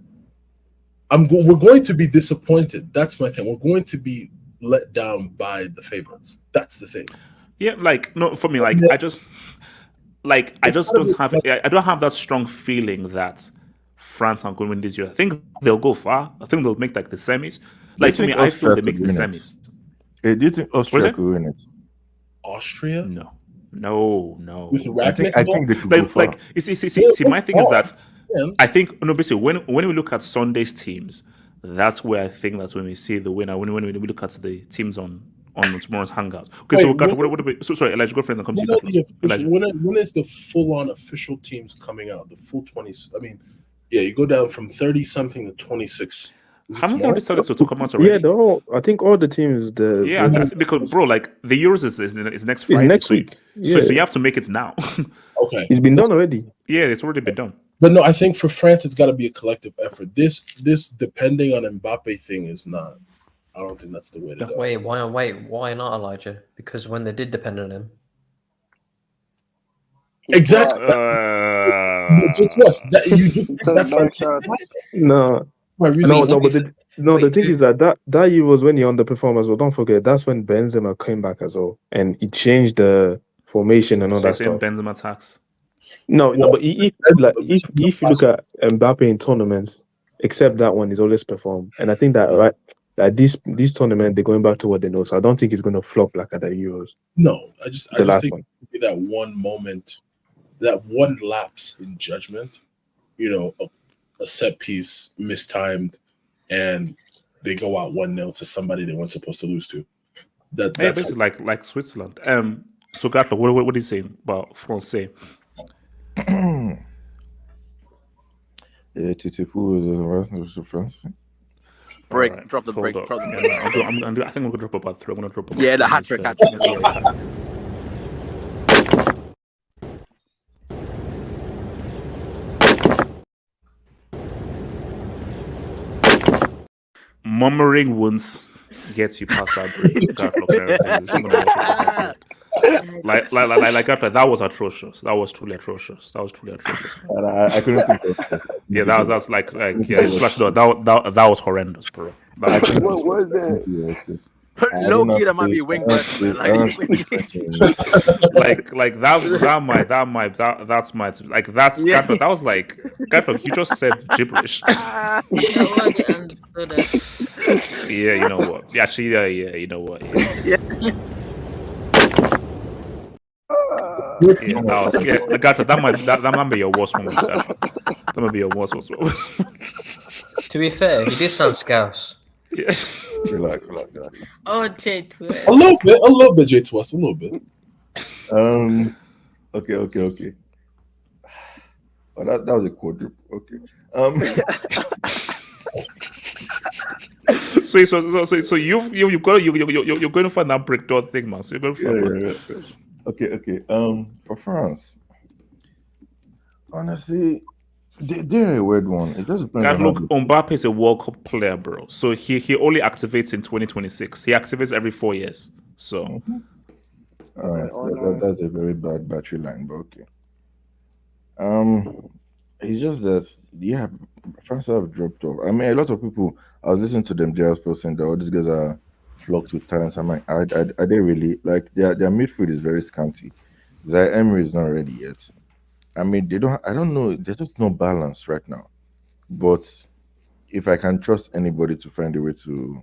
we're going to be disappointed. That's my thing. We're going to be let down by the favorites. That's the thing. Yeah, for me, I don't have that strong feeling that France are going to win this year. I think they'll go far. I think they'll make the semis. I feel they make the semis. Hey, do you think Austria could win it? Austria? No. With I think they could go far. See, my thing is that I think basically when we look at Sunday's teams, that's where I think that's when we see the winner. When we look at the teams on tomorrow's hangouts. Okay, sorry, Elijah, go for it and come to you. When is the full-on official teams coming out? The full 20. I mean, yeah, you go down from 30 something to 26. Haven't they already started to come out already? Yeah, I think all the teams. Because bro, the Euros is next Friday. Next week. So you have to make it now. Okay, it's been done already. Yeah, it's already been done. But no, I think for France, it's got to be a collective effort. This depending on Mbappe thing is not. I don't think that's the way to go. Wait, why not, Elijah? Because when they did depend on him. Exactly. That's No. But the thing is that year was when he underperformed as well. Don't forget, that's when Benzema came back as well, and he changed the formation and all that stuff. Benzema attacks. No, but if you look at Mbappe in tournaments, except that one, he's always performed, and I think that this tournament they're going back to what they know. So I don't think it's going to flop like at the Euros. No, I just think that one moment, that one lapse in judgment, a set piece mistimed, and they go out 1-0 to somebody they weren't supposed to lose to. That's basically like Switzerland. So Gatlo, what are you saying about Francais? brick. Alright, Drop the hold brick. up. Drop the Yeah, brick. I think I'm gonna drop about 3. I'm gonna drop about Yeah, the 3 hat trick. Hat trick. Yeah. Murmuring won't get you past that break. That was atrocious. That was truly atrocious. I couldn't think of it. Yeah, that's like slash door. That was horrendous, bro. That was What was that? Low key, that might be wing person, man. That was like Gatlock, you just said gibberish. Nobody understood it. Yeah, you know what? Actually, yeah, you know what? Yeah. Yeah, Gatlock, that might be your worst moment. That might be your worst. To be fair, he did sound scouse. Yeah. Relax. Oh, J2S. A little bit, J2S, a little bit. Okay. Oh, that was a quadruple. Okay. So you're going to find that brick door thing, man. So you're going to find Okay. For France, honestly, they're a weird one. It just depends. God, look, Mbappe is a World Cup player, bro. So he only activates in 2026. He activates every 4 years. So, all right, that's a very bad battery line, but okay. It's just that France have dropped off. I mean, a lot of people. I was listening to them just posting that all these guys are flocked with talents. I'm like, are they really like their midfield is very scanty. Zaire Emery is not ready yet. I mean, I don't know. There's just no balance right now. But if I can trust anybody to find a way to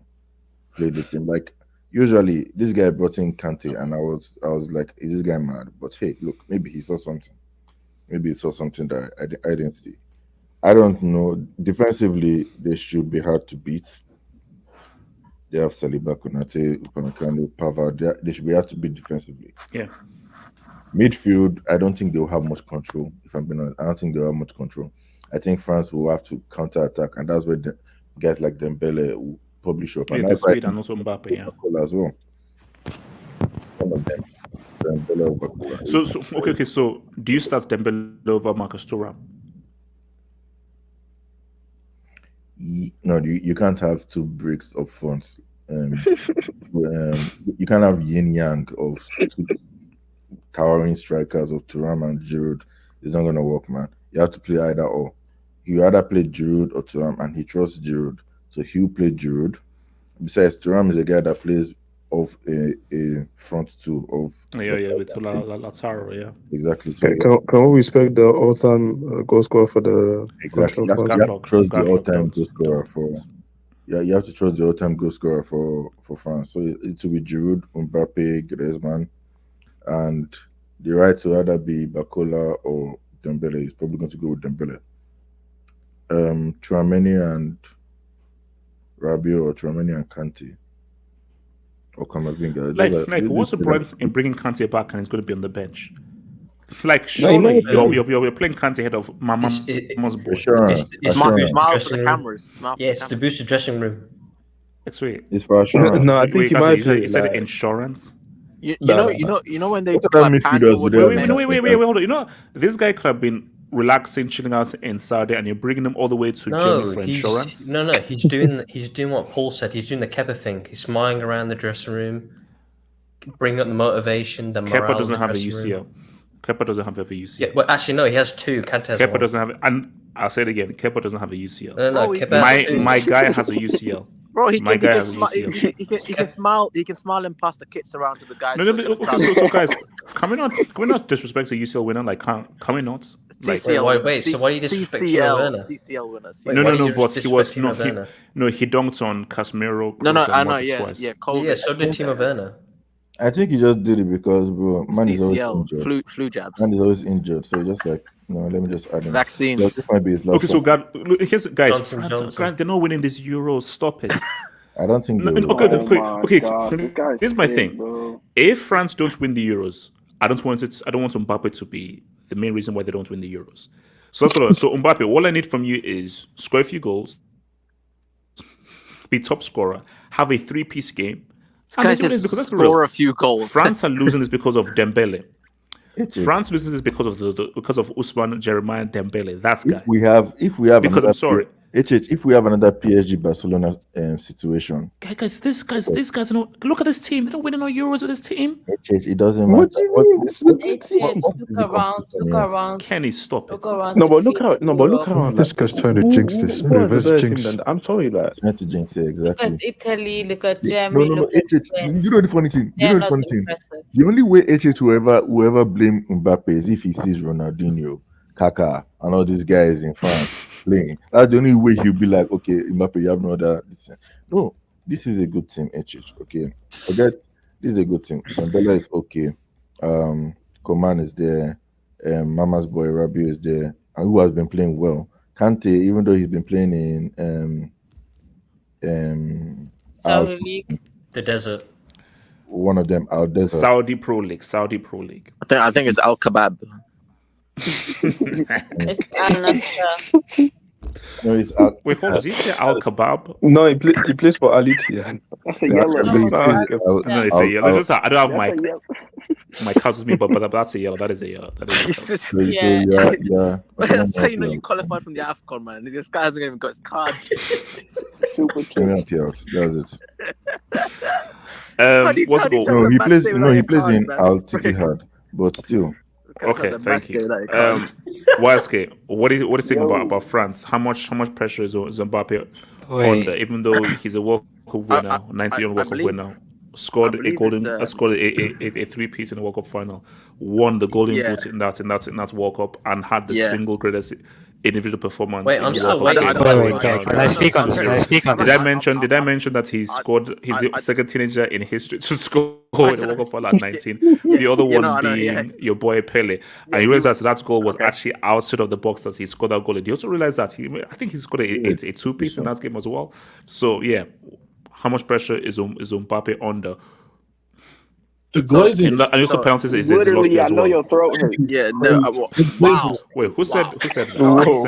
play this team, like usually this guy brought in Kante, and I was like, is this guy mad? But hey, look, maybe he saw something. Maybe he saw something that I didn't see. I don't know. Defensively, they should be hard to beat. They have Saliba, Konate, Upamecano, Pavard. They should be hard to beat defensively. Yeah. Midfield, I don't think they'll have much control. If I'm being honest, I don't think they'll have much control. I think France will have to counter attack, and that's where guys like Dembele will probably show up. Yeah, and the speed and also Mbappe, yeah. As well. One of them. Dembele over Bakola. So okay. So do you start Dembele over Marcus Thuram? No, you can't have two bricks up front. You can't have yin yang of two towering strikers of Thuram and Giroud. It's not gonna work, man. You have to play either or. You either play Giroud or Thuram, and he trusts Giroud, so he'll play Giroud. Besides, Thuram is a guy that plays off a front two of with Lautaro, yeah. Exactly. So can we respect the all-time goal scorer for the exactly? You have to trust the all-time goal scorer for. Yeah, you have to trust the all-time goal scorer for France. So it will be Giroud, Mbappe, Griezmann, and the right to either be Bakola or Dembele. He's probably going to go with Dembele. Tchouaméni and Rabiot, or Tchouaméni and Kante. Or Kamavinga. Like what's the point in bringing Kante back and he's going to be on the bench? Like, surely you're playing Kante ahead of Mama's boy. Smile for the cameras. It's to boost the dressing room. Sweet. It's for assurance. No, I think he said insurance. You know when they wait, hold on. You know, this guy could have been relaxing, chilling out in Saudi, and you're bringing him all the way to Germany for insurance. No, he's doing what Paul said. He's doing the Kepa thing. He's smiling around the dressing room, bringing up the motivation, the morale. Kepa doesn't have a UCL. Kepa doesn't have a UCL. Yeah, well, actually, no, he has two. Kante has Kepa one. doesn't have it. And I'll say it again. Kepa doesn't have a UCL. No, Kepa has two. My guy has a UCL. Bro, he can smile. He can smile and pass the kits around to the guys. So guys, can we not disrespect the UCL winner? Like, can we not? Like, so why are you disrespecting Timo Werner? CCL winners. No, but he was he dunked on Casemiro. I know, yeah. Yeah, so did Timo Werner. I think he just did it because, bro, man is always injured. Flu jabs. Man is always injured, so just like, no, let me just add him. Vaccines. So this might be his last so guys, France, they're not winning this Euros. Stop it. I don't think. Okay. This is my thing. Bro. If France don't win the Euros, I don't want Mbappe to be the main reason why they don't win the Euros. So Mbappe, all I need from you is score a few goals, be top scorer, have a 3-piece game. This guy can score a few goals. France are losing this because of Dembele. France loses this because of because of Usman Jeremiah Dembele. That's guy. If we have because I'm sorry. If we have another PSG Barcelona situation, guys, these guys don't look at this team. They don't win no Euros with this team. It doesn't matter. Look around. Kenny, stop it. No, but look how This guy's trying to jinx this. Reverse jinx. I'm sorry, like trying to jinx it Look exactly. at Italy, look at Germany, No. look at You know the funny thing. They're You know the not funny thing. impressive. The only way will ever blame Mbappe is if he sees Ronaldinho, Kaká, and all these guys in France playing. That's the only way he'll be like, okay, Mbappe, you have no other. No, this is a good team, okay? Forget this is a good team. Dembele is okay. Coman is there. Mama's boy Rabiot is there, and who has been playing well. Kante, even though he's been playing in Saudi League. The desert. One of them out there. Saudi Pro League. I think it's Al Kebab. It's Al Nassr. No, it's Wait, hold on. Did he say Al Kebab? No, he plays for Al Ittihad. That's a yellow. No, it's a yellow. I don't have That's a yellow. my cards with me, but that's a yellow. That is a yellow. Yeah. That's how you know you qualified from the AFCON, man. This guy hasn't even got his cards. Super That's it. What's the goal? No, he plays. No, he plays in Al Ittihad, but still. Okay, thank you. YSK, what is thinking about France? How much pressure is Mbappe under? Even though he's a World Cup winner, 90 World Cup winner, scored a 3-piece in the World Cup final, won the Golden Boot in that World Cup, and had the single greatest individual performance. Wait, I'm still waiting. Can I speak on this? Did I mention that he scored? He's the second teenager in history to score in the World Cup final at 19. The other one being your boy Pele. And you realize that goal was actually outside of the box that he scored that goal. And you also realize that I think he scored a 2-piece in that game as well. So yeah, how much pressure is Mbappe under? The Glazers. And also penalties is literally, I know well. your throat hurts. Yeah, no. Wow. Wait, who said that? Who said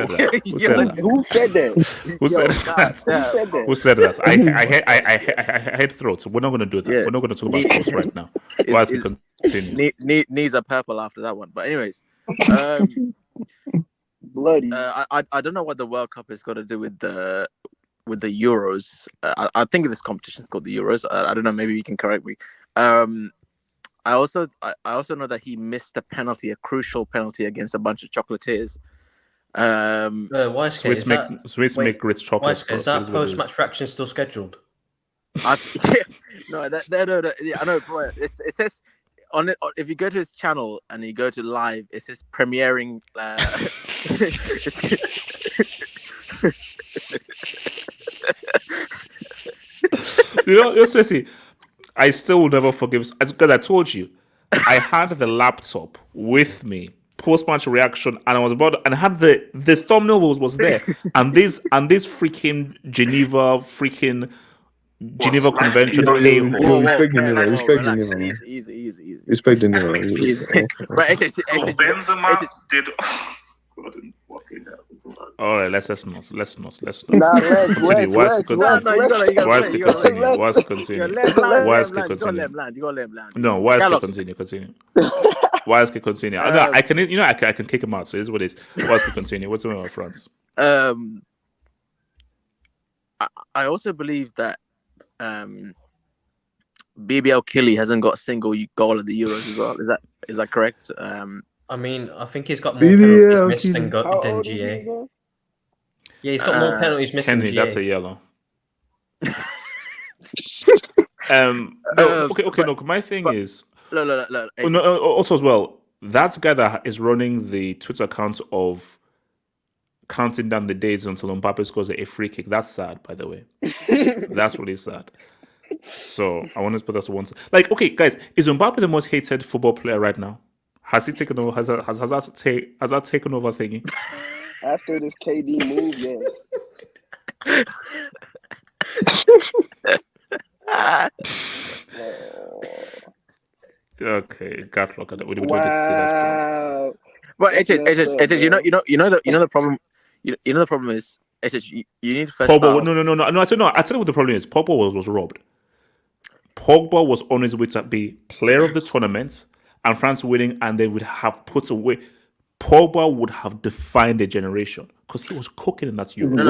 that? Who said that? Who said that? Who said that? I hate throats. We're not going to do that. We're not going to talk about throats right now. Let's continue. Knees are purple after that one. But anyways, bloody. I don't know what the World Cup has got to do with the Euros. I think this competition is called the Euros. I don't know. Maybe you can correct me. I also know that he missed a crucial penalty against a bunch of chocolatiers. Swiss make rich chocolate. Is that post-match reaction still scheduled? I know. It says on it. If you go to his channel and you go to live, it says premiering. Seriously, I still will never forgive, because I told you, I had the laptop with me, post-match reaction, and I was and I had the thumbnail was there, and this freaking Geneva Convention. Easy. Respect the name. Benzema did. All right, let's not. Nah, let's continue. Continue. I can kick him out. So this is what it is. Continue. What's going on with France? I also believe that BBL Killy hasn't got a single goal at the Euros as well. Is that correct? I mean, I think he's got more penalties missed than GA. Yeah, he's got more penalties missed than GA. That's a yellow. My thing is... also as well, that's the guy that is running the Twitter account of counting down the days until Mbappe scores a free kick. That's sad, by the way. That's really sad. So I want to put that to one side. Like, okay, guys, is Mbappe the most hated football player right now? Has he taken over? Has that taken over thingy? After this KD move, Okay, God, look at it. Wow. But you know the problem. You know the problem is It's just, you need to first Pogba, start. no. I tell you what the problem is. Pogba was robbed. Pogba was on his way to be player of the tournament, and France winning, and they would have put away. Pogba would have defined a generation because he was cooking in that Euros.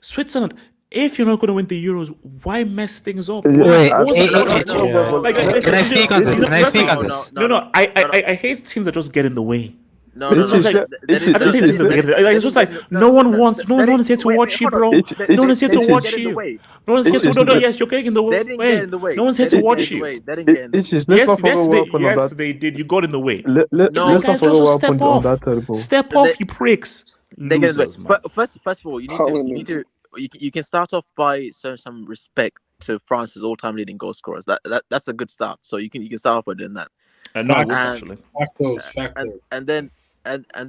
Switzerland. If you're not going to win the Euros, why mess things up? Wait, Can I speak on this? Can I speak on this? No. I hate teams that just get in the way. It's just like no one is here to watch you, bro. No one is here to watch you. No one's here to. Yes, you're getting in the way. They didn't get in the way. No one's here to watch you. They didn't get in the way. Yes, they did. You got in the way. Let's not follow up on that terrible. Step off, you pricks. Losers, man. First of all, you can start off by showing some respect to France's all-time leading goal scorers. That's a good start. So you can start off by doing that. No, I would actually. Factos. And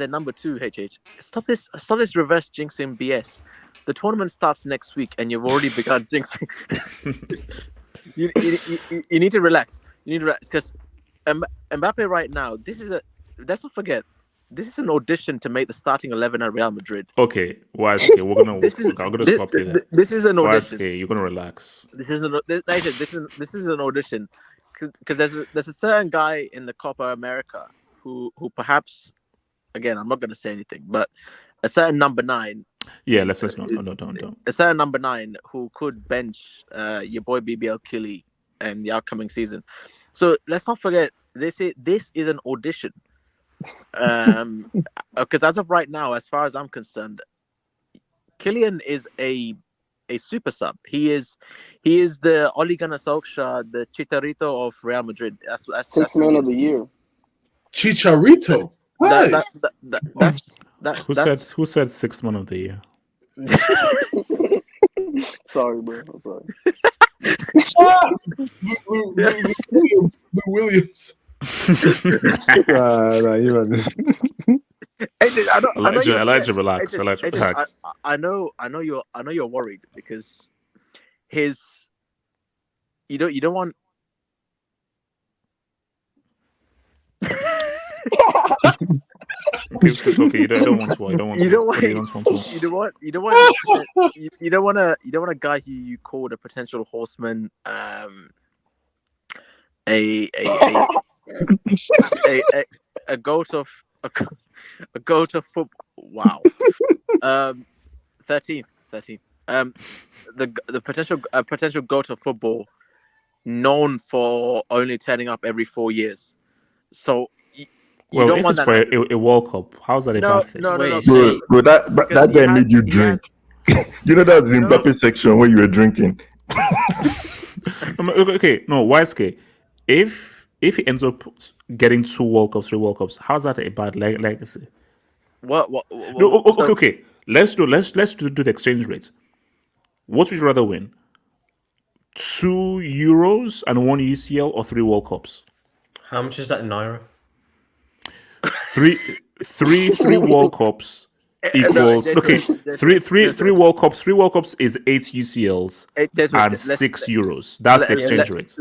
then number 2, HH. Stop this reverse jinxing BS. The tournament starts next week, and you've already begun jinxing. you need to relax. You need to relax because Mbappe right now. Let's not forget. This is an audition to make the starting 11 at Real Madrid. Okay, why? Okay, we're gonna. I'm gonna stop you there. This is an audition. Okay, you're gonna relax. This is an audition because there's a certain guy in the Copa America who perhaps, again, I'm not gonna say anything, but a certain number 9. Yeah, let's not. No, don't. A certain number 9 who could bench your boy BBL Killy in the upcoming season. So let's not forget this is an audition. Because as of right now, as far as I'm concerned, Kylian is a super sub. He is the Ole Gunnar Solskjaer, the Chicharito of Real Madrid. That's Sixth man of the year. Chicharito. Who said 6th man of the year? Sorry, bro. I'm sorry. Williams. I like to relax. I know you're worried because you don't want. Okay. You don't want a guy who you called a potential horseman. A goat of football. Wow. 13th. The potential goat of football, known for only turning up every 4 years. So you don't want that for a World Cup. How's that a bad thing? No. Bro, that guy made you drink. You know that was the Mbappe section where you were drinking. Okay, no, YSK. If he ends up getting 2 World Cups, 3 World Cups, how's that a bad legacy? Okay. Let's do the exchange rate. What would you rather win? 2 Euros and 1 UCL or 3 World Cups? How much is that in Naira? 3 World Cups equals three World Cups. 3 World Cups is 8 UCLs and 6 Euros. That's the exchange rate.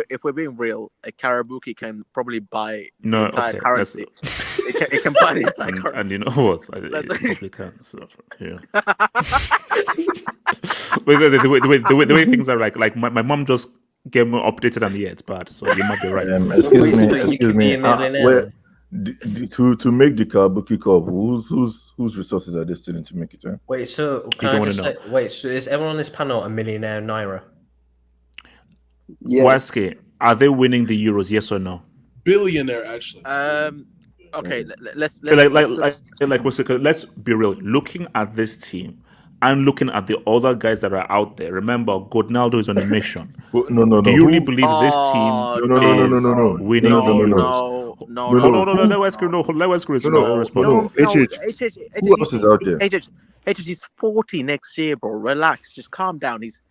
If we're being real, a Karabuki can probably buy the entire currency. It can buy the entire currency. And you know what? It probably can. So yeah. the way things are like my mom just get more updated on the it's bad. So you might be right. Excuse me. To make the Kabuki Cup, whose resources are they stealing to make it? Right? Wait, so so is everyone on this panel a millionaire Naira? Yes. Waske, are they winning the Euros? Yes or no? Billionaire, actually. Okay, let's let's be real. Looking at this team and looking at the other guys that are out there, remember, Godnaldo is on a mission. No. Do you really believe this team is winning the Euros? No. Let us respond. Who else is out there? He's 40 next year, bro. Relax, just calm down. He's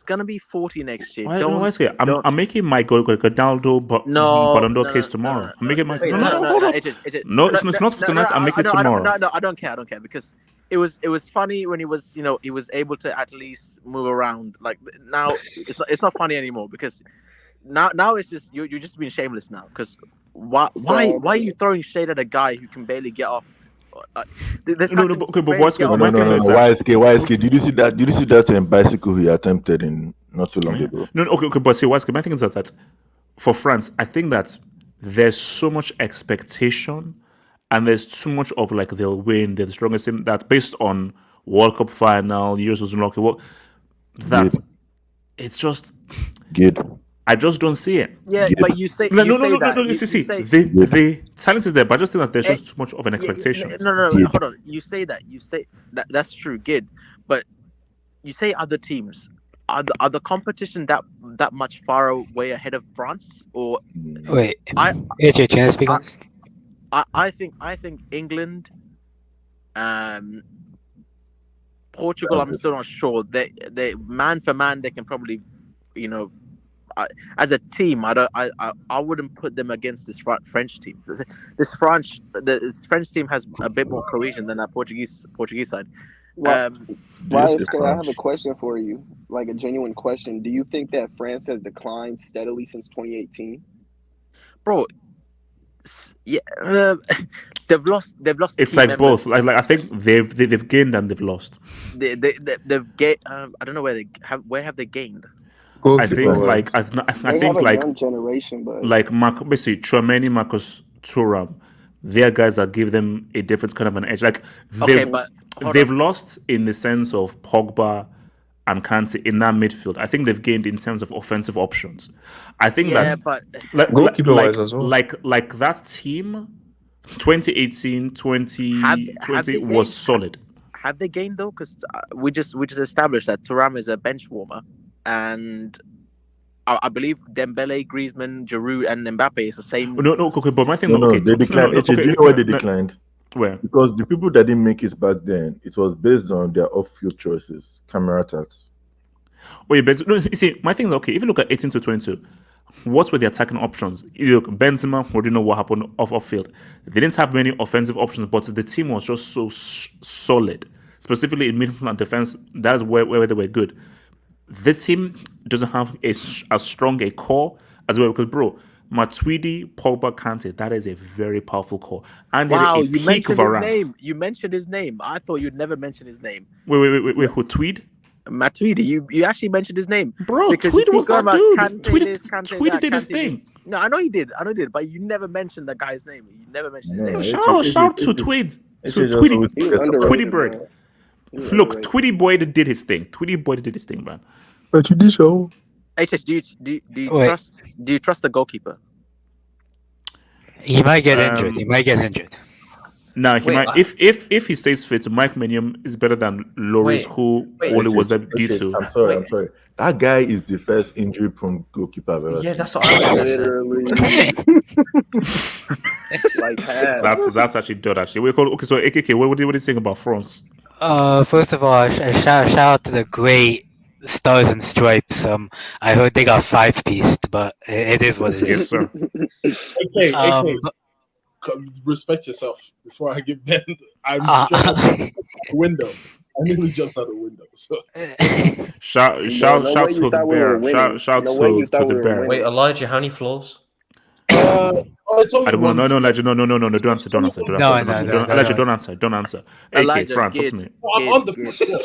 gonna be 40 next year. I'm making my Godnaldo Balondo case tomorrow. I'm making my no. It's not for tonight. I'm making it tomorrow. No, I don't care because it was funny when he was able to at least move around. Like now, it's not funny anymore because now it's just you're just being shameless now because why are you throwing shade at a guy who can barely get off This No, but what's No, YSK. Did you see that? Did you see that bicycle he attempted in not too long ago? No, okay, but see, what's my thing is that for France, I think that there's so much expectation and there's too much of like they'll win, they're the strongest team, that based on World Cup final, Euros was unlucky. That it's just good. I just don't see it. Yeah, but you say no. The talent is there, but I just think that there's just too much of an expectation. No, hold on. You say that. That's true, good. But you say other teams. Are the competition that much far away ahead of France? Or wait, AJ, can I speak on this? I think England, Portugal. I'm still not sure. They man for man, they can probably, as a team, I wouldn't put them against this French team. This French team has a bit more cohesion than that Portuguese side. YSK, I have a question for you, like a genuine question. Do you think that France has declined steadily since 2018? Bro, yeah, they've lost. It's like members. Both. Like I think they've gained and they've lost. They've gained. I don't know where have they gained. I think I think like young generation, but like basically Tchouaméni, Marcus Thuram, they're guys that give them a different kind of an edge. Like they've lost in the sense of Pogba and Kante in that midfield. I think they've gained in terms of offensive options. I think like that team 2018, 2020 was solid. Have they gained though? Because we just established that Thuram is a bench warmer, and I believe Dembele, Griezmann, Giroud, and Mbappe is the same. No, okay, but my thing. They declined. Do you know why they declined? Where? Because the people that didn't make it back then, it was based on their off-field choices, camera attacks. Wait, but no, you see, my thing is okay. If you look at 18 to 22, what were the attacking options? You look, Benzema, we didn't know what happened off-field. They didn't have many offensive options, but the team was just so solid, specifically in midfield and defense. That's where they were good. This team doesn't have as strong a core as well, because bro, Matuidi, Pogba, Kante, that is a very powerful core. And wow, you mentioned his name. You mentioned his name. I thought you'd never mention his name. Wait, who? Tweed? Matuidi. You actually mentioned his name, bro. Because Tweed was that dude. Tweed did his thing. No, I know he did. But you never mentioned the guy's name. You never mentioned his name. Shout to Tweed. Tweedy Bird. Look, Tweedy Boy did his thing. Man. But you did show. HH, do you trust the goalkeeper? He might get injured. No, he might. If he stays fit, Mike Minium is better than Loris, who only was there due to. I'm sorry. That guy is the first injury-prone goalkeeper I've ever seen. Yes, that's what I was literally. That's actually done. Actually, okay. So AKK, what do you think about France? First of all, shout out to the great Stars and Stripes. I heard they got 5-pieced, but it is what it is. Yes, sir. Okay. Respect yourself before I get banned. I'm out the window. I nearly jumped out the window. So shout to the bear. Shout to the bear. Wait, Elijah, how many floors? I don't want no, Elijah, no, don't answer. Elijah, don't answer. AK, Fran, talk to me. I'm on the floor.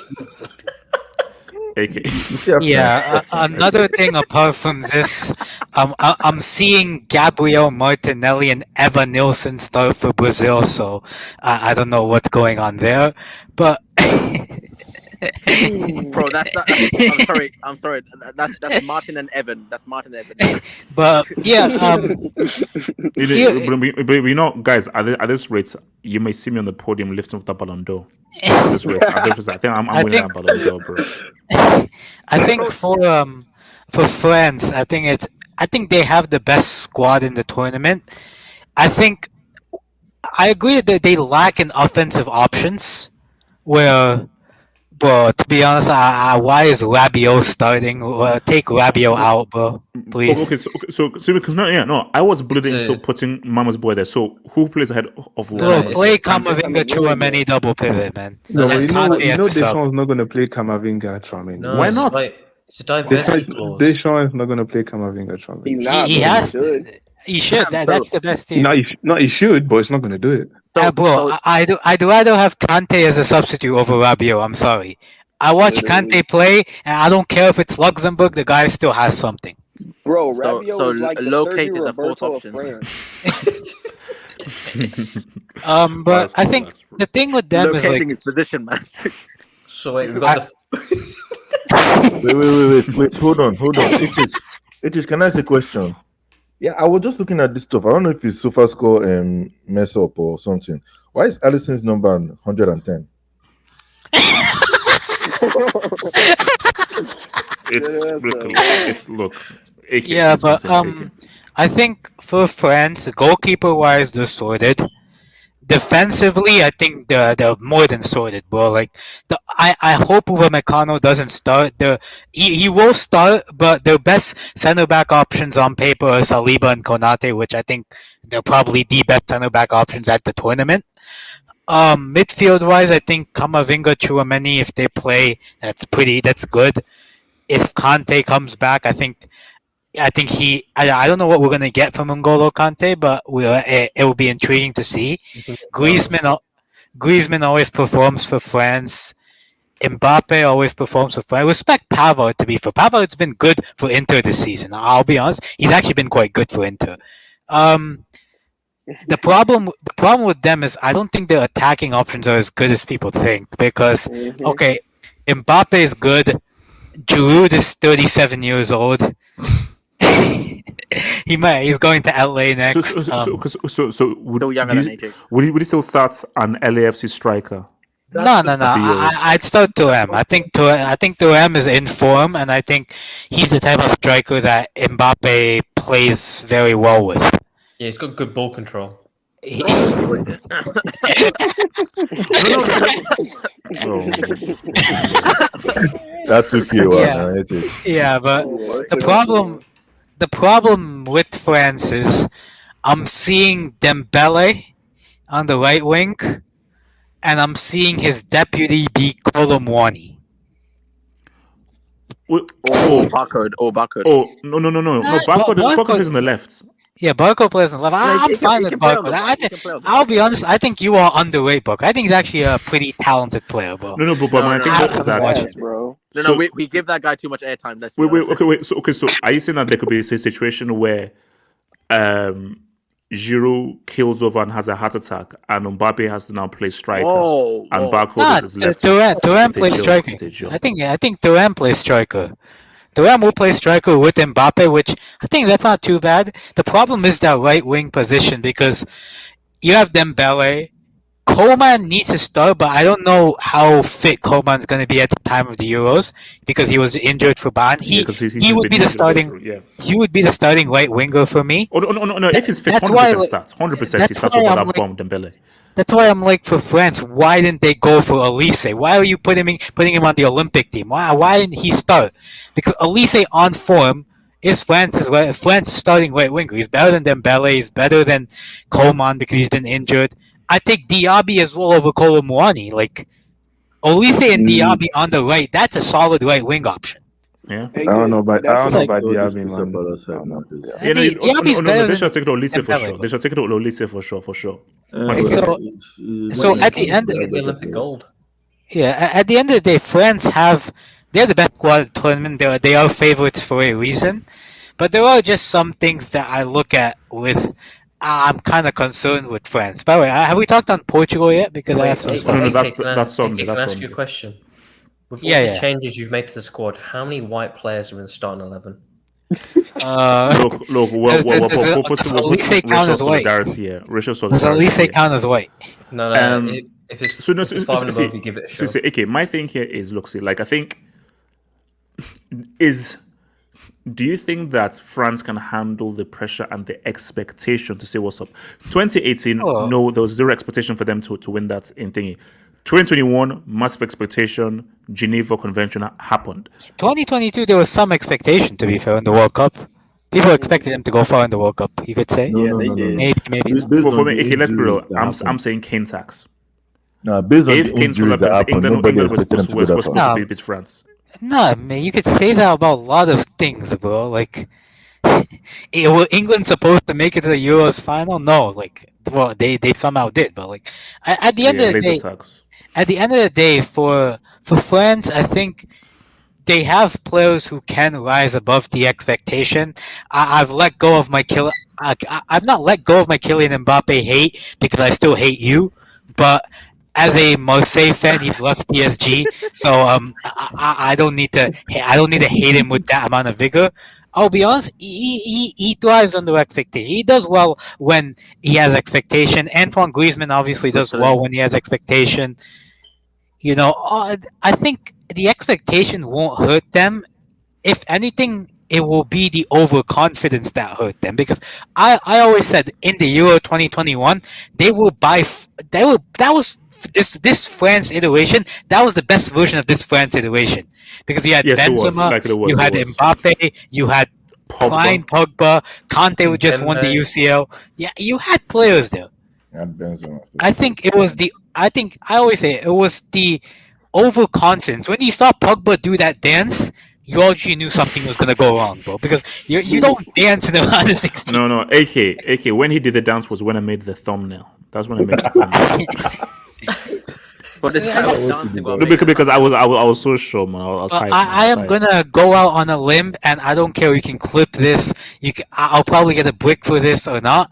AK. Yeah, another thing apart from this, I'm seeing Gabriel Martinelli and Evan Nilsson start for Brazil, so I don't know what's going on there, but. Bro, that's not. I'm sorry. That's Martin and Evan. That's Martin and Evan. But yeah, we know, guys. At this rate, you may see me on the podium lifting up the Ballon d'Or. At this rate, I think I'm winning that Ballon d'Or, bro. I think for France, I think they have the best squad in the tournament. I agree that they lack in offensive options. Bro, to be honest, why is Rabiot starting? Take Rabiot out, bro, please. Okay, so because I was bleeding, so putting Mama's boy there. So who plays ahead of? Bro, play Camavinga, Tchouaméni double pivot, man. No, Deschamps not going to play Camavinga, Tchouaméni. No, why not? It's a diversity clause. Deschamps is not going to play Camavinga, Tchouaméni. He's not. He has. He should. That's the best team. Not he should, but it's not going to do it. Bro, I'd rather have Kante as a substitute over Rabiot. I'm sorry. I watch Kante play, and I don't care if it's Luxembourg. The guy still has something. Bro, Rabiot is like the locate Sergio is a fourth Roberto of option. France. But I think the thing with them is Locating like his position, man. So wait, we've got Wait, hold on. It can I ask a question? Yeah, I was just looking at this stuff. I don't know if it's SofaScore mess up or something. Why is Alisson's number 110? Yeah, but I think for France, goalkeeper wise, they're sorted. Defensively, I think they're more than sorted, bro. Like I hope Upamecano doesn't start. He will start, but their best center back options on paper are Saliba and Konate, which I think they're probably the best center back options at the tournament. Midfield wise, I think Camavinga, Tchouaméni, if they play, that's good. If Kante comes back, I think I don't know what we're gonna get from N'Golo Kante, but it will be intriguing to see. Griezmann always performs for France. Mbappe always performs for France. I respect Pavard to be fair. Pavard's been good for Inter this season. I'll be honest, he's actually been quite good for Inter. The problem with them is I don't think their attacking options are as good as people think because okay, Mbappe is good. Giroud is 37 years old. He's going to LA next. So would you still start an LAFC striker? No. I'd start Thuram. I think Thuram is in form, and I think he's the type of striker that Mbappe plays very well with. Yeah, he's got good ball control. That took you a while. Yeah, but the problem with France is I'm seeing Dembele on the right wing, and I'm seeing his deputy be Colomwani. Barcode. Oh, no. Barcode is on the left. Yeah, Barco plays on the left. I'm fine with Barco. I'll be honest, I think you are underrated, Barco. I think he's actually a pretty talented player, bro. No, but my thing is that... bro. We give that guy too much airtime. Okay. So are you saying that there could be a situation where Giroud kills over and has a heart attack, and Mbappe has to now play striker, and Barco is left? Thuram plays striker. I think Thuram plays striker. Thuram will play striker with Mbappe, which I think that's not too bad. The problem is that right wing position because you have Dembele. Coleman needs to start, but I don't know how fit Coleman's going to be at the time of the Euros because he was injured for Bayern. He would be the starting. He would be the starting right winger for me. Oh no! If he's fit, 100% starts. 100% he starts over that bomb Dembele. That's why I'm like, for France, why didn't they go for Elise? Why are you putting him on the Olympic team? Why didn't he start? Because Elise on form is France's starting right winger. He's better than Dembele. He's better than Coleman because he's been injured. I take Diaby as well over Colomwani. Like Elise and Diaby on the right, that's a solid right wing option. Yeah, I don't know about Diaby, man. They should take it Olise for sure. They should take it Olise for sure. So at the end, the Olympic gold. Yeah, at the end of the day, France they're the best squad at the tournament. They are favorites for a reason, but there are just some things that I look at with. I'm kind of concerned with France. By the way, have we talked on Portugal yet? Because I have some stuff. That's Can I ask you a question? With all the changes you've made to the squad, how many white players are in the starting 11? Look. Does Elise count as white? Does Elise count as white? No. If it's 5 and above, you give it a shot. Okay, my thing here is, I think do you think that France can handle the pressure and the expectation to say what's up? 2018, no, there was zero expectation for them to win that in thingy. 2021, massive expectation. Geneva Convention happened. 2022, there was some expectation, to be fair, in the World Cup. People expected them to go far in the World Cup, you could say. Yeah, they did. Maybe not. For me, okay, let's be real. I'm saying Kane tax. No, based on if Kane's going to England was supposed to beat France. No, man, you could say that about a lot of things, bro. Like, were England supposed to make it to the Euros final? No, like, well, they somehow did, but like, at the end of the day, for France, I think they have players who can rise above the expectation. I've let go of my I've not let go of my Kylian Mbappe hate because I still hate you, but as a Marseille fan, he's left PSG, so I don't need to hate him with that amount of vigor. I'll be honest, he thrives under expectation. He does well when he has expectation. Antoine Griezmann obviously does well when he has expectation. You know, I think the expectation won't hurt them. If anything, it will be the overconfidence that hurt them. Because I always said in the Euro 2021, they will buy. That was this France iteration. That was the best version of this France iteration because you had Benzema, you had Mbappe, you had prime Pogba, Conte who just won the UCL. Yeah, you had players there. I think it was the. I always say it was the overconfidence. When you saw Pogba do that dance, you already knew something was gonna go wrong, bro. Because you don't dance in the round of 16. No. AK. When he did the dance was when I made the thumbnail. That's when I made the thumbnail. But because I was so sure, man. I am gonna go out on a limb, and I don't care. You can clip this. I'll probably get a brick for this or not.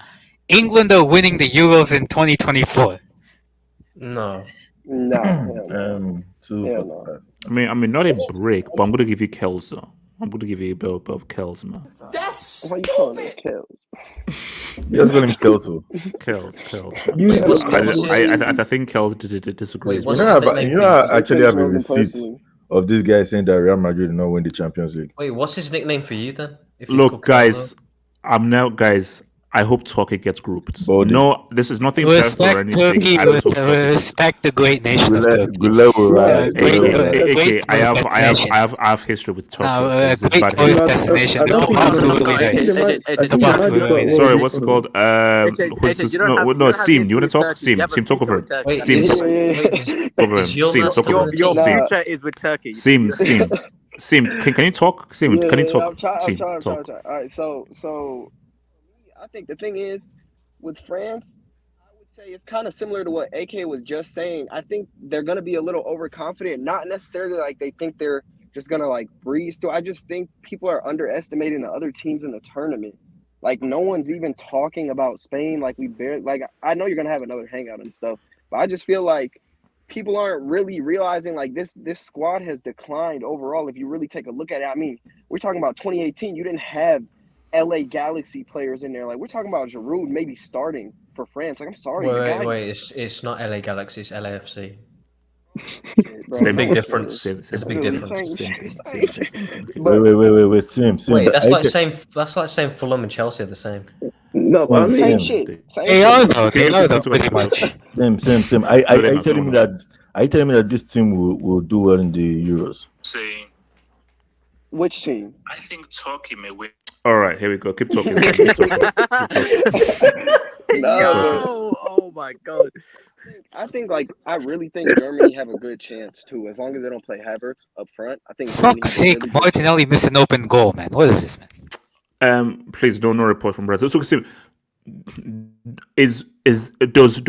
England are winning the Euros in 2024. No. I mean, not a break, but I'm gonna give you Kells though. I'm gonna give you a bit of Kells, man. That's stupid. Just call him Kelso. Kells. I think Kells disagrees. You know, I actually have a receipt of this guy saying that Real Madrid did not win the Champions League. Wait, what's his nickname for you then? Look, guys, I hope Turkey gets grouped. No, this is nothing personal or anything. Turkey, respect the great nation of Turkey. I have history with Turkey. Great tourist destination. No, absolutely nice. Sorry, what's it called? No, Sim. You want to talk? Sim, talk over it. Sim, over him. Sim, talk over it. Your future is with Turkey. Sim, can you talk? Sim, can you talk? I'm trying. All right, so I think the thing is, with France, I would say it's kind of similar to what AK was just saying. I think they're going to be a little overconfident, not necessarily like they think they're just going to like breeze through. I just think people are underestimating the other teams in the tournament. Like, no one's even talking about Spain. Like, I know you're going to have another hangout and stuff, but I just feel like people aren't really realizing like this squad has declined overall. If you really take a look at it, I mean, we're talking about 2018. You didn't have LA Galaxy players in there. Like, we're talking about Giroud maybe starting for France. Like, I'm sorry. Wait. It's not LA Galaxy. It's LAFC. There's a big difference. There's a big difference. Wait. Sim. Wait, that's like saying Fulham and Chelsea are the same. No, but I mean, same shit. They are though. Pretty much. Same. I tell him that this team will do well in the Euros. Which team? I think Turkey may win. All right, here we go. Keep talking. Oh my god. I really think Germany have a good chance too, as long as they don't play Havertz up front. I think. Fuck's sake, really Martinelli missed an open goal, man. What is this, man? Please, no report from Brazil. So, do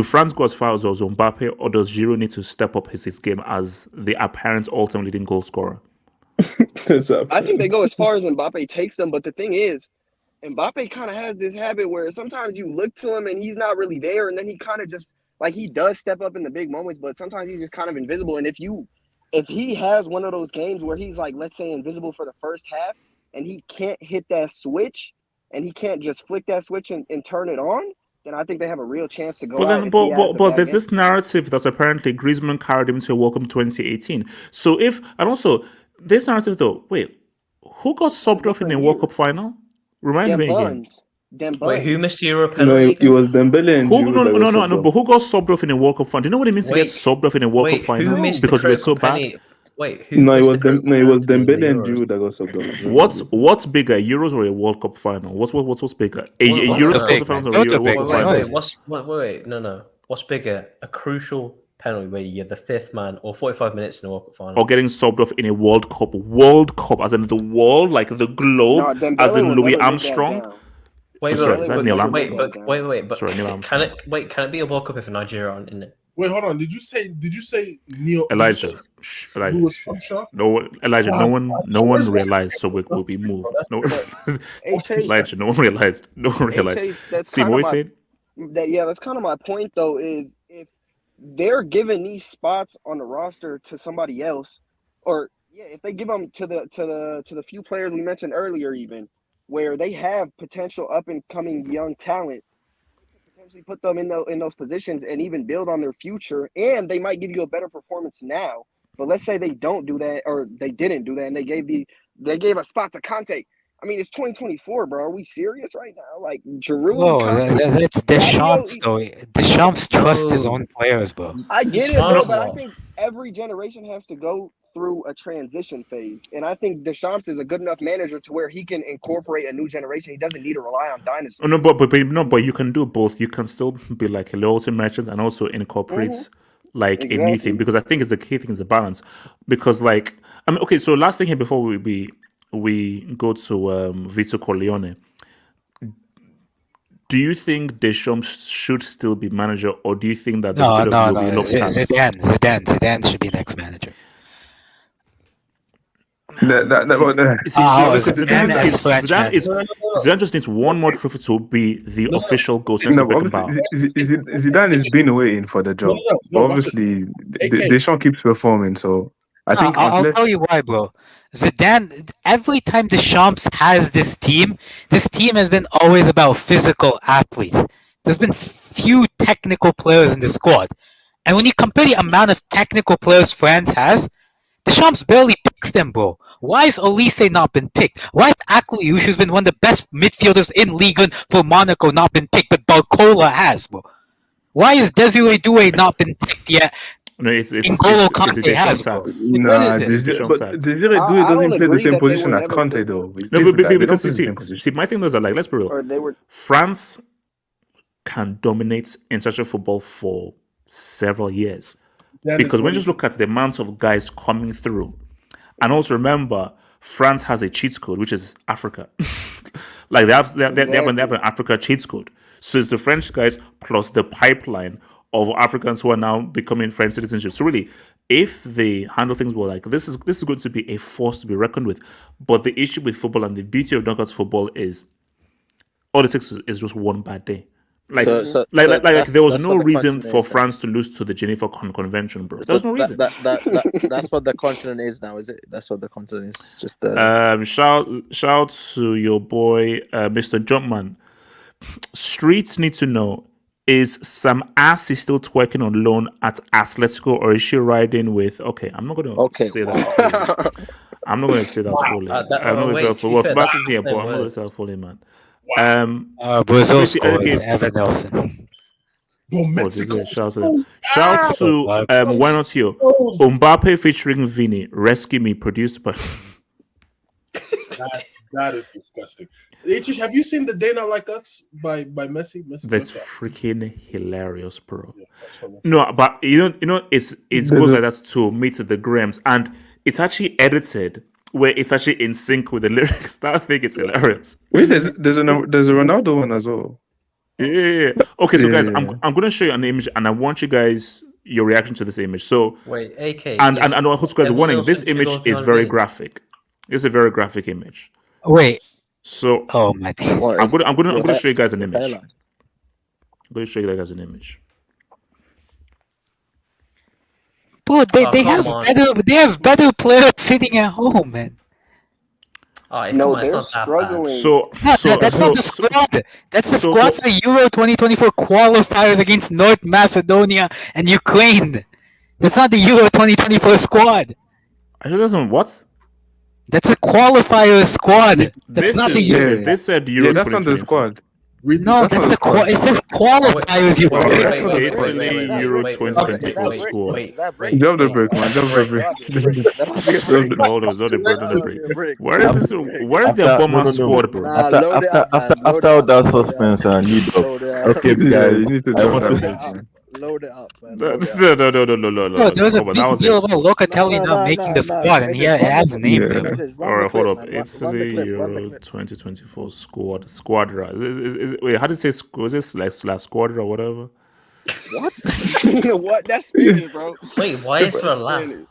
France go as far as Mbappe, or does Giroud need to step up his game as the apparent all-time leading goal scorer? I think they go as far as Mbappe takes them, but the thing is, Mbappe kind of has this habit where sometimes you look to him and he's not really there, and then he kind of just like he does step up in the big moments, but sometimes he's just kind of invisible. And if he has one of those games where he's like, let's say, invisible for the first half, and he can't hit that switch, and he can't just flick that switch and turn it on, then I think they have a real chance to go out. But there's this narrative that's apparently Griezmann carried him to a World Cup 2018. So this narrative though, wait, who got subbed off in the World Cup final? Remind me again. Wait, who missed Euro penalty? No, it was Dembele and No. But who got subbed off in the World Cup final? Do you know what it means to get subbed off in a World Cup final? Because we were so bad. Wait, it was Dembele and Giroud that got subbed off. What's bigger, Euros or a World Cup final? What's bigger? A Euros quarterfinals or a World Cup final? Wait, no. What's bigger? A crucial penalty where you're the fifth man or 45 minutes in a World Cup final. Or getting subbed off in a World Cup. World Cup, as in the world, like the globe, as in Louis Armstrong. Wait, sorry, is that Neil Armstrong? Wait, but sorry, Neil Armstrong. Can it be a World Cup if Nigeria aren't in it? Wait, hold on. Did you say Neil Elijah? Louis Armstrong? No, Elijah. No one realized. So we'll be moved. No, Elijah. No one realized. No one realized. See what we said. That's kind of my point, though. Is if they're giving these spots on the roster to somebody else, or if they give them to the few players we mentioned earlier, even where they have potential up and coming young talent. Potentially put them in those positions and even build on their future, and they might give you a better performance now. But let's say they don't do that, or they didn't do that, and they gave a spot to Conte. I mean, it's 2024, bro. Are we serious right now? Like Giroud. Whoa, that's Deschamps, though. Deschamps trusts his own players, bro. I get it, bro, but I think every generation has to go through a transition phase, and I think Deschamps is a good enough manager to where he can incorporate a new generation. He doesn't need to rely on dinosaurs. Oh, but you can do both. You can still be like a loyalty merchant and also incorporate like a new thing, because I think it's the key thing is the balance. Because like okay, so last thing here before we go to Vito Corleone. Do you think Deschamps should still be manager, or do you think that no? Zidane should be next manager. Zidane just needs one more trophy to be the official goal. Zidane is being waiting for the job. But obviously, Deschamps keeps performing, so I think I'll tell you why, bro. Zidane, every time Deschamps has this team has been always about physical athletes. There's been few technical players in the squad. And when you compare the amount of technical players France has, Deschamps barely picks them, bro. Why has Olise not been picked? Why has Akliouche, who's been one of the best midfielders in Liga for Monaco, not been picked, but Barcola has, bro? Why has Desiree Doué not been picked yet? No, it's N'Golo Kante has, bro. Desiree Doué doesn't play the same position as Conte, though. No, because see, my thing is that, like, let's be real. France can dominate international football for several years. Because when you just look at the amount of guys coming through, and also remember, France has a cheat code, which is Africa. Like they have an Africa cheat code. So it's the French guys plus the pipeline of Africans who are now becoming French citizenship. So really, if they handle things well, like this is going to be a force to be reckoned with. But the issue with football and the beauty of knockouts football is all it takes is just one bad day. Like there was no reason for France to lose to the Geneva Convention, bro. There was no reason. That's what the continent is now, is it? That's what the continent is. Just shout to your boy, Mr. Jumpman. Streets need to know: is Sam Assy still twerking on loan at Atletico, or is she riding with? Okay, I'm not going to say that. I'm not going to say that fully. I'm not going to say that fully. Well, Sebastian's here, but I'm not going to say that fully, man. Brazil scored. Evan Nelson. Shout to why not you? Mbappe featuring Vini. Rescue Me, produced by. That is disgusting. Have you seen the Day Not Like Us by Messi? That's freaking hilarious, bro. No, but you know, it goes like that to meet the grams, and it's actually edited where it's actually in sync with the lyrics. That thing is hilarious. Wait, there's a Ronaldo one as well. Yeah. Okay, so guys, I'm going to show you an image, and I want you guys your reaction to this image. So wait, AK, and I know guys warning. This image is very graphic. It's a very graphic image. Wait. So oh my God. I'm gonna show you guys an image. I'm going to show you guys an image. Bro, they have better players sitting at home, man. They're struggling. That's not the squad. That's the squad for the Euro 2024 qualifiers against North Macedonia and Ukraine. That's not the Euro 2024 squad. I think that's on what? That's a qualifier squad. That's not the Euro. They said Euro. That's not the squad. No, that's the it says qualifiers. Italy Euro 2024 score. Drop the break, man. Drop the break. Hold on, the break. Where is this? Where is the bomber squad, bro? After all that suspense, I need. Okay, guys, Load it up, man. No, Load it no, up. no. No, there was a Come on, that big was deal it. about Locatelli not making the squad, and he has a name there. All right, hold up. Italy Euro 2024 squad. Squadra. Wait, how do you say? Was this like squadra or whatever? What? What? That's Spanish, bro. Wait, why is there a That's laugh? Spanish.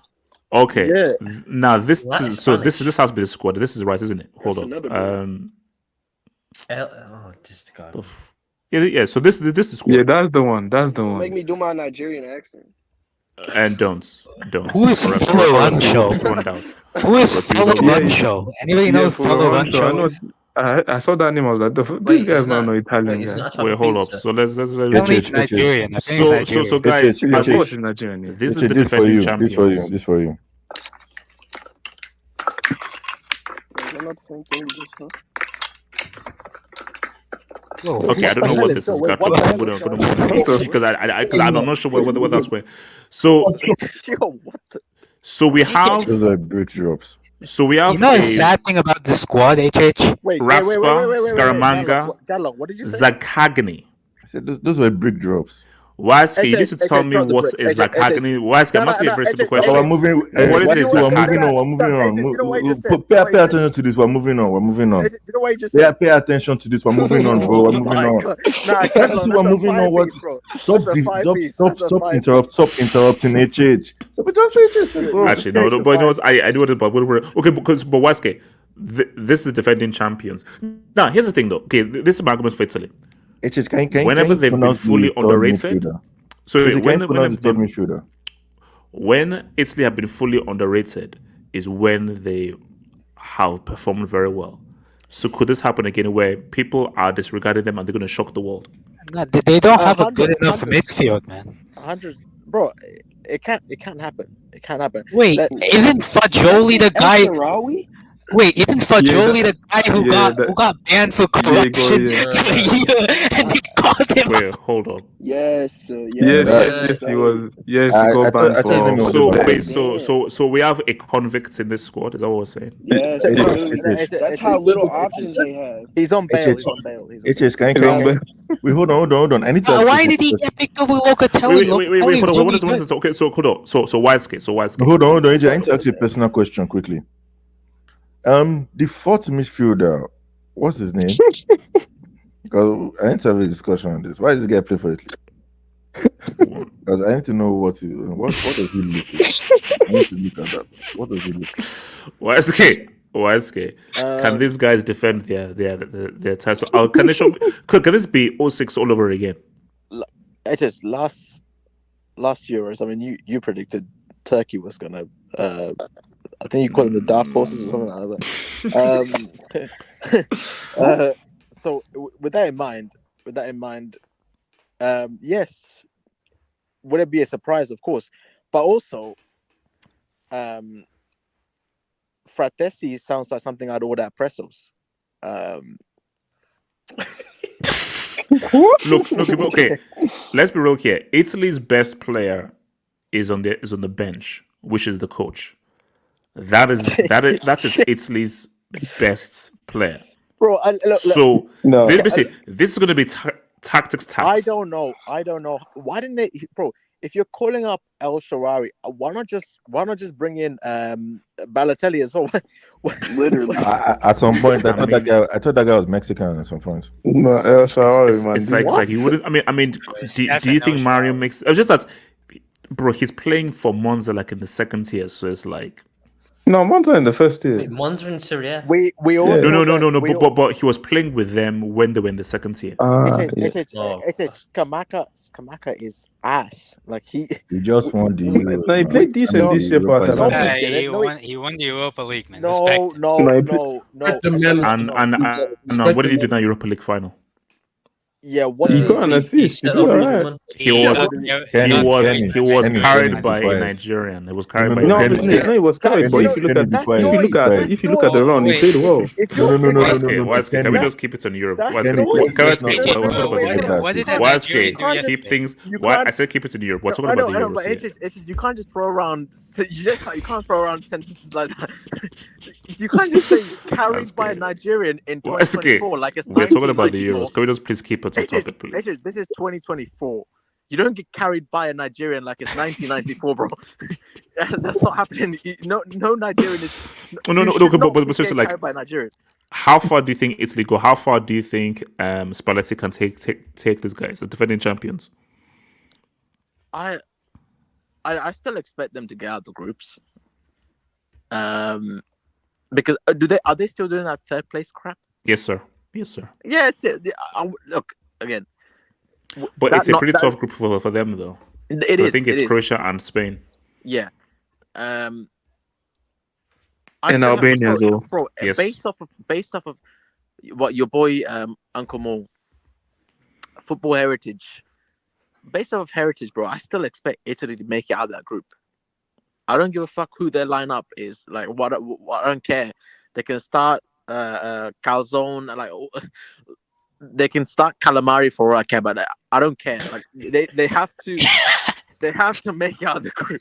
Okay. Yeah. Now this That is this has to be the squad. This is right, isn't it? Hold That's up. another Oh, just God. Yeah. So this is squad. Yeah, that's the one. That's the Make one. me do my Nigerian accent. And don't. Who is Florancho? Who is Florancho? Anybody knows Florancho? I saw that name. I was like, these Wait, guys isn't don't know that- Italian. wait, isn't guy. that Wait, hold up. So let's Apparently it's Nigerian. Apparently it's so Nigerian. guys, Yeah, are of course these- it's Nigerian. Yeah. this is the This for defending you. champions. This for you. Is that not the same thing you just said? Okay, I don't know what this is. Wait, what the hell is going on? Because I'm not sure what that's where. So What the? so we have Those are brick drops. so we have You know the a sad thing about this squad, HH? Wait, Raspa, Scaramanga, Gallo, what did you say? Zakagni. I said those were brick drops. Waske, you need to HH, tell me drop the what brick. is HH, Zakagni. Waske, I'm asking a very simple HH, question. We're moving. What is What it, is we're Zakagni? moving on. We're moving No, on. you know what you just said? Pay attention to this. We're moving on. We're moving on. Do you know what you just Yeah, said? pay attention to this. We're moving on, bro. We're moving on. Nah, Gallo, See, that's we're a moving on. What? 5-piece, bro. Stop That's a 5-piece. Stop interrupting HH. Stop interrupting HH. Actually, no, but you know what? I do it, but we're okay because but Waske, this is the defending champions. Now, here's the thing, though. Okay, this is my argument for Italy. HH, can Whenever you they've been pronounce fully the third underrated, midfielder? so HH, can when you pronounce the third midfielder? when Italy have been fully underrated is when they have performed very well. So could this happen again where people are disregarding them and they're going to shock the world? No, they don't have a 100, good enough 100. midfield, man. 100, bro. It can't happen. It can't happen. Wait, isn't Fagioli the guy? Wait, isn't Fagioli the guy who got banned for corruption for a year and they called him? Wait, hold on. Yes, Yes, he was. Yes, he got banned for. So we have a convict in this squad. Is that what we're saying? Yes, that's how little options they have. He's on bail. He's on bail. HH, can you wait, hold on. I need to. Why did he get picked up with Locatelli? Wait, hold on. What is okay, so hold on. So Waske. Hold on, HH. I need to ask you a personal question quickly. The fourth midfielder, what's his name? Because I need to have a discussion on this. Why does this guy play for Italy? Because I need to know what does he look like? I need to look at that. What does he look like? Waske. Can these guys defend their title? Can they show? Can this be 06 all over again? It is last Euros. I mean, you predicted Turkey was gonna. I think you call them the dark horses or something like that. So with that in mind, yes, would it be a surprise? Of course, but also, Fratesi sounds like something I'd order at Presso's. Look, okay. Let's be real here. Italy's best player is on the bench, which is the coach. That is Italy's best player. Bro, this is going to be tactics. I don't know. Why didn't they, bro? If you're calling up El Shaarawy, why not just bring in Balotelli as well? Literally. At some point, I thought that guy was Mexican. At some point, no, El Shaarawy, man. It's like he wouldn't. I mean, do you think Mario makes? It's just that, bro. He's playing for Monza like in the second tier, so it's like. No, Monza in the first tier. Wait, Monza in Serie. We also no. But he was playing with them when they were in the second tier. Kamaka is ass. Like he just won the. No, he played decent this year for Atalanta. He won the Europa League, man. No. And what did he do in the Europa League final? Yeah, what he got an assist. He was carried by a Nigerian. He was carried by. No, he was carried. But if you look at the run, he played well. No. Can we just keep it on Europe? Keep things. I said keep it in Europe. We're talking about the Euros. You can't just throw around. You can't throw around sentences like that. You can't just say carried by a Nigerian in 2024 like it's. We're talking about the Euros. Can we just please keep it on topic, please? This is 2024. You don't get carried by a Nigerian like it's 1994, bro. That's not happening. No Nigerian is. But seriously, like, carried by Nigerian. how far do you think Italy go? How far do you think Spalletti can take these guys, the defending champions? I still expect them to get out the groups. Because are they still doing that third place crap? Yes, sir. Yes, sir. Yes. Look again. But it's a pretty tough group for them, though. It is. I think it's Croatia and Spain. Yeah. And Albania as well. Bro, yes. Based off of what your boy Uncle Mo, football heritage. Based off of heritage, bro, I still expect Italy to make it out of that group. I don't give a fuck who their lineup is. Like, what I don't care. They can start Calzone, like they can start Calamari for all I care, but I don't care. Like they have to make it out of the group.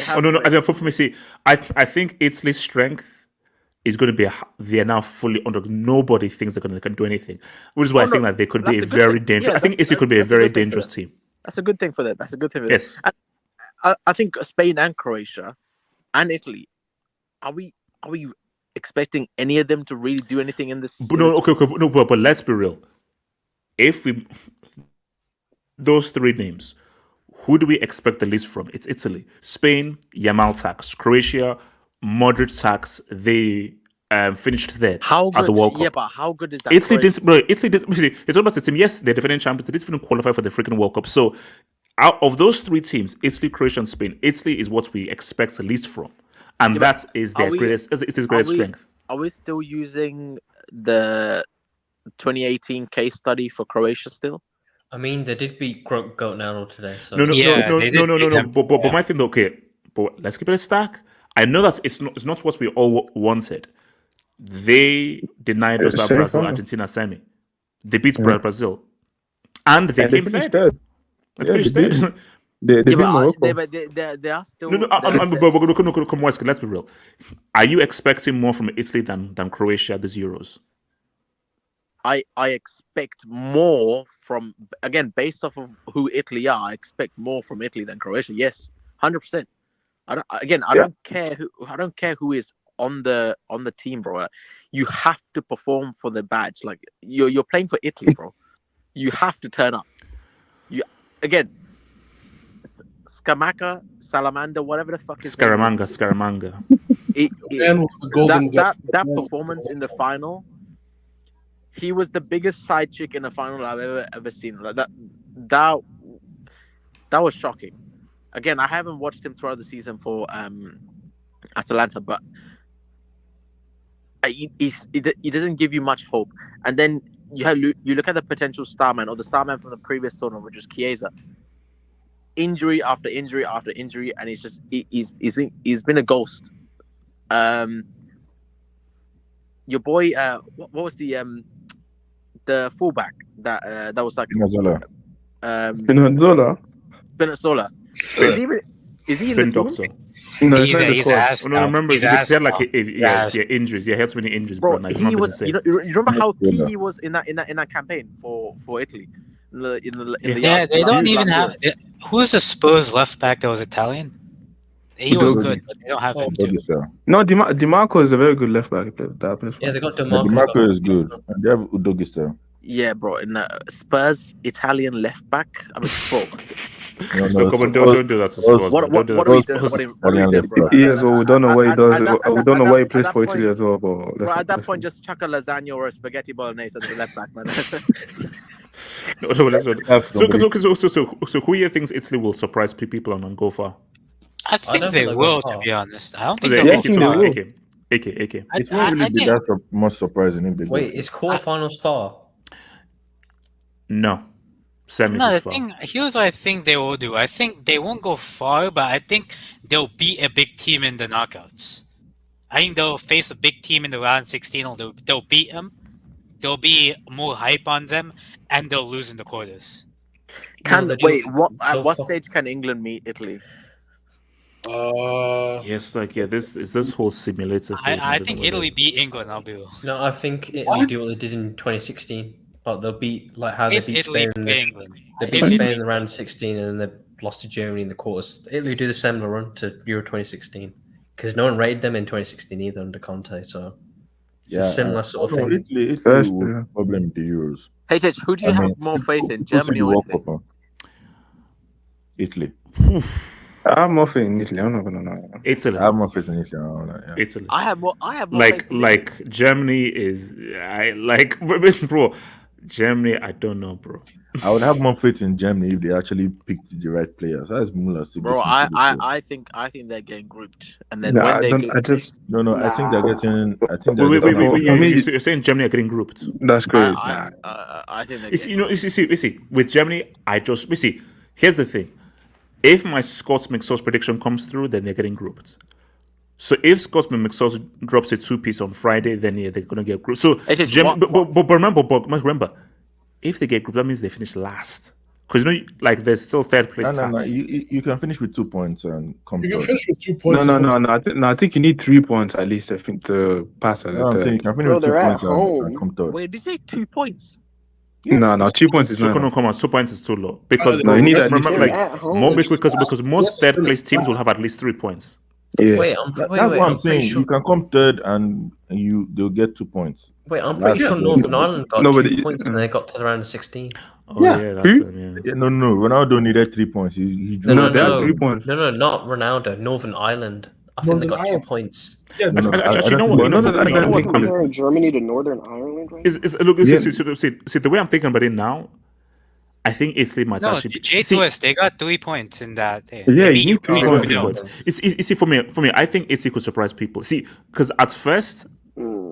No. For me, see, I think Italy's strength is going to be they're now fully under. Nobody thinks they can do anything, which is why I think that they could be a very dangerous. I think Italy could be a very dangerous team. That's a good thing for them. Yes. I think Spain and Croatia and Italy, are we expecting any of them to really do anything in this? But let's be real. If those three names, who do we expect the least from? It's Italy, Spain, Yamal tax, Croatia, Modric tax. They finished third at the World Cup. Yeah, but how good is that? Italy didn't. It's all about the team. Yes, they're defending champions. They didn't even qualify for the freaking World Cup. So, out of those three teams, Italy, Croatia, and Spain, Italy is what we expect the least from, and that is their greatest. It's his greatest strength. Are we still using the 2018 case study for Croatia still? I mean, they did beat Goat Nano today. So. No. But my thing, okay, but let's keep it a stack. I know that it's not what we all wanted. They denied us Brazil, Argentina semi. They beat Brazil, and they came third. They finished third. They are still. Come on, let's be real. Are you expecting more from Italy than Croatia this Euros? I expect more from, again, based off of who Italy are. I expect more from Italy than Croatia. Yes, 100%. I don't care who is on the team, bro. You have to perform for the badge. Like you're playing for Italy, bro. You have to turn up. Scamacca, Salamander, whatever the fuck is Scaramanga. That performance in the final, he was the biggest side chick in the final I've ever seen. Like that was shocking. Again, I haven't watched him throughout the season for Atalanta, but he doesn't give you much hope. And then you look at the potential starman or the starman from the previous tournament, which was Chiesa. Injury after injury after injury, and he's been a ghost. Your boy, what was the fullback that was like Spinazzola. Is he in the team? No, he's asked. No, remember, he had like injuries. Yeah, he had so many injuries, bro. He was. You remember how key he was in that campaign for Italy. They don't even have. Who's the Spurs left back that was Italian? He was good, but they don't have him too. No, Di Marco is a very good left back. Yeah, they got Di Marco. Di Marco is good. And they have Udogistel. Yeah, bro. In Spurs, Italian left back. I mean, bro. Don't do that to Spurs. What are we doing, bro? Yes, well, we don't know what he does. We don't know why he plays for Italy as well. But at that point, just chuck a lasagna or a spaghetti bolognese at the left back, man. So who here thinks Italy will surprise people and go far? I think they will, to be honest. I don't think they'll go far. AK. It won't really be that much surprising if they go. Wait, is quarterfinals far? No. Here's what I think they will do. I think they won't go far, but I think they'll beat a big team in the knockouts. I think they'll face a big team in the round 16, or they'll beat them. There'll be more hype on them, and they'll lose in the quarters. At what stage can England meet Italy? Yes, this whole simulator thing. I think Italy beat England. I'll be real. No, I think Italy do what they did in 2016. Oh, they'll beat like how If they beat Italy Spain. play England. They beat Spain in the round 16 and then they lost to Germany in the quarters. Italy did a similar run to Euro 2016 because no one rated them in 2016 either under Conte. So it's a similar sort of thing. Italy will problem the Euros. HH, who do you have more faith in, Germany or Italy? Italy. I have more faith in Italy. I'm not gonna lie. Italy. I have more faith in Italy. Italy. I have more. Like Germany is. Bro. Germany, I don't know, bro. I would have more faith in Germany if they actually picked the right players. That's Muller. Bro, I think they're getting grouped, and then when they I think they're getting. I think wait. You're saying Germany are getting grouped? That's great. I think they're you see, with Germany, here's the thing. If my Scots McSauce prediction comes through, then they're getting grouped. So if Scotsman McSauce drops a 2-piece on Friday, then they're gonna get grouped. So but remember, if they get grouped, that means they finish last. Because there's still third place. No. You can finish with 2 points and come. You can finish with 2 points. No. I think you need 3 points at least. I think to pass. I'm saying you can finish with 2 points and come third. Wait, did you say 2 points? No, 2 points is not. Come on, 2 points is too low because you need because most third place teams will have at least 3 points. Yeah. Wait, that's what I'm saying. You can come third and they'll get 2 points. Wait, I'm pretty sure Northern Ireland got 2 points and they got to the round of 16. Oh yeah, that's it. Yeah. No. Ronaldo needed 3 points. He drew. No, they had 3 points. No, not Ronaldo. Northern Ireland. I think they got 2 points. Yeah, actually, you know what? Comparing Germany to Northern Ireland, right? See, the way I'm thinking about it now, I think Italy might actually. J2S, they got 3 points in that. Yeah, you need 3 points. You see, for me, I think Italy could surprise people. See, because at first,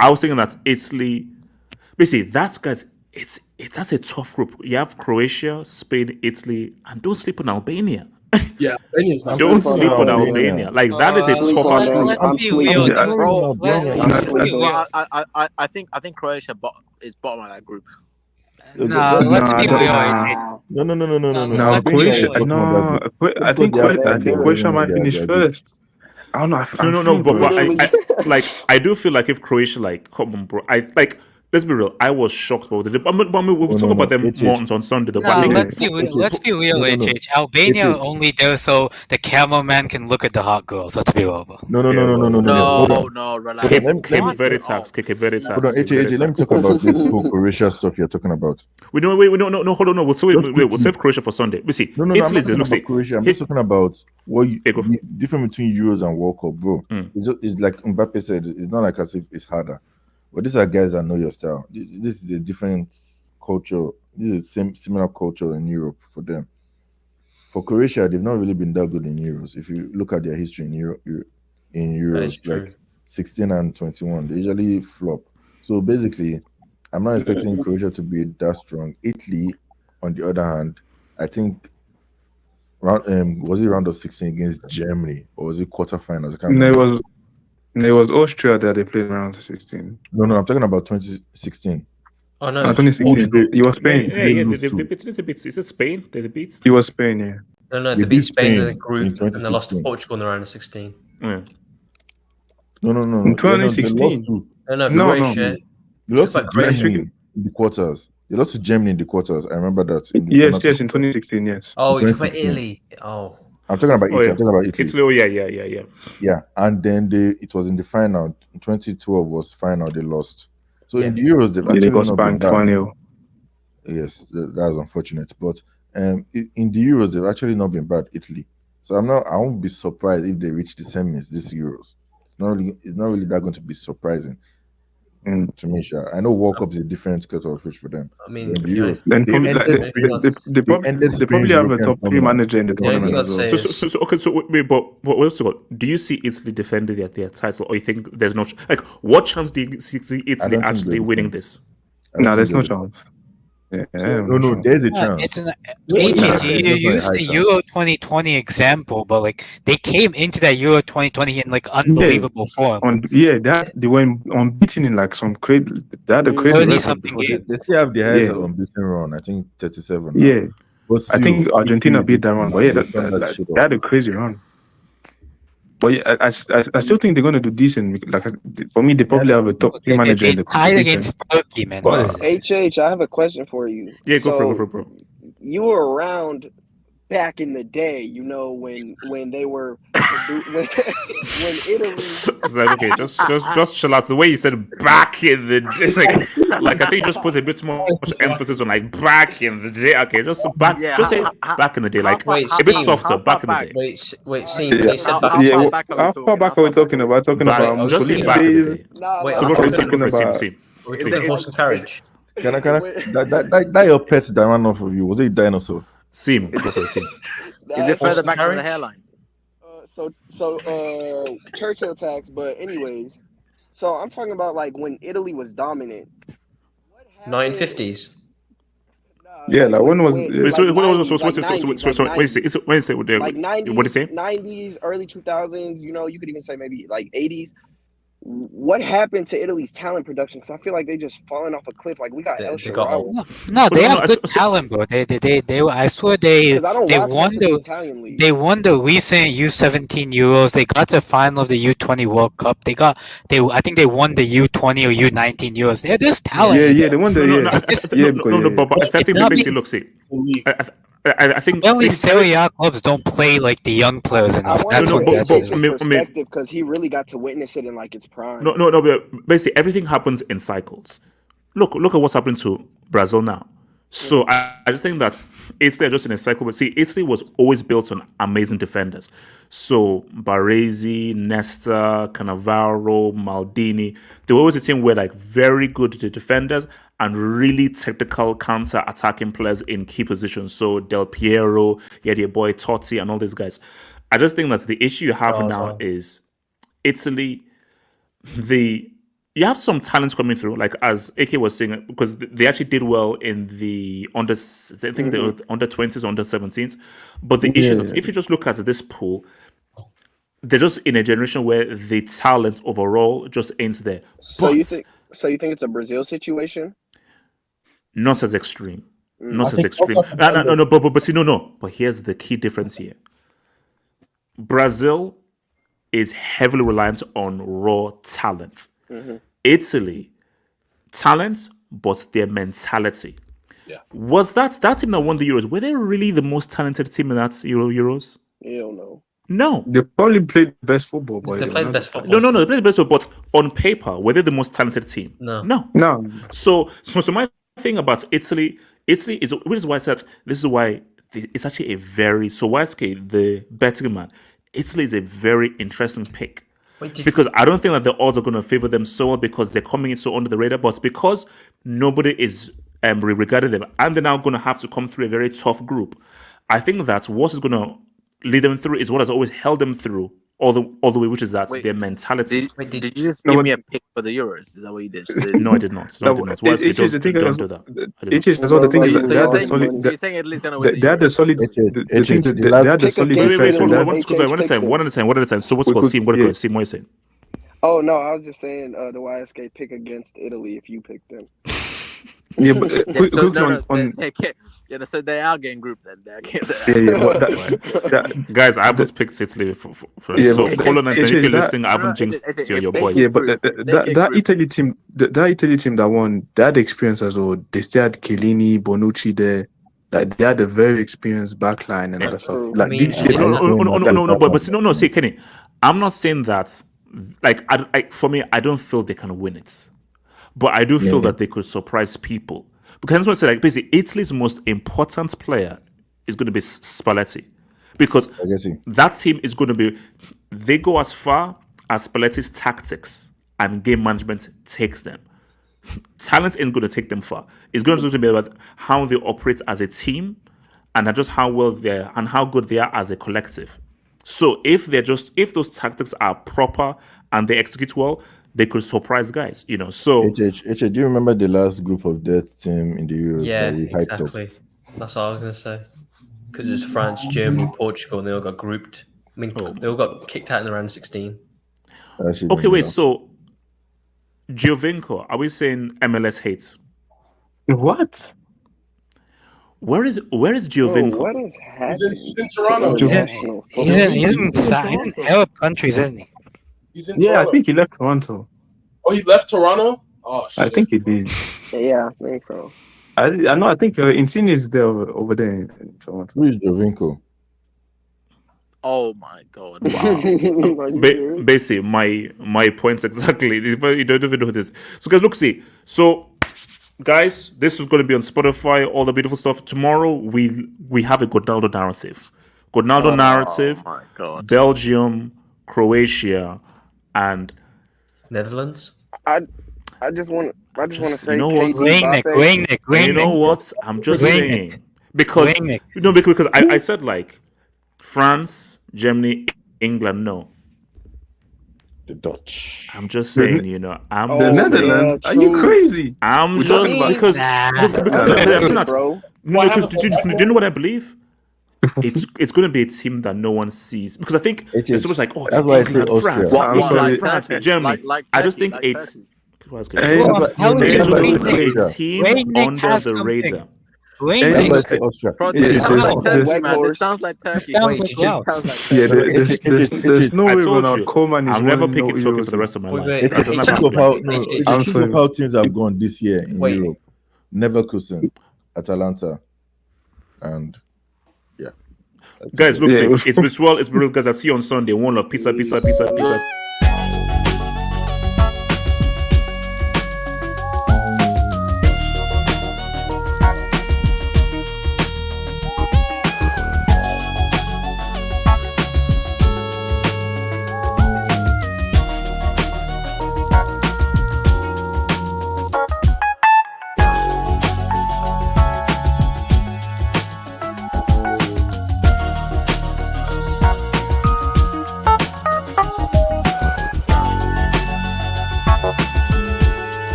I was thinking that Italy. Basically, that's a tough group. You have Croatia, Spain, Italy, and don't sleep on Albania. Yeah, don't sleep on Albania. Like that is a tough group. I think Croatia is bottom of that group. Let's be real. No. Croatia. No, I think Croatia might finish first. I don't know. But I do feel like if Croatia, come on, bro, let's be real. I was shocked about it. We'll talk about them more on Sunday. Let's be real, HH. Albania only there so the cameraman can look at the hot girls. Let's be real. No. Relax. Cape Verde. Hold on, let me talk about this whole Croatia stuff you're talking about. Wait, hold on, no. We'll save Croatia for Sunday. We see. No, I'm not talking about Croatia. I'm just talking about the difference between Euros and World Cup, bro. It's like Mbappe said. It's not like as if it's harder. But these are guys that know your style. This is a different culture. This is a similar culture in Europe for them. For Croatia, they've not really been that good in Euros. If you look at their history in Euros, like 16 and 21, they usually flop. So basically, I'm not expecting Croatia to be that strong. Italy, on the other hand, I think was it round of 16 against Germany or was it quarterfinals? I can't remember. It was Austria that they played round 16. No, I'm talking about 2016. Oh no, 2016. It was Spain. Is it Spain? They beat? It was Spain, yeah. No, they beat Spain in the group and they lost to Portugal in the round of 16. Yeah. No. In 2016. No. Croatia. They lost to Germany in the quarters. They lost to Germany in the quarters. I remember that. Yes, in 2016, yes. Oh, you're talking about Italy. Oh. I'm talking about Italy. Yeah. I'm talking about Italy. Italy, yeah. Yeah, and then it was in the final. In 2012 was final. They lost. So in the Euros, they got spanked 4-0. Yes, that's unfortunate. But in the Euros, they've actually not been bad. Italy. So I won't be surprised if they reach the semis this Euros. It's not really that going to be surprising. To me, sure. I know World Cup is a different kettle of fish for them. I mean, the Euros, they probably have a top 3 manager in the tournament as well. But also, do you see Italy defending their title, or you think there's no what chance do you see Italy actually winning this? No, there's no chance. Yeah, no, there's a chance. It's you use the Euro 2020 example, but they came into that Euro 2020 in unbelievable form. They went unbeaten in some crazy. They had a crazy record. They still have the highest unbeaten run. I think 37. Yeah, I think Argentina beat that run, but they had a crazy run. But yeah, I still think they're gonna do decent. Like for me, they probably have a top 3 manager in the tied competition. against Turkey, man. What is this? HH, I have a question for you. Yeah, go for it, bro. You were around back in the day, you know, when they were when Italy. It's like, okay, just chill out. The way you said back in the day, it's like I think you just put a bit more emphasis on like back in the day. Okay, just back, just say back in the day, like a bit softer. Back in the day. Wait, see, when you said back. How far back are we talking about? Talking about just say Mussolini back in the days? day. Wait, So go for it, is it horse and carriage? Can I that your pet that ran off of you? Was it a dinosaur? Sim. Go for it, Sim. Is it further back from the hairline? Churchill tax, but anyways, so I'm talking about like when Italy was dominant. 1950s. Yeah, like when was? Wait, so what you say? Like 90s, early 2000s. You know, you could even say maybe like 80s. What happened to Italy's talent production? Because I feel like they just falling off a cliff. Like we got El Shaarawy. No, they have good talent, bro. They I swear they won the Italian league. They won the recent U17 Euros. They got the final of the U20 World Cup. I think they won the U20 or U19 Euros. There's talent. Yeah, they won the but I think basically look, see, I think only Serie A clubs don't play like the young players enough. That's what that's perspective, because he really got to witness it in like its prime. No, but basically everything happens in cycles. Look at what's happening to Brazil now. So I just think that Italy are just in a cycle. But see, Italy was always built on amazing defenders. So Baresi, Nesta, Cannavaro, Maldini, they were always a team where like very good defenders and really technical counter-attacking players in key positions. So Del Piero, you had your boy Totti and all these guys. I just think that the issue you have now is Italy, you have some talents coming through, like as AK was saying, because they actually did well in the they were under 20s, under 17s. But the issue is that if you just look at this pool, they're just in a generation where the talent overall just ain't there. So you think it's a Brazil situation? Not as extreme. Not as extreme. No. But see, no. But here's the key difference here. Brazil is heavily reliant on raw talent. Mm-hmm. Italy, talent, but their mentality. Yeah. Was that team that won the Euros? Were they really the most talented team in that Euros? Hell no. No. They probably played the best football, boy. They played the best football. No, they played the best football, but on paper, were they the most talented team? No. So my thing about Italy is, which is why I said this is why it's actually a very, so YSK, the betting man, Italy is a very interesting pick. Because I don't think that the odds are going to favor them so well because they're coming in so under the radar, but because nobody is regarding them and they're now going to have to come through a very tough group, I think that what is going to lead them through is what has always held them through all the way, which is that their mentality. Did you just give me a pick for the Euros? Is that what you did? No, I did not. Don't do that. So you're saying Italy's going to win they had the solid. They had the solid defense. One at a time. So what's called Sim? What are you saying? Oh no, I was just saying the YSK pick against Italy if you pick them. Yeah, but so they are getting grouped then. Guys, I've just picked Italy for so hold on, if you're listening, I haven't jinxed your boys. Yeah, but that Italy team, that won, they had experience as well. They still had Chiellini, Bonucci there. Like they had a very experienced backline and other stuff. Like no. See, Kenny, I'm not saying that. Like, for me, I don't feel they can win it. But I do feel that they could surprise people. Because I just want to say, like, basically, Italy's most important player is going to be Spalletti. Because that team is going to be... They go as far as Spalletti's tactics and game management takes them. Talent ain't going to take them far. It's going to be about how they operate as a team and just how well they are and how good they are as a collective. So if those tactics are proper and they execute well, they could surprise guys, you know. So, do you remember the last group of that team in the Euros? Yeah, exactly. That's what I was gonna say. Because it was France, Germany, Portugal, and they all got grouped. I mean, they all got kicked out in the round of 16. Okay, wait. So, Giovinco, are we saying MLS hates? What? Where is Giovinco? What is happening? He's in Toronto. He didn't Arab countries, isn't he? He's in Yeah, I Toronto. think he left Toronto. Oh, he left Toronto? Oh, shit. I think he did. Yeah, I think so. I know. I think Insigne is there over there in Toronto. Who is Jovinko? Oh my god! Wow. Basically, my points exactly. You don't even know who this. So guys, look, see. So guys, this is going to be on Spotify. All the beautiful stuff. Tomorrow we have a Godaldo narrative. Godaldo narrative. My god. Belgium, Croatia, and Netherlands. I just want to say, you know what? You know what? I'm just saying because because I said like France, Germany, England. No, the Dutch. I'm just saying. You know, I'm the just Netherlands. saying. Are you crazy? I'm just because do you know what I believe? It's going to be a team that no one sees because I think it's always like that's why England, I say France, Austria. France, Germany. I just think it's How a is team Rangnick under has the something. radar. It sounds like Turkey. There's no I way told Ronald you, Koeman is I'm never winning picking no Turkey Euros. for the rest of my life. Wait, That's wait, not Think of happening. how things have gone this year in Wait. Europe. Leverkusen, Atalanta, and yeah. Guys, look, see, it's been swell. It's been real, guys. I see you on Sunday. One love. Peace out, peace out, peace out, peace out.